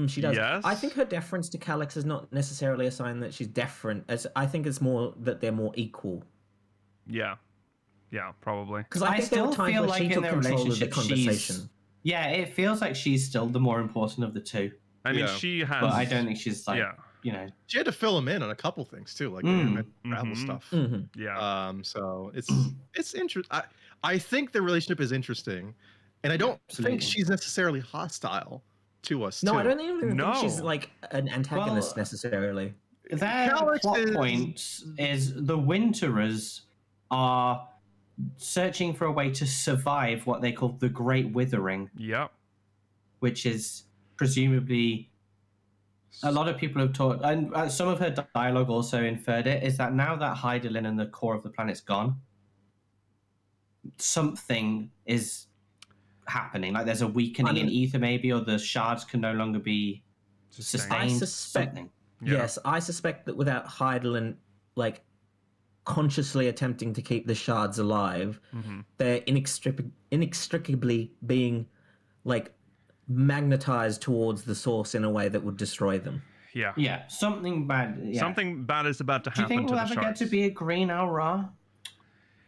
She does. Yes. I think her deference to Calyx is not necessarily a sign that she's different. I think it's more that they're more equal. Yeah. Yeah. Probably. Because I I think there still were times feel where like she in took their control of the relationship, conversation. Yeah, it feels like she's still the more important of the two, I mean, Yeah. she has. but I don't think she's like, Yeah. you know. She had to fill him in on a couple things too, like travel Mhm. stuff. Mhm. Yeah. So it's interesting. I think the relationship is interesting, and I don't Absolutely. think she's necessarily hostile to us. No, too. I don't even No. think she's like an antagonist Well, necessarily. Their Calyx plot is- point is the Winterers are searching for a way to survive what they call the Great Withering, Yep. which is presumably a lot of people have taught, and some of her dialogue also inferred it, is that now that Hydaelyn and the core of the planet's gone, something is happening. Like there's a weakening in ether, maybe, or the shards can no longer be sustained. I suspect- something. Yeah. Yes, I suspect that without Hydaelyn, like, consciously attempting to keep the shards alive, Mm-hmm. they're inextricably being, like, magnetized towards the source in a way that would destroy them. Yeah. Yeah, something bad. Yeah. Something bad is about to Do you happen think to we'll the ever shards. get to be a green Aura?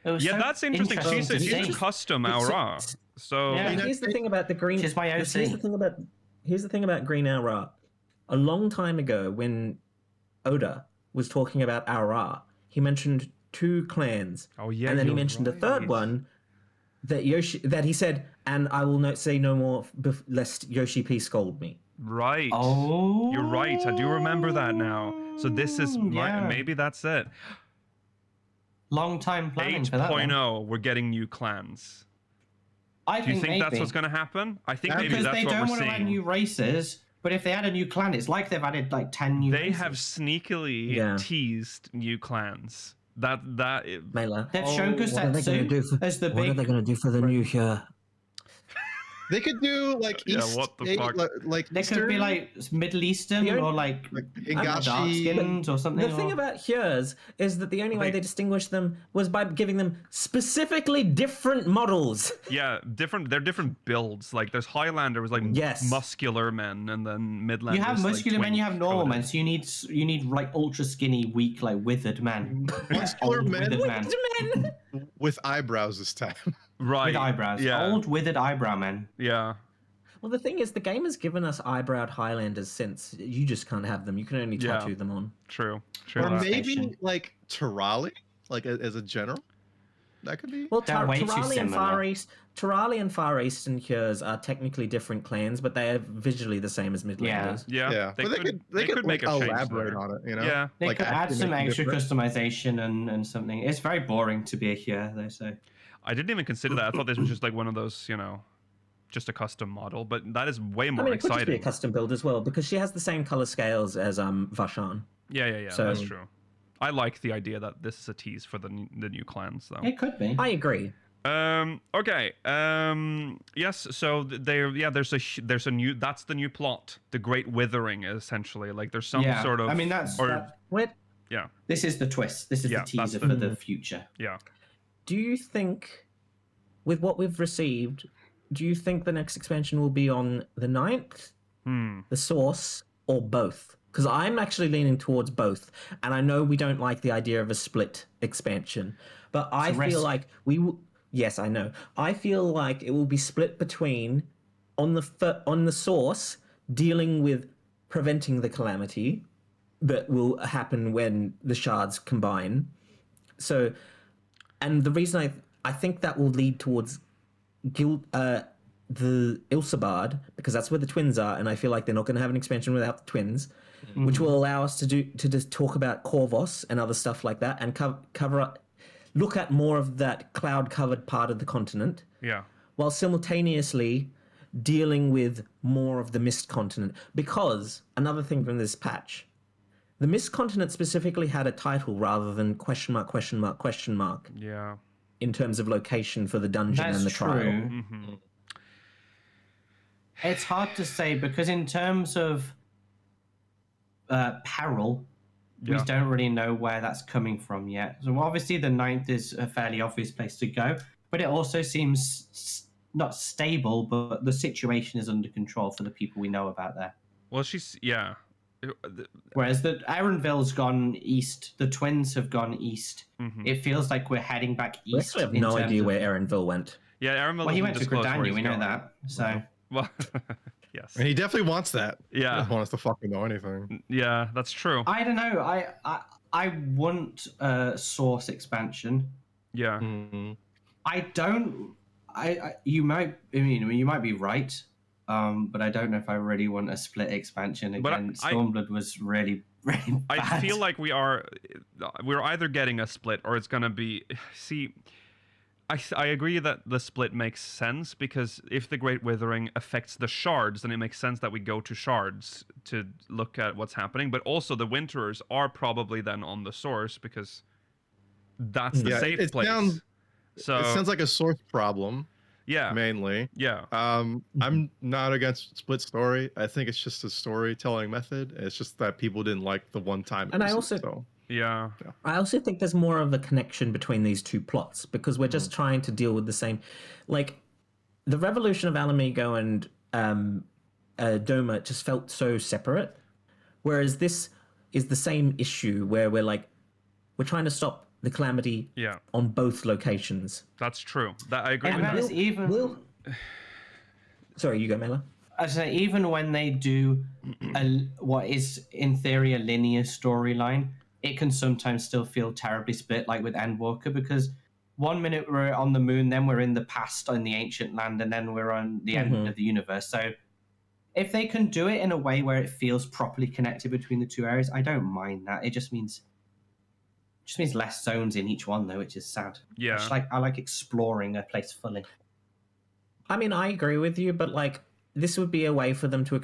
Yeah, that's interesting. She's to a see. custom Aura. So Yeah. And here's the thing about the green. She's my OC. Here's the thing about Green Aura. A long time ago, when Oda was talking about Aura, he mentioned 2 clans. Oh, yeah, and then he you're mentioned a third right. one that he said, and I will not say no more lest Yoshi P scold me. right. Oh, You're right. I do remember that now. So this is yeah. maybe that's it. long time planning for that. 8.0, we're getting new clans. I Do you think maybe. that's what's going to happen? I think maybe because that's they what don't we're want to add seeing. new races. But if they add a new clan, it's like they've added like 10 new. They races. have sneakily Yeah. teased new clans. That Mela. They've shown What are they going to do Kusetsu for, as the what are big. they going to do for the new year? They could do like East, what the fuck? like They could be like Middle Eastern or like Higashi. dark skins or something. The thing about Hyurs is that the only way they distinguished them was by giving them specifically different models. Yeah, they're different builds. Like there's Highlander was like muscular men, and then Midlander. You have muscular men, you have normal men. So you need like ultra skinny, weak, like withered men. Muscular men, withered men with eyebrows this time. Right. With eyebrows. Yeah. Old withered eyebrow men. Yeah. Well, the thing is, the game has given us eyebrowed Highlanders since. You just can't have them. You can only tattoo them on. True. Or maybe like Tirali, like as a general. That could be. Well, Tirali and Far Eastern Hyurs are technically different clans, but they are visually the same as Midlanders. Yeah. They could make a elaborate on it, you know? Yeah. They like could add some extra different. customization and something. It's very boring to be a Hyur, though, so... I didn't even consider that. I thought this was just like one of those, just a custom model, but that is way more it could exciting. just be a custom build as well, because she has the same color scales as Vashan. Yeah, So- that's true. I like the idea that this is a tease for the new clans, though. It could be. I agree. Okay. Yes. So there's a new. That's the new plot. The Great Withering, essentially. Like there's some sort of. I mean, that's... Yeah. This is the twist. This is the teaser for the future. Yeah. Do you think, with what we've received, do you think the next expansion will be on the 9th, the Source, or both? Because I'm actually leaning towards both, and I know we don't like the idea of a split expansion, but I feel like we will. Yes, I know. I feel like it will be split between on the Source dealing with preventing the calamity that will happen when the shards combine. So. And the reason I think that will lead towards the Ilsabard, because that's where the twins are, and I feel like they're not going to have an expansion without the twins, which will allow us to just talk about Corvos and other stuff like that, and look at more of that cloud-covered part of the continent. Yeah. While simultaneously dealing with more of the Mist Continent. Because another thing from this patch. The Mist Continent specifically had a title rather than question mark, question mark, question mark. Yeah. In terms of location for the dungeon and the trial. Mm-hmm. It's hard to say because in terms of peril, we don't really know where that's coming from yet. So obviously the 9th is a fairly obvious place to go, but it also seems not stable, but the situation is under control for the people we know about there. Well, Whereas the Arenville's gone east, the twins have gone east. It feels like we're heading back east. We actually have no idea where Arenville went. Yeah, Arenville. Well, he went to Gridania, we know that. So. Well, yes. And he definitely wants that. Yeah. He doesn't want us to fucking know anything. Yeah, that's true. I don't know. I want a Source expansion. Yeah. I don't. You might be right. But I don't know if I really want a split expansion again. Stormblood was really, really bad. I feel like we're either getting a split or it's gonna be. See, I agree that the split makes sense because if the Great Withering affects the shards, then it makes sense that we go to shards to look at what's happening. But also the Winterers are probably then on the Source because that's the safe place. It sounds like a Source problem. Yeah. Mainly. Yeah. I'm not against split story. I think it's just a storytelling method. It's just that people didn't like the one time. And I also think there's more of a connection between these two plots because we're just trying to deal with the same, like the revolution of Alamigo and Doma just felt so separate, whereas this is the same issue where we're trying to stop the calamity on both locations. That's true. That I agree and with that. Sorry, you go, Mela. I say even when they do what is in theory a linear storyline, it can sometimes still feel terribly split, like with Endwalker, because 1 minute we're on the moon, then we're in the past on the ancient land, and then we're on the end of the universe. So if they can do it in a way where it feels properly connected between the two areas, I don't mind that. It just means less zones in each one, though, which is sad. Yeah. I like exploring a place fully. I mean, I agree with you, but this would be a way for them to.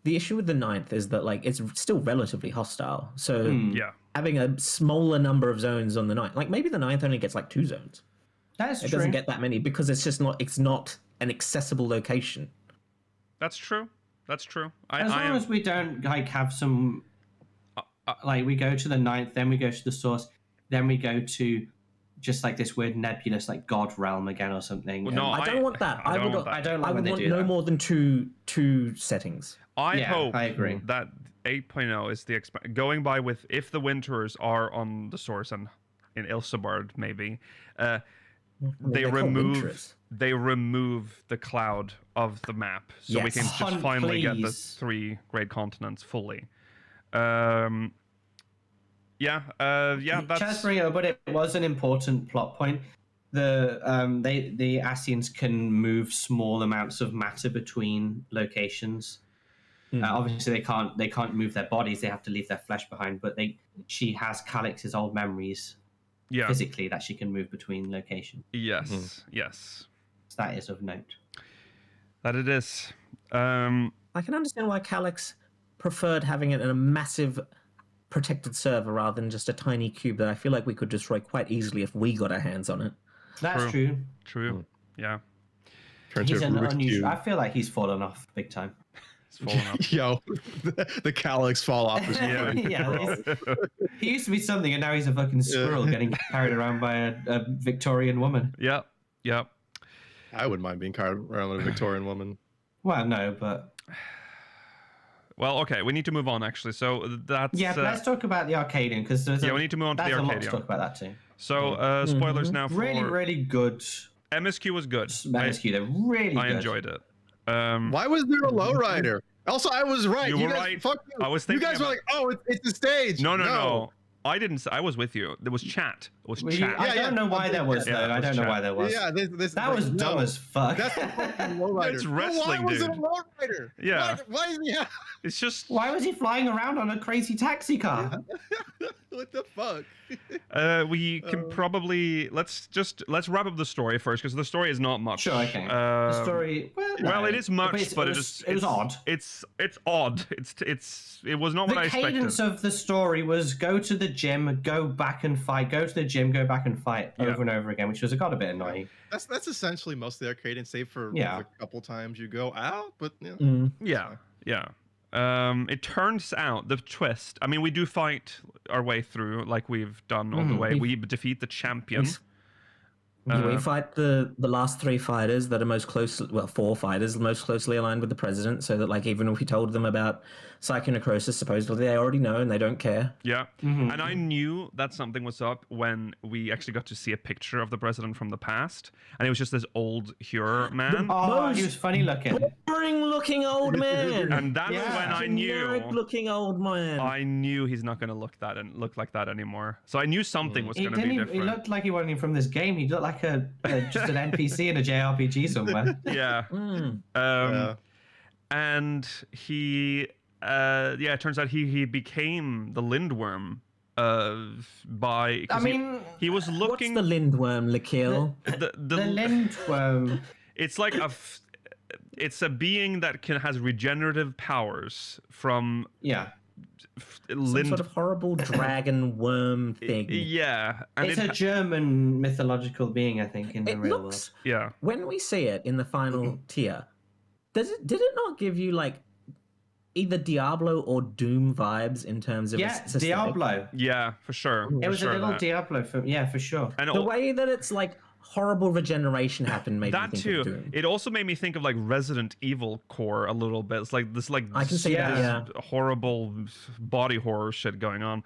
The issue with the 9th is that it's still relatively hostile. So having a smaller number of zones on the 9th, maybe the 9th only gets 2 zones. That's true. It doesn't get that many because it's just not. It's not an accessible location. That's true. As long as we don't like have some, like we go to the 9th, then we go to the source, then we go to just like this weird nebulous like God realm again or something. Well, no, I don't want that. I would want no more than two settings. I hope I agree. that 8.0 is the going by with if the Winters are on the source and in Ilsebard maybe, they remove the cloud of the map, so we can just finally get the 3 great continents fully. That's Chasmario, but it was an important plot point. The Asians can move small amounts of matter between locations. Obviously, they can't move their bodies; they have to leave their flesh behind. But she has Calix's old memories, physically, that she can move between locations. Yes, yes. So that is of note. That it is. I can understand why Calix preferred having it in a massive protected server rather than just a tiny cube that I feel like we could destroy quite easily if we got our hands on it. That's true. Yeah. He's an unusual. I feel like he's fallen off big time. Yo, the Calix fall off. He used to be something, and now he's a fucking squirrel getting carried around by a Victorian woman. Yep. I wouldn't mind being carried around with a Victorian woman. Well, no, but... Well, okay, we need to move on, actually. So that's... Yeah, let's talk about the Arcadion, because we need to move on to the Arcadion. There's a lot to talk about that, too. So, spoilers now for... Really, really good. MSQ was good. MSQ, they're really good. I enjoyed it. Why was there a lowrider? Also, I was right. You were right. Fuck you. I was thinking you guys were like, oh, it's a stage. No. I didn't. I was with you. There was chat. Chat. I don't know why there was, though. I don't know why there was. Yeah, that was dumb as fuck. That's a fucking lowrider. It's wrestling, why was dude. it a lowrider? Yeah. Why is he? It's just. Why was he flying around on a crazy taxi car? What the fuck? We can probably let's wrap up the story first, because the story is not much. Sure, okay. The story. Well, it is much, but it was odd. It's odd. It was not what I expected. The cadence of the story was go to the gym, go back and fight, go to the gym, go back and fight over and over again, which got a bit annoying. That's essentially most of the Arcadian, save for a couple times you go out, but yeah. It turns out the twist. I mean, we do fight our way through, like we've done all the way. We defeat the champion. We fight the last 3 fighters that are most closely, 4 fighters most closely aligned with the president, so that like even if we told them about psychonecrosis, supposedly they already know and they don't care. Yeah, and I knew that something was up when we actually got to see a picture of the president from the past, and it was just this old Hure man. He was funny looking. Boring-looking old man. And that's when I knew. Generic-looking old man. I knew he's not going to look like that anymore. So I knew something was going to be different. He looked like he wasn't even from this game. He looked like just an NPC in a JRPG somewhere. Yeah. And he, it turns out he became the Lindworm. He was looking. What's the Lindworm, Lakil? The Lindworm. It's like it's a being that has regenerative powers from. Yeah. Some sort of horrible dragon worm thing. Yeah. And it's a German mythological being, I think, in the real world. Yeah. When we see it in the final tier, did it not give you like either Diablo or Doom vibes in terms of Diablo. Yeah, for sure. It was a little Diablo for sure. And the way that it's like horrible regeneration happened made that me think too. of Doom. It also made me think of like Resident Evil core a little bit. It's like this I can see that, horrible body horror shit going on.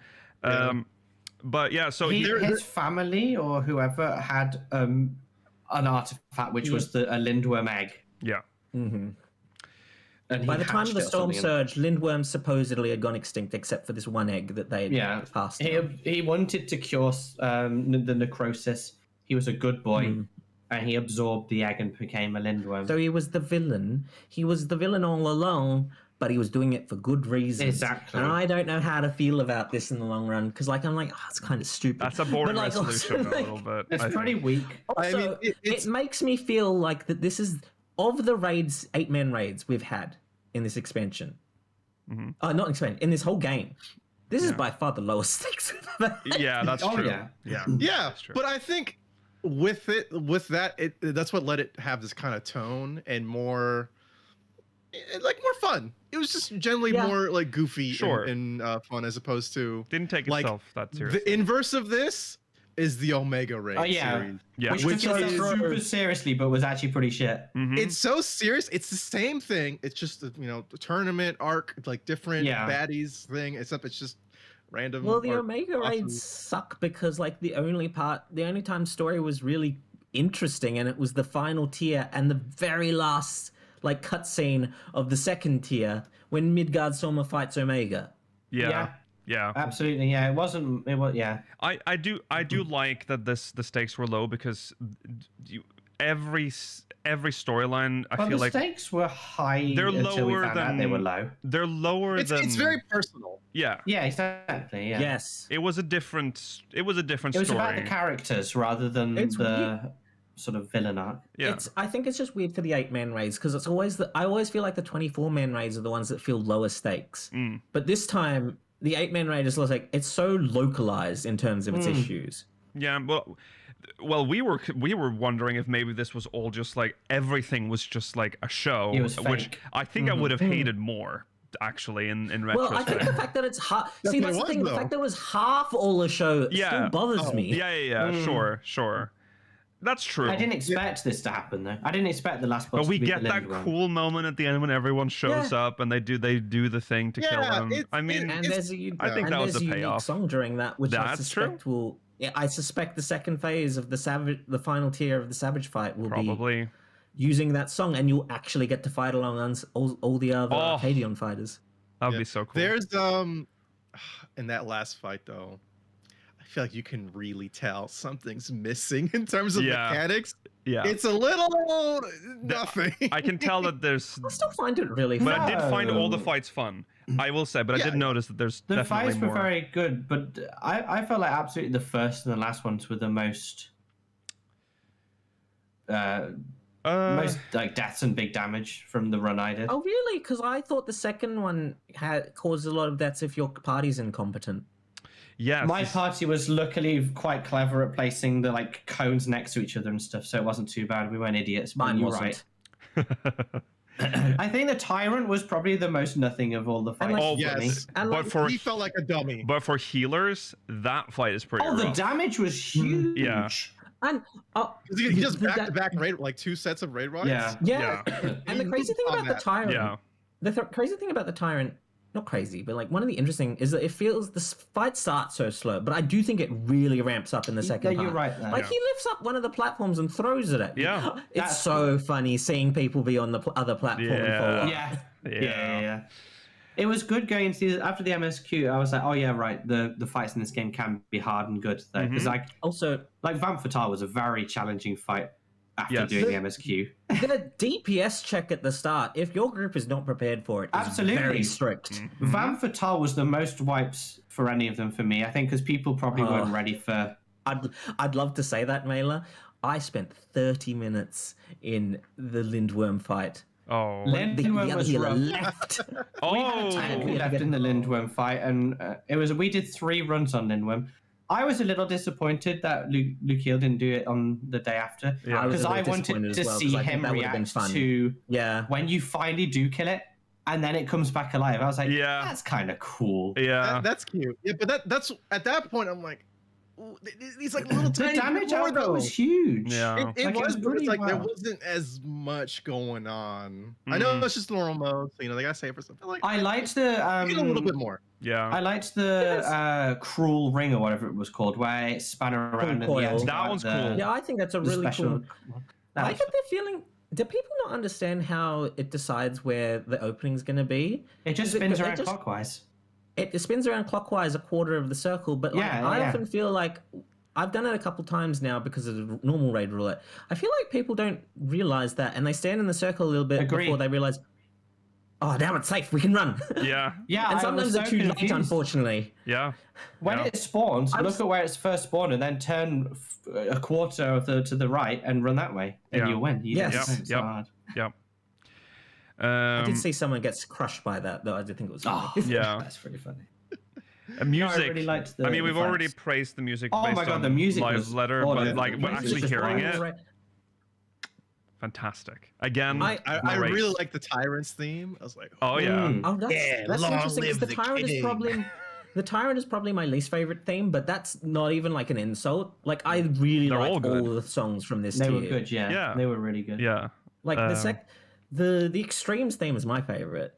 But yeah, so his family or whoever had an artifact which was a Lindworm egg. Yeah. Mm-hmm. And by the time of the Storm Surge, Lindworms supposedly had gone extinct, except for this one egg that they had passed. He wanted to cure the necrosis. He was a good boy, and he absorbed the egg and became a Lindworm. So he was the villain. He was the villain all along, but he was doing it for good reasons. Exactly. And I don't know how to feel about this in the long run, because I'm like, it's kind of stupid. That's a boring resolution a little bit. It's pretty weak. Also, it makes me feel like that this is, of the raids, 8-man raids we've had in this expansion. Not expansion, in this whole game. This is by far the lowest stakes we've ever had. Yeah, that's true. Yeah. Yeah, that's true. But I think with that, that's what let it have this kind of tone and more fun. It was just generally more like goofy and fun, as opposed to didn't take itself that seriously. The inverse of this is the Omega Raid series. Yeah. Which took itself super seriously, but was actually pretty shit. It's so serious. It's the same thing. It's just the tournament arc, like different baddies thing, except it's just random. Well, the Omega Raids suck because like the only time story was really interesting, and it was the final tier and the very last like cutscene of the second tier when Midgard Soma fights Omega. Yeah, absolutely. Yeah, it was. Yeah. I do like that the stakes were low, because every storyline I feel like the stakes were high. They're until we lower found out than they were low. They're lower than. It's very personal. Yeah. Yeah, exactly. Yeah. Yes. It was a different story. It was about the characters rather than the sort of villain arc. Yeah. I think it's just weird for the 8-man raids, because it's always I always feel like the 24-man raids are the ones that feel lower stakes. But this time the 8-man raid is like, it's so localized in terms of its issues. Yeah, well, we were wondering if maybe this was all just like everything was just like a show, It was fake. which I think I would have hated more, actually, in retrospect. Well, I think the fact that it's half. See, that's the thing. The fact that it was half all the show still bothers me. Yeah. Sure. That's true. I didn't expect this to happen though. I didn't expect the last boss. But we to be get the that Lindy cool moment at the end when everyone shows up and they do the thing to kill him. I mean, and there's I think that was a unique payoff. song during that, which I That's suspect true. will. Yeah, I suspect the second phase of the final tier of the Savage fight will Probably be using that song, and you'll actually get to fight along all the other Arcadion fighters. That'd be so cool. There's in that last fight though, I feel like you can really tell something's missing in terms of mechanics. Yeah, it's a little nothing. I can tell that there's. I still find it really fun. But I did find all the fights fun, I will say. But I did notice that there's the definitely fights more. were very good, but I felt like absolutely the first and the last ones were the most like deaths and big damage from the run I did. Oh really? Because I thought the second one had caused a lot of deaths if your party's incompetent. Yes. My party was luckily quite clever at placing the like cones next to each other and stuff, so it wasn't too bad. We weren't idiots. Mine you're wasn't. Right. I think the Tyrant was probably the most nothing of all the fights. like- Oh Yes. yes, And but like, for He felt like a dummy. but for healers, that fight is pretty. Oh, the rough. damage was huge. Yeah. And He does back-to-back raid, like 2 sets of raid rides. Yeah. And the crazy thing about the Tyrant, Yeah. the crazy thing about the Tyrant, not crazy, but like one of the interesting is that it feels the fight starts so slow, but I do think it really ramps up in the second part. You're right there. Like he lifts up one of the platforms and throws it at you. Yeah. It's That's so funny seeing people be on the other platform and fall off. Yeah. It was good going into after the MSQ. I was like, oh yeah, right. The fights in this game can be hard and good though, because Also, like Vamp Fatale was a very challenging fight after doing the MSQ. the DPS check at the start, if your group is not prepared for it, is Absolutely. very strict. Vamp Fatale was the most wipes for any of them for me. I think because people probably weren't ready for. I'd love to say that, Mela. I spent 30 minutes in the Lindworm fight. Oh. Lindworm was healer rough. left. We had a tank who left in the Lindworm fight, and we did 3 runs on Lindworm. I was a little disappointed that Lukiel didn't do it on the day after, Yeah. because I was a wanted bit disappointed to as well, see 'cause I think him that would've been react fun. to when you finally do kill it, and then it comes back alive. I was like, Yeah. that's kind of cool. Yeah. That's cute. Yeah, but that's at that point I'm like, ooh, these like little The tiny damage more, output though. was huge. Yeah. It Like, was, but pretty it's like there wild. wasn't as much going on. I know it's just normal mode, so they gotta save for something. Like I liked the get a little bit more. Yeah. I liked the cruel ring or whatever it was called, where it span around at the end. That one's cool. Yeah, I think that's a The really special. cool. That I was- get the feeling. Do people not understand how it decides where the opening's going to be? It just Is it- spins it around just- clockwise. It spins around clockwise a quarter of the circle, but like, Yeah, I yeah. often feel like I've done it a couple times now because of the normal raid roulette. I feel like people don't realize that, and they stand in the circle a little bit Agreed. before they realize, oh damn, it's safe, we can run. Yeah. Yeah, And I sometimes was they're so too late, confused. unfortunately. Yeah. When Yeah. it spawns, I'm look s- at where it's first spawned, and then turn a quarter of to the right and run that way, and Yeah. you'll win. You Yes. just- Yep, it's yep. hard. Yep. I did see someone gets crushed by that, though. I did think it was funny. Oh, Yeah. that's pretty funny. Music. I really liked I mean, we've fights. already praised the music. Oh based my god, on the music live was letter, but like the we're music actually was hearing all it. Fantastic. Again, I really like the Tyrant's theme. I was like, oh yeah. Oh, that's long interesting because live the the Tyrant is king. probably my least favorite theme, but that's not even like an insult. Like I really They're all like good. all the songs from this They tier. were good, yeah. Yeah. They were really good. Yeah. Like the Extremes theme is my favorite.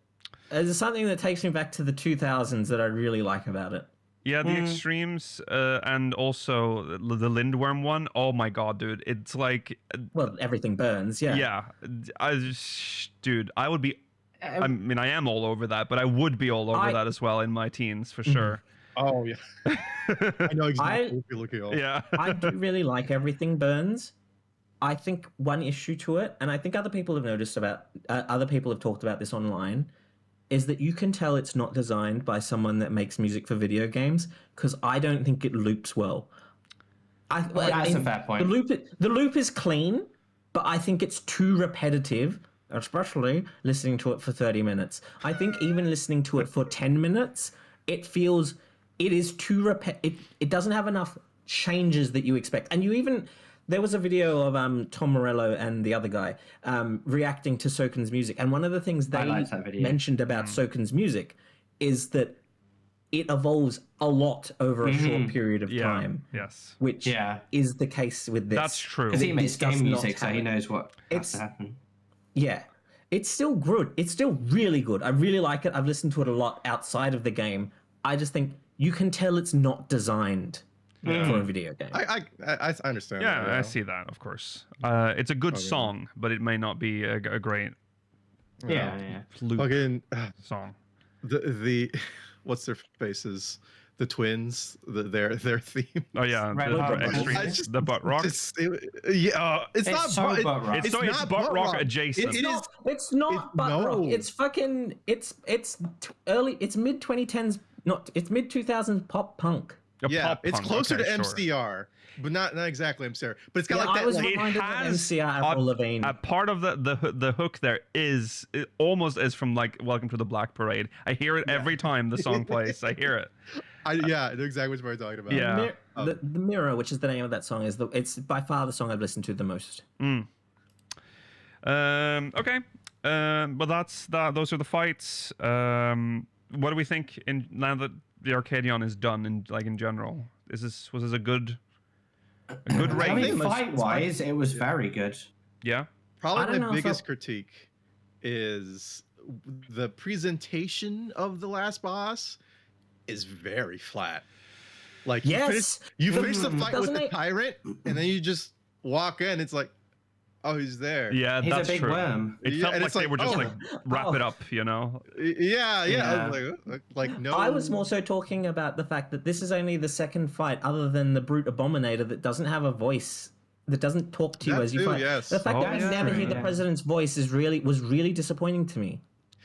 There's something that takes me back to the 2000s that I really like about it. Yeah, the Extremes and also the Lindworm one. Oh my god, dude. It's like Well, everything burns, yeah. yeah. Dude, I would be I mean, I am all over that, but I would be all over that as well in my teens for sure. oh yeah. I know exactly what you're looking at. Yeah. I do really like Everything Burns. I think one issue to it, and I think other people have noticed about, other people have talked about this online, is that you can tell it's not designed by someone that makes music for video games because I don't think it loops well. That's a fair point. The loop is clean, but I think it's too repetitive, especially listening to it for 30 minutes. I think even listening to it for 10 minutes, it is too it doesn't have enough changes that you expect. And there was a video of Tom Morello and the other guy reacting to Soken's music, and one of the things they mentioned about Soken's music is that it evolves a lot over a short period of time. Yes. Which is the case with this. That's true. Because he makes game music, so he knows what has to happen. Yeah. It's still good. It's still really good. I really like it. I've listened to it a lot outside of the game. I just think you can tell it's not designed for a video game. I understand. Yeah, that, I see that, of course. It's a good song, but it may not be a great loop fucking song. The what's their faces? The twins, their theme. Oh yeah, the butt rock. It's not so butt rock. It's butt rock adjacent. It's not butt rock. It's fucking. It's early. It's mid 2010s. It's mid 2000s pop punk. It's closer to MCR, but not exactly MCR. But it's got like that. I was like, reminded of MCR Avril Lavigne. A part of the hook there is almost as from like Welcome to the Black Parade. I hear it every time the song plays. I hear it. I know exactly what you're talking about. Yeah. The Mirror, which is the name of that song, it's by far the song I've listened to the most. Okay. But that's that. Those are the fights. What do we think now that the Arcadion is done in general? Was this a good raid? I mean, fight-wise, it was very good. Yeah. Probably my biggest critique is the presentation of the last boss is very flat. Like you finish the fight with the tyrant, and then you just walk in. It's like, oh, he's there. Yeah, he's that's a big true. worm. It felt like they were just like wrap it up, you know? Yeah. I was like no. I was more so talking about the fact that this is only the second fight, other than the Brute Abominator, that doesn't have a voice, that doesn't talk to you as you fight. Yes. The fact that I never hear the president's voice was really disappointing to me.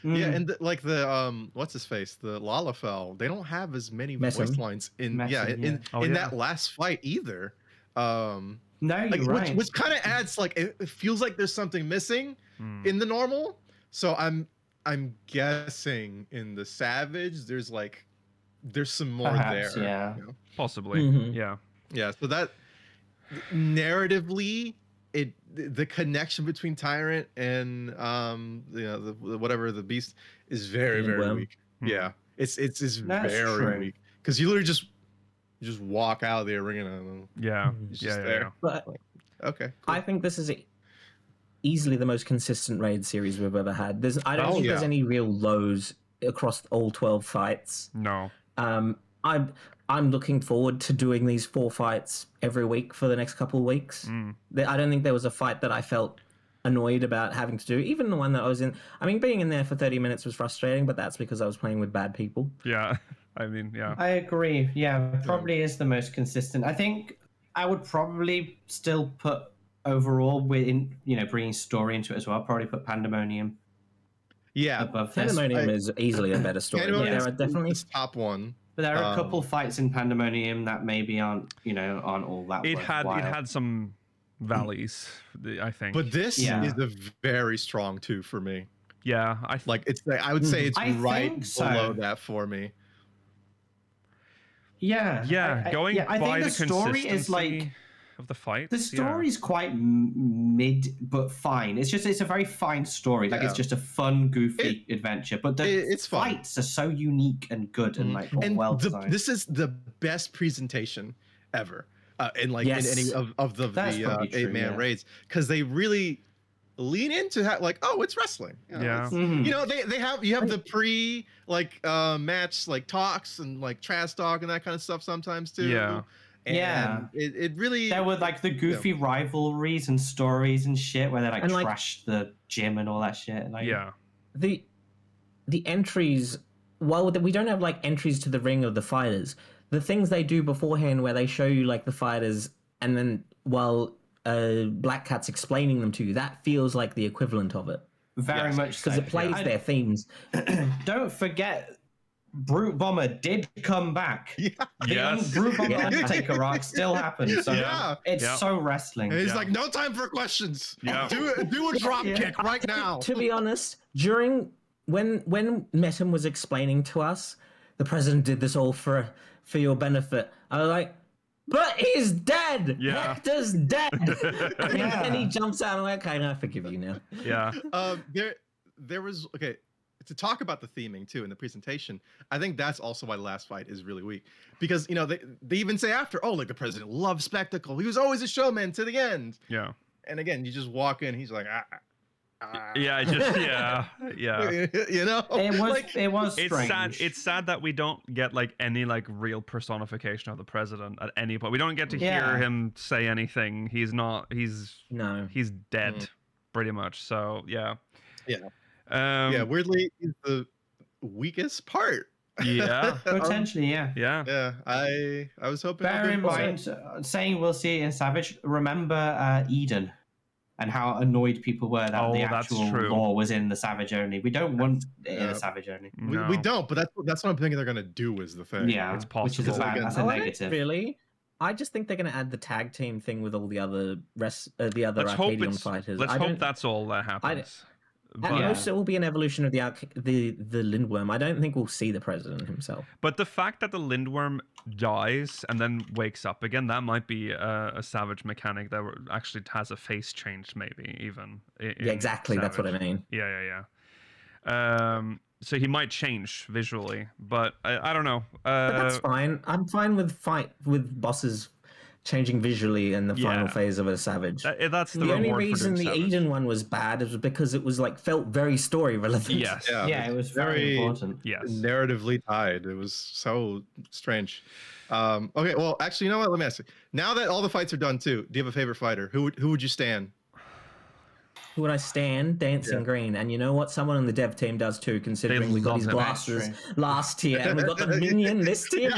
Yeah, and the what's his face, the Lalafell, they don't have as many voice lines in that last fight either. No, you're right. Which kind of adds like it feels like there's something missing in the normal. So I'm guessing in the Savage there's some more there. Yeah, you know? Possibly. Yeah. Yeah. So that narratively, the connection between Tyrant and the beast is very weak. Yeah, it's very weak because you literally just walk out of the arena. Yeah. There. But okay. Cool. I think this is easily the most consistent raid series we've ever had. I don't think there's any real lows across all 12 fights. No. I'm looking forward to doing these 4 fights every week for the next couple of weeks. I don't think there was a fight that I felt annoyed about having to do. Even the one that I was in. I mean, being in there for 30 minutes was frustrating, but that's because I was playing with bad people. Yeah. I mean, yeah. I agree. Yeah, probably is the most consistent. I think I would probably still put overall within, bringing story into it as well. I'd probably put Pandemonium. Yeah. Above Pandemonium is easily a better story. There are definitely top one. But there are a couple fights in Pandemonium that maybe aren't all that. It had some valleys, I think. But this is a very strong 2 for me. Yeah, I would say it's right below that for me. Yeah. Going I by think the story is like of the fight. The story's quite mid, but fine. It's a very fine story. Like it's just a fun, goofy adventure. But the fights are so unique and good and like well designed. This is the best presentation ever in any of the 8-man raids, because they really lean into that, like, oh, it's wrestling. You know, you have the pre match talks and like trash talk and that kind of stuff sometimes too. And it really, there were like the goofy rivalries and stories and shit where they trash the gym and all that shit. The entries, while we don't have entries to the ring of the fighters, the things they do beforehand where they show you the fighters, and then while Black Cat's explaining them to you, that feels like the equivalent of it. Very much because it plays their themes. Don't forget, Brute Bomber did come back. Brute Bomber Undertaker arc still happens. So it's so wrestling. And he's like, no time for questions. Do a drop kick right now. To be honest, during when Metam was explaining to us, the president did this all for your benefit, I was like, but he's dead. Hector's dead. And he jumps out. I'm like, okay, I forgive you now. There was to talk about the theming too in the presentation. I think that's also why the last fight is really weak, because they even say after, the president loved spectacle. He was always a showman to the end. And again, you just walk in, he's like, you know, it was strange. It's sad that we don't get any real personification of the president at any point. We don't get to hear him say anything. He's dead pretty much. So weirdly, he's the weakest part. Potentially. I was hoping. Bear in mind, saying we'll see it in Savage. Remember Eden and how annoyed people were that the actual lore was in the Savage only. We don't want it in the Savage only. We don't, but that's what I'm thinking they're gonna do is the thing. Yeah, it's possible. Which is that's a negative. Really? I just think they're going to add the tag team thing with all the other Arcadion fighters. Let's hope that's all that happens. At most, it will be an evolution of the Lindworm. I don't think we'll see the president himself. But the fact that the Lindworm dies and then wakes up again, that might be a Savage mechanic that actually has a face change, maybe even. Exactly. Savage. That's what I mean. Yeah. So he might change visually, but I don't know. But that's fine. I'm fine with bosses changing visually in the final phase of a Savage. That's the only reason the Eden one was bad is because it was felt very story relevant. Yes. It was very important. Yes. Narratively tied. It was so strange. Okay, well, actually, you know what? Let me ask you. Now that all the fights are done too, do you have a favorite fighter? Who would you stand? Who would I stand? Dancing Green. And you know what? Someone on the dev team does too, considering we got his glasses last tier and we got the minion this tier.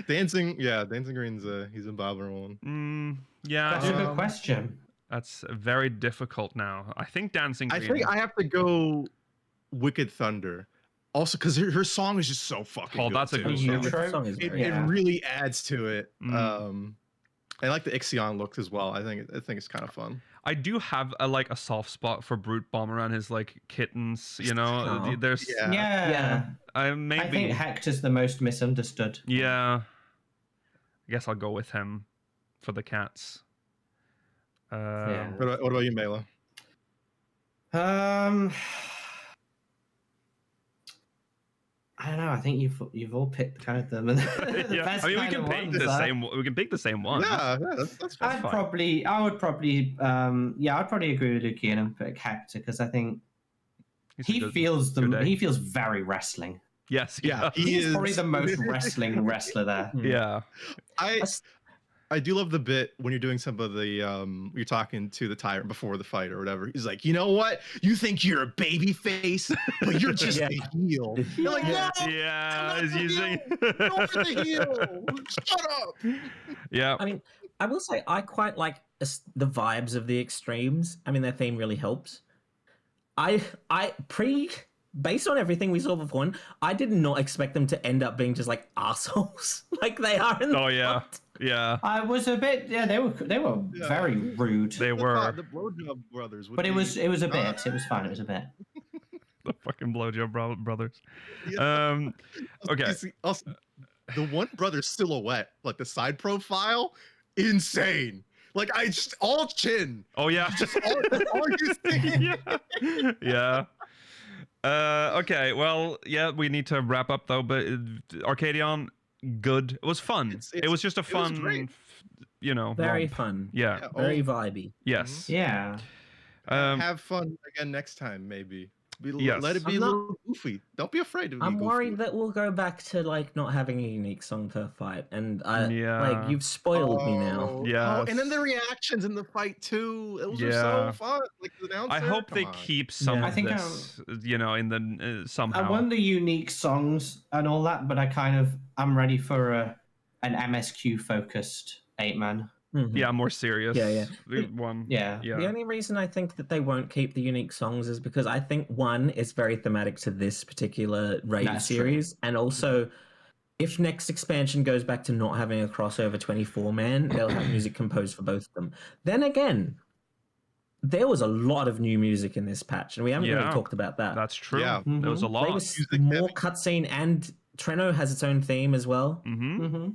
Dancing Green's he's a bobber one. That's a good question. That's very difficult now. I think Dancing Green. I think I have to go Wicked Thunder. Also, because her song is just so fucking good. That's a good song. It really adds to it. I like the Ixion looks as well. I think it's kind of fun. I do have a soft spot for Brute Bomber and his kittens. You know, there's I think Hector's the most misunderstood. Yeah, I guess I'll go with him for the cats. What about you, Mela? I don't know. I think you've all picked kind of them. The best we can pick the same. We can pick the same one. Yeah, that's fine. I'd probably agree with Lucian and pick Hector because I think he feels very wrestling. Yes, he's probably the most wrestling wrestler there. Yeah, I do love the bit when you're doing some of the you're talking to the tyrant before the fight or whatever. He's like, you know what? You think you're a baby face, but you're just a heel. You're like, no, he's using the heel. Shut up. Yeah. I mean, I will say I quite like the vibes of the Extremes. I mean, their theme really helps. Based on everything we saw before, I did not expect them to end up being just assholes like they are in the plot. Yeah. I was a bit. Yeah, they were very rude. They were the Blowjob Brothers. But it was a bit. It was fine. It was a bit. The fucking Blowjob Brothers. Yeah. Okay. Also, the one brother silhouette, like the side profile, insane. Like I just all chin. Oh yeah, Just all you see. Yeah. Okay. Well, yeah, we need to wrap up though. But Arcadion, good. It was fun. It was just a fun, very romp. fun. Yeah. Very vibey. Yes. Yeah. Have fun again next time, maybe. Yes. Let it be a little goofy. Don't be afraid to be I'm goofy. worried that we'll go back to like not having a unique song per fight, and Yeah. like you've spoiled me now. Yeah. Oh, and then the reactions in the fight too. Those are so fun. Like the announcer. I hope they keep some of think this, in the somehow. I want the unique songs and all that, but I'm ready for an MSQ focused 8-man. Mm-hmm. Yeah, more serious. Yeah. One. Yeah. The only reason I think that they won't keep the unique songs is because I think one is very thematic to this particular raid series, and also if next expansion goes back to not having a crossover 24-man, they'll have music composed for both of them. Then again, there was a lot of new music in this patch, and we haven't really talked about that. That's true. Yeah. There was a lot. There was more cutscene, and Treno has its own theme as well. Mm-hmm. Mm-hmm.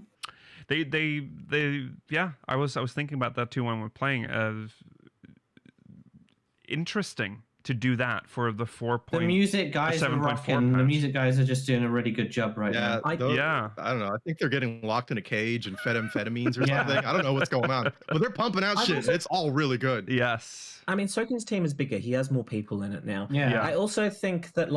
They I was thinking about that too when we're playing. Interesting to do that for the 4. The music guys are rocking. The music guys are just doing a really good job right now. I don't know. I think they're getting locked in a cage and fed amphetamines or something. I don't know what's going on, but they're pumping out shit. It's all really good. Yes. I mean, Soken's team is bigger. He has more people in it now. Yeah. I also think that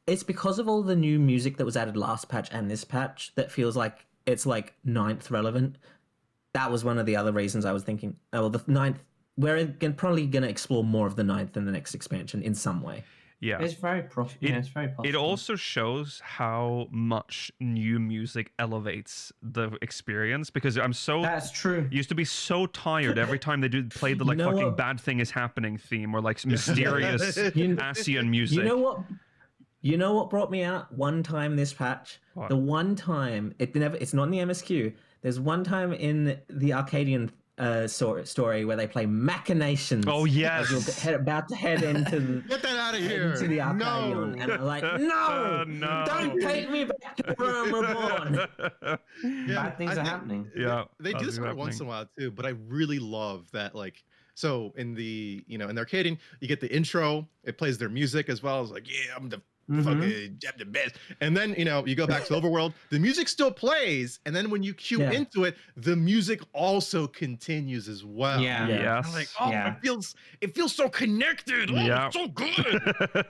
it's because of all the new music that was added last patch and this patch that feels like it's like 9th relevant. That was one of the other reasons I was thinking, the 9th, we're probably going to explore more of the 9th in the next expansion in some way. Yeah. It's very it's very possible. It also shows how much new music elevates the experience, because That's true. Used to be so tired every time they play the fucking bad thing is happening theme or like some mysterious Asian music. You know what brought me out one time this patch? What? The one time it's not in the MSQ. There's one time in the Arcadion story where they play Machinations. Oh yes, as you're about to head into the Get that out of here. Into the Arcadion, and I'm like, no, don't take me back to where I'm reborn. Bad things are happening. Yeah, they do this every once in a while too. But I really love that, like. So in the in the Arcadion, you get the intro. It plays their music as well. It's like, yeah, I'm the best. And then you go back to Overworld. The music still plays, and then when you cue into it, the music also continues as well. Yeah. I'm like, it feels so connected. It's so good.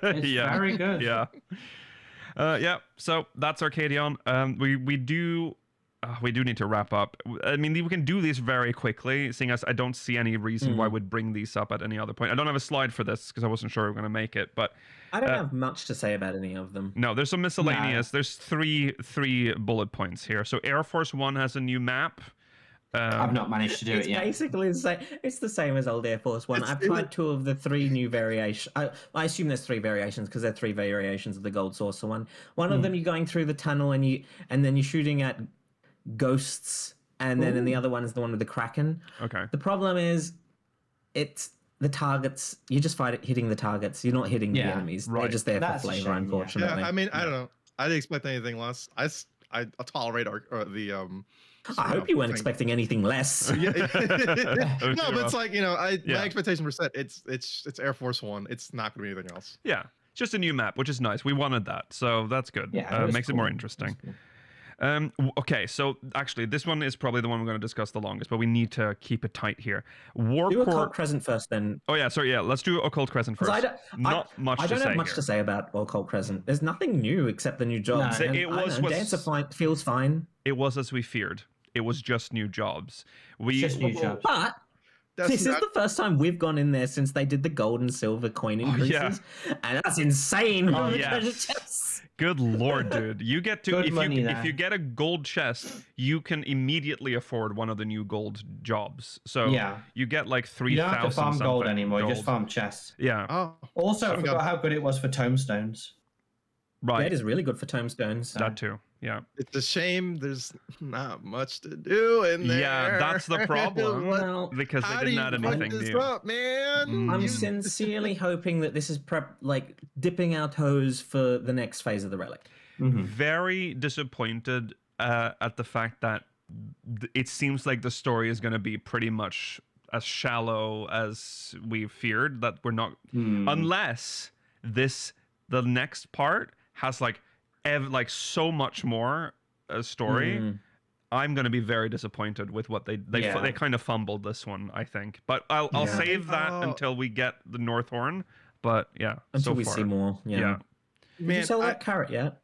It's very good. Yeah. So that's Arcadion. We do need to wrap up. I mean, we can do these very quickly, seeing as I don't see any reason why we'd bring these up at any other point. I don't have a slide for this because I wasn't sure we were going to make it, but I don't have much to say about any of them. No, there's some miscellaneous. There's three bullet points here. So Air Force One has a new map. I've not managed to do it yet. It's basically the same. It's the same as old Air Force One. I've tried 2 of the 3 new variations. I assume there's 3 variations because they're 3 variations of the Gold Saucer one. One of them you're going through the tunnel and then you're shooting at ghosts, and then in the other one is the one with the Kraken. Okay. The problem is, it's the targets. You're just hitting the targets. You're not hitting the enemies. Right. They're just there for flavor, unfortunately. Yeah, I mean, I don't know. I didn't expect anything less. I'll tolerate the. I hope you weren't expecting anything less. No, but it's like my expectations were set. It's Air Force One. It's not going to be anything else. Yeah, just a new map, which is nice. We wanted that, so that's good. Yeah, makes it more interesting. Okay, so actually, this one is probably the one we're going to discuss the longest, but we need to keep it tight here. Do Occult Crescent first, then. Oh yeah, sorry, yeah. Let's do Occult Crescent first. I don't have much to say about Occult Crescent. There's nothing new except the new jobs. No, Dancer feels fine. It was as we feared. It was just new jobs. Just new jobs. But this is the first time we've gone in there since they did the gold and silver coin increases, and that's insane. Good lord, dude! You get to if you get a gold chest, you can immediately afford one of the new gold jobs. So you get like 3,000. You don't have to farm gold anymore. Gold. You just farm chests. Yeah. Oh. Also, I forgot how good it was for tomestones. Right. That is really good for tomestones. That too. Yeah. It's a shame there's not much to do in there. Yeah, that's the problem. Because they didn't add anything new. Up, man? I'm sincerely hoping that this is dipping our toes for the next phase of the relic. very disappointed at the fact that it seems like the story is going to be pretty much as shallow as we feared. That we're not, unless the next part has like so much more story. I'm going to be very disappointed with what they kind of fumbled this one, I think. But I'll save that until we get the North Horn. But yeah, until so we far. see more. Yeah. Did you sell that carrot yet?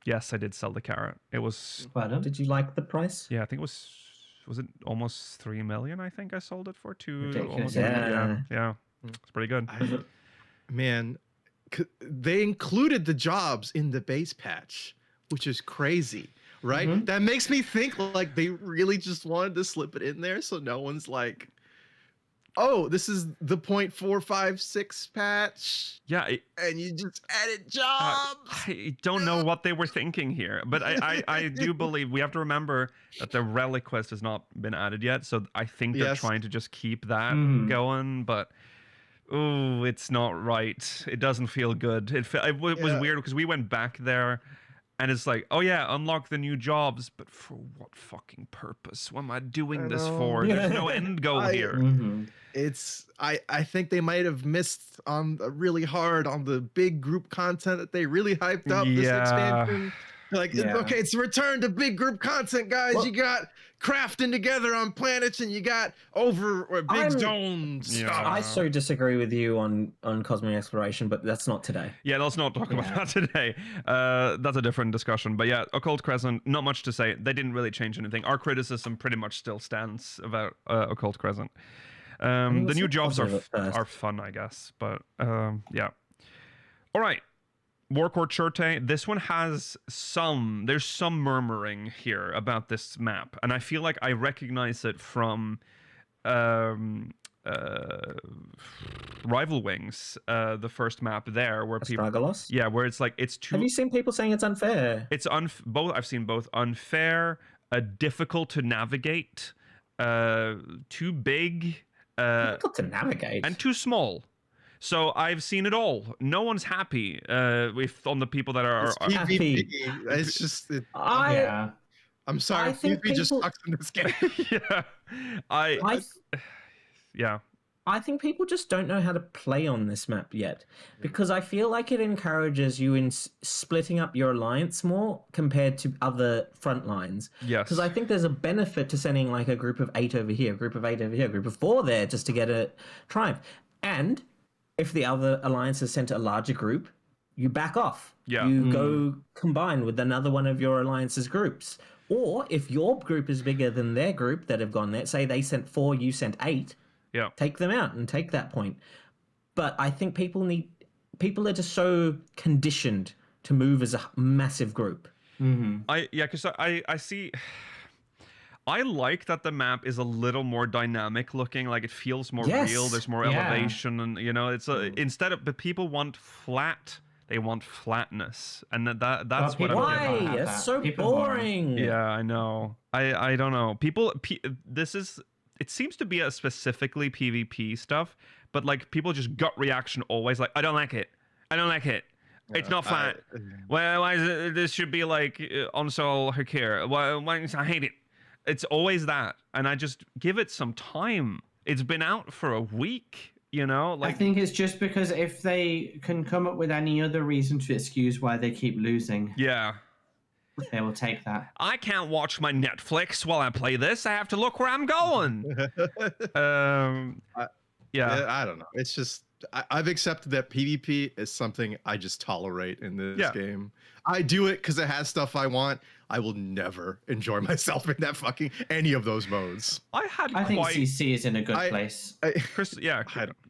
Yes, I did sell the carrot. It was. Did you like the price? Yeah, I think it was it almost 3 million? I think I sold it for Ridiculous. Yeah. It's pretty good. Man, they included the jobs in the base patch, which is crazy, right? That makes me think like they really just wanted to slip it in there so no one's like, oh, this is the 0.456 patch. Yeah. And you just added jobs. I don't know what they were thinking here, but I do believe we have to remember that the relic quest has not been added yet. So I think they're trying to just keep that going, but it's not right. It doesn't feel good. It was weird because we went back there and it's like, oh yeah, unlock the new jobs, but for what fucking purpose? What am I doing this for? There's no end goal here. It's I think they might have missed on really hard on the big group content that they really hyped up this expansion. Like, okay, it's a return to big group content, guys. Well, you got crafting together on planets, and you got big zones. Yeah. I so disagree with you on cosmic exploration, but that's not today. Yeah, let's not talk about that today. That's a different discussion. But yeah, Occult Crescent, not much to say. They didn't really change anything. Our criticism pretty much still stands about Occult Crescent. The new jobs are fun, I guess. But yeah. All right. Warcore Churte, this one has there's some murmuring here about this map, and I feel like I recognize it from Rival Wings, the first map there, where Astragalus? where it's like it's too. Have you seen people saying it's unfair? It's both. I've seen both unfair, difficult to navigate, too big, difficult to navigate, and too small. So I've seen it all. No one's happy on the people that are happy. It's just I'm sorry. PvP just sucks in this game. I think people just don't know how to play on this map yet, because I feel like it encourages you in splitting up your alliance more compared to other front lines. Yes. Because I think there's a benefit to sending like a group of 8 over here, a group of 8 over here, a group of 4 there, just to get a triumph. And if the other alliance has sent a larger group, you back off. Yeah. You go combine with another one of your alliance's groups. Or if your group is bigger than their group that have gone there, say they sent 4, you sent 8, take them out and take that point. But I think people are just so conditioned to move as a massive group. Because I see. I like that the map is a little more dynamic looking, like it feels more real. There's more elevation, and it's instead of, but people want flat. They want flatness, and that's what I'm getting. Why? It's so boring. Yeah, I know. I don't know. It seems to be a specifically PvP stuff, but like people just gut reaction always like, I don't like it. It's not flat. Why is it, this should be like on Sol Hakir. Why I hate it. It's always that, and I just give it some time. It's been out for a week, I think it's just because if they can come up with any other reason to excuse why they keep losing, they will take that. I can't watch my Netflix while I play this. I have to look where I'm going. I don't know. It's just I've accepted that PvP is something I just tolerate in this game. I do it because it has stuff I want. I will never enjoy myself in that fucking any of those modes. I think CC is in a good place.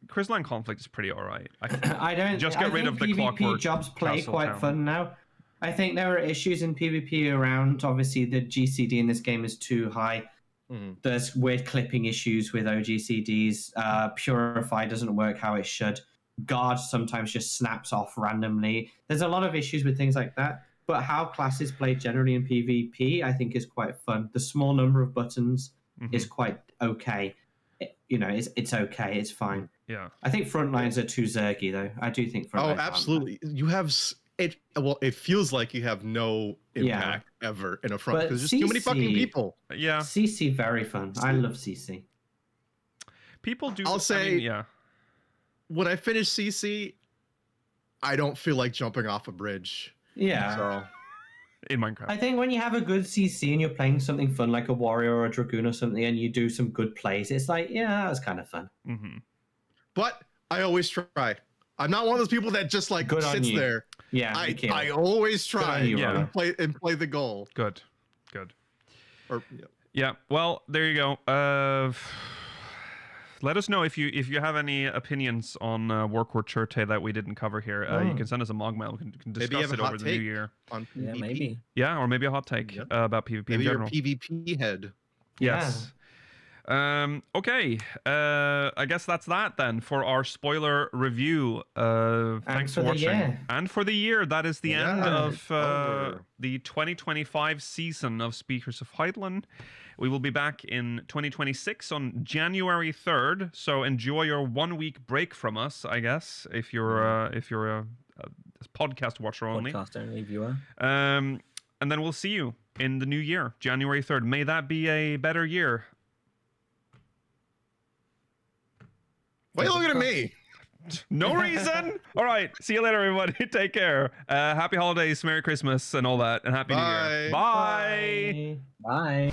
Crystalline Conflict is pretty all right. I don't just get rid of the PvP clockwork. Jobs play quite fun now. I think there are issues in PvP around. Obviously, the GCD in this game is too high. There's weird clipping issues with OGCDs. Purify doesn't work how it should. Guard sometimes just snaps off randomly. There's a lot of issues with things like that. But how classes play generally in PvP, I think, is quite fun. The small number of buttons is quite okay. It's okay. It's fine. Yeah. I think front lines are too zergy, though. I do think front lines. Oh, absolutely. You have it feels like you have no impact ever in a front But because there's just too many fucking people. Yeah. CC very fun. I love CC. People do. I'll say, yeah. When I finish CC, I don't feel like jumping off a bridge. Yeah. So in Minecraft, I think when you have a good CC and you're playing something fun like a warrior or a dragoon or something, and you do some good plays, it's like, yeah, that was kind of fun. Mm-hmm. But I always try. I'm not one of those people that just like sits there. Yeah, I always try and play the goal. Good. Or yeah. Well, there you go. Let us know if you have any opinions on Warcourt Churte that we didn't cover here. You can send us a Mogmail. We can discuss it over the new year. On PvP. Yeah, maybe. Yeah, or maybe a hot take about PvP maybe in general. Maybe you're PvP head. Yes. Okay. I guess that's that then for our spoiler review. Thanks for watching. And for the year. That is the end of the 2025 season of Speakers of Heidland. We will be back in 2026 on January 3rd. So enjoy your 1 week break from us, I guess, if you're a podcast watcher only. Podcast only viewer. And then we'll see you in the new year, January 3rd. May that be a better year. Why are you looking at me? No reason. All right. See you later, everybody. Take care. Happy holidays, Merry Christmas, and all that, and Happy New Year. Bye. Bye.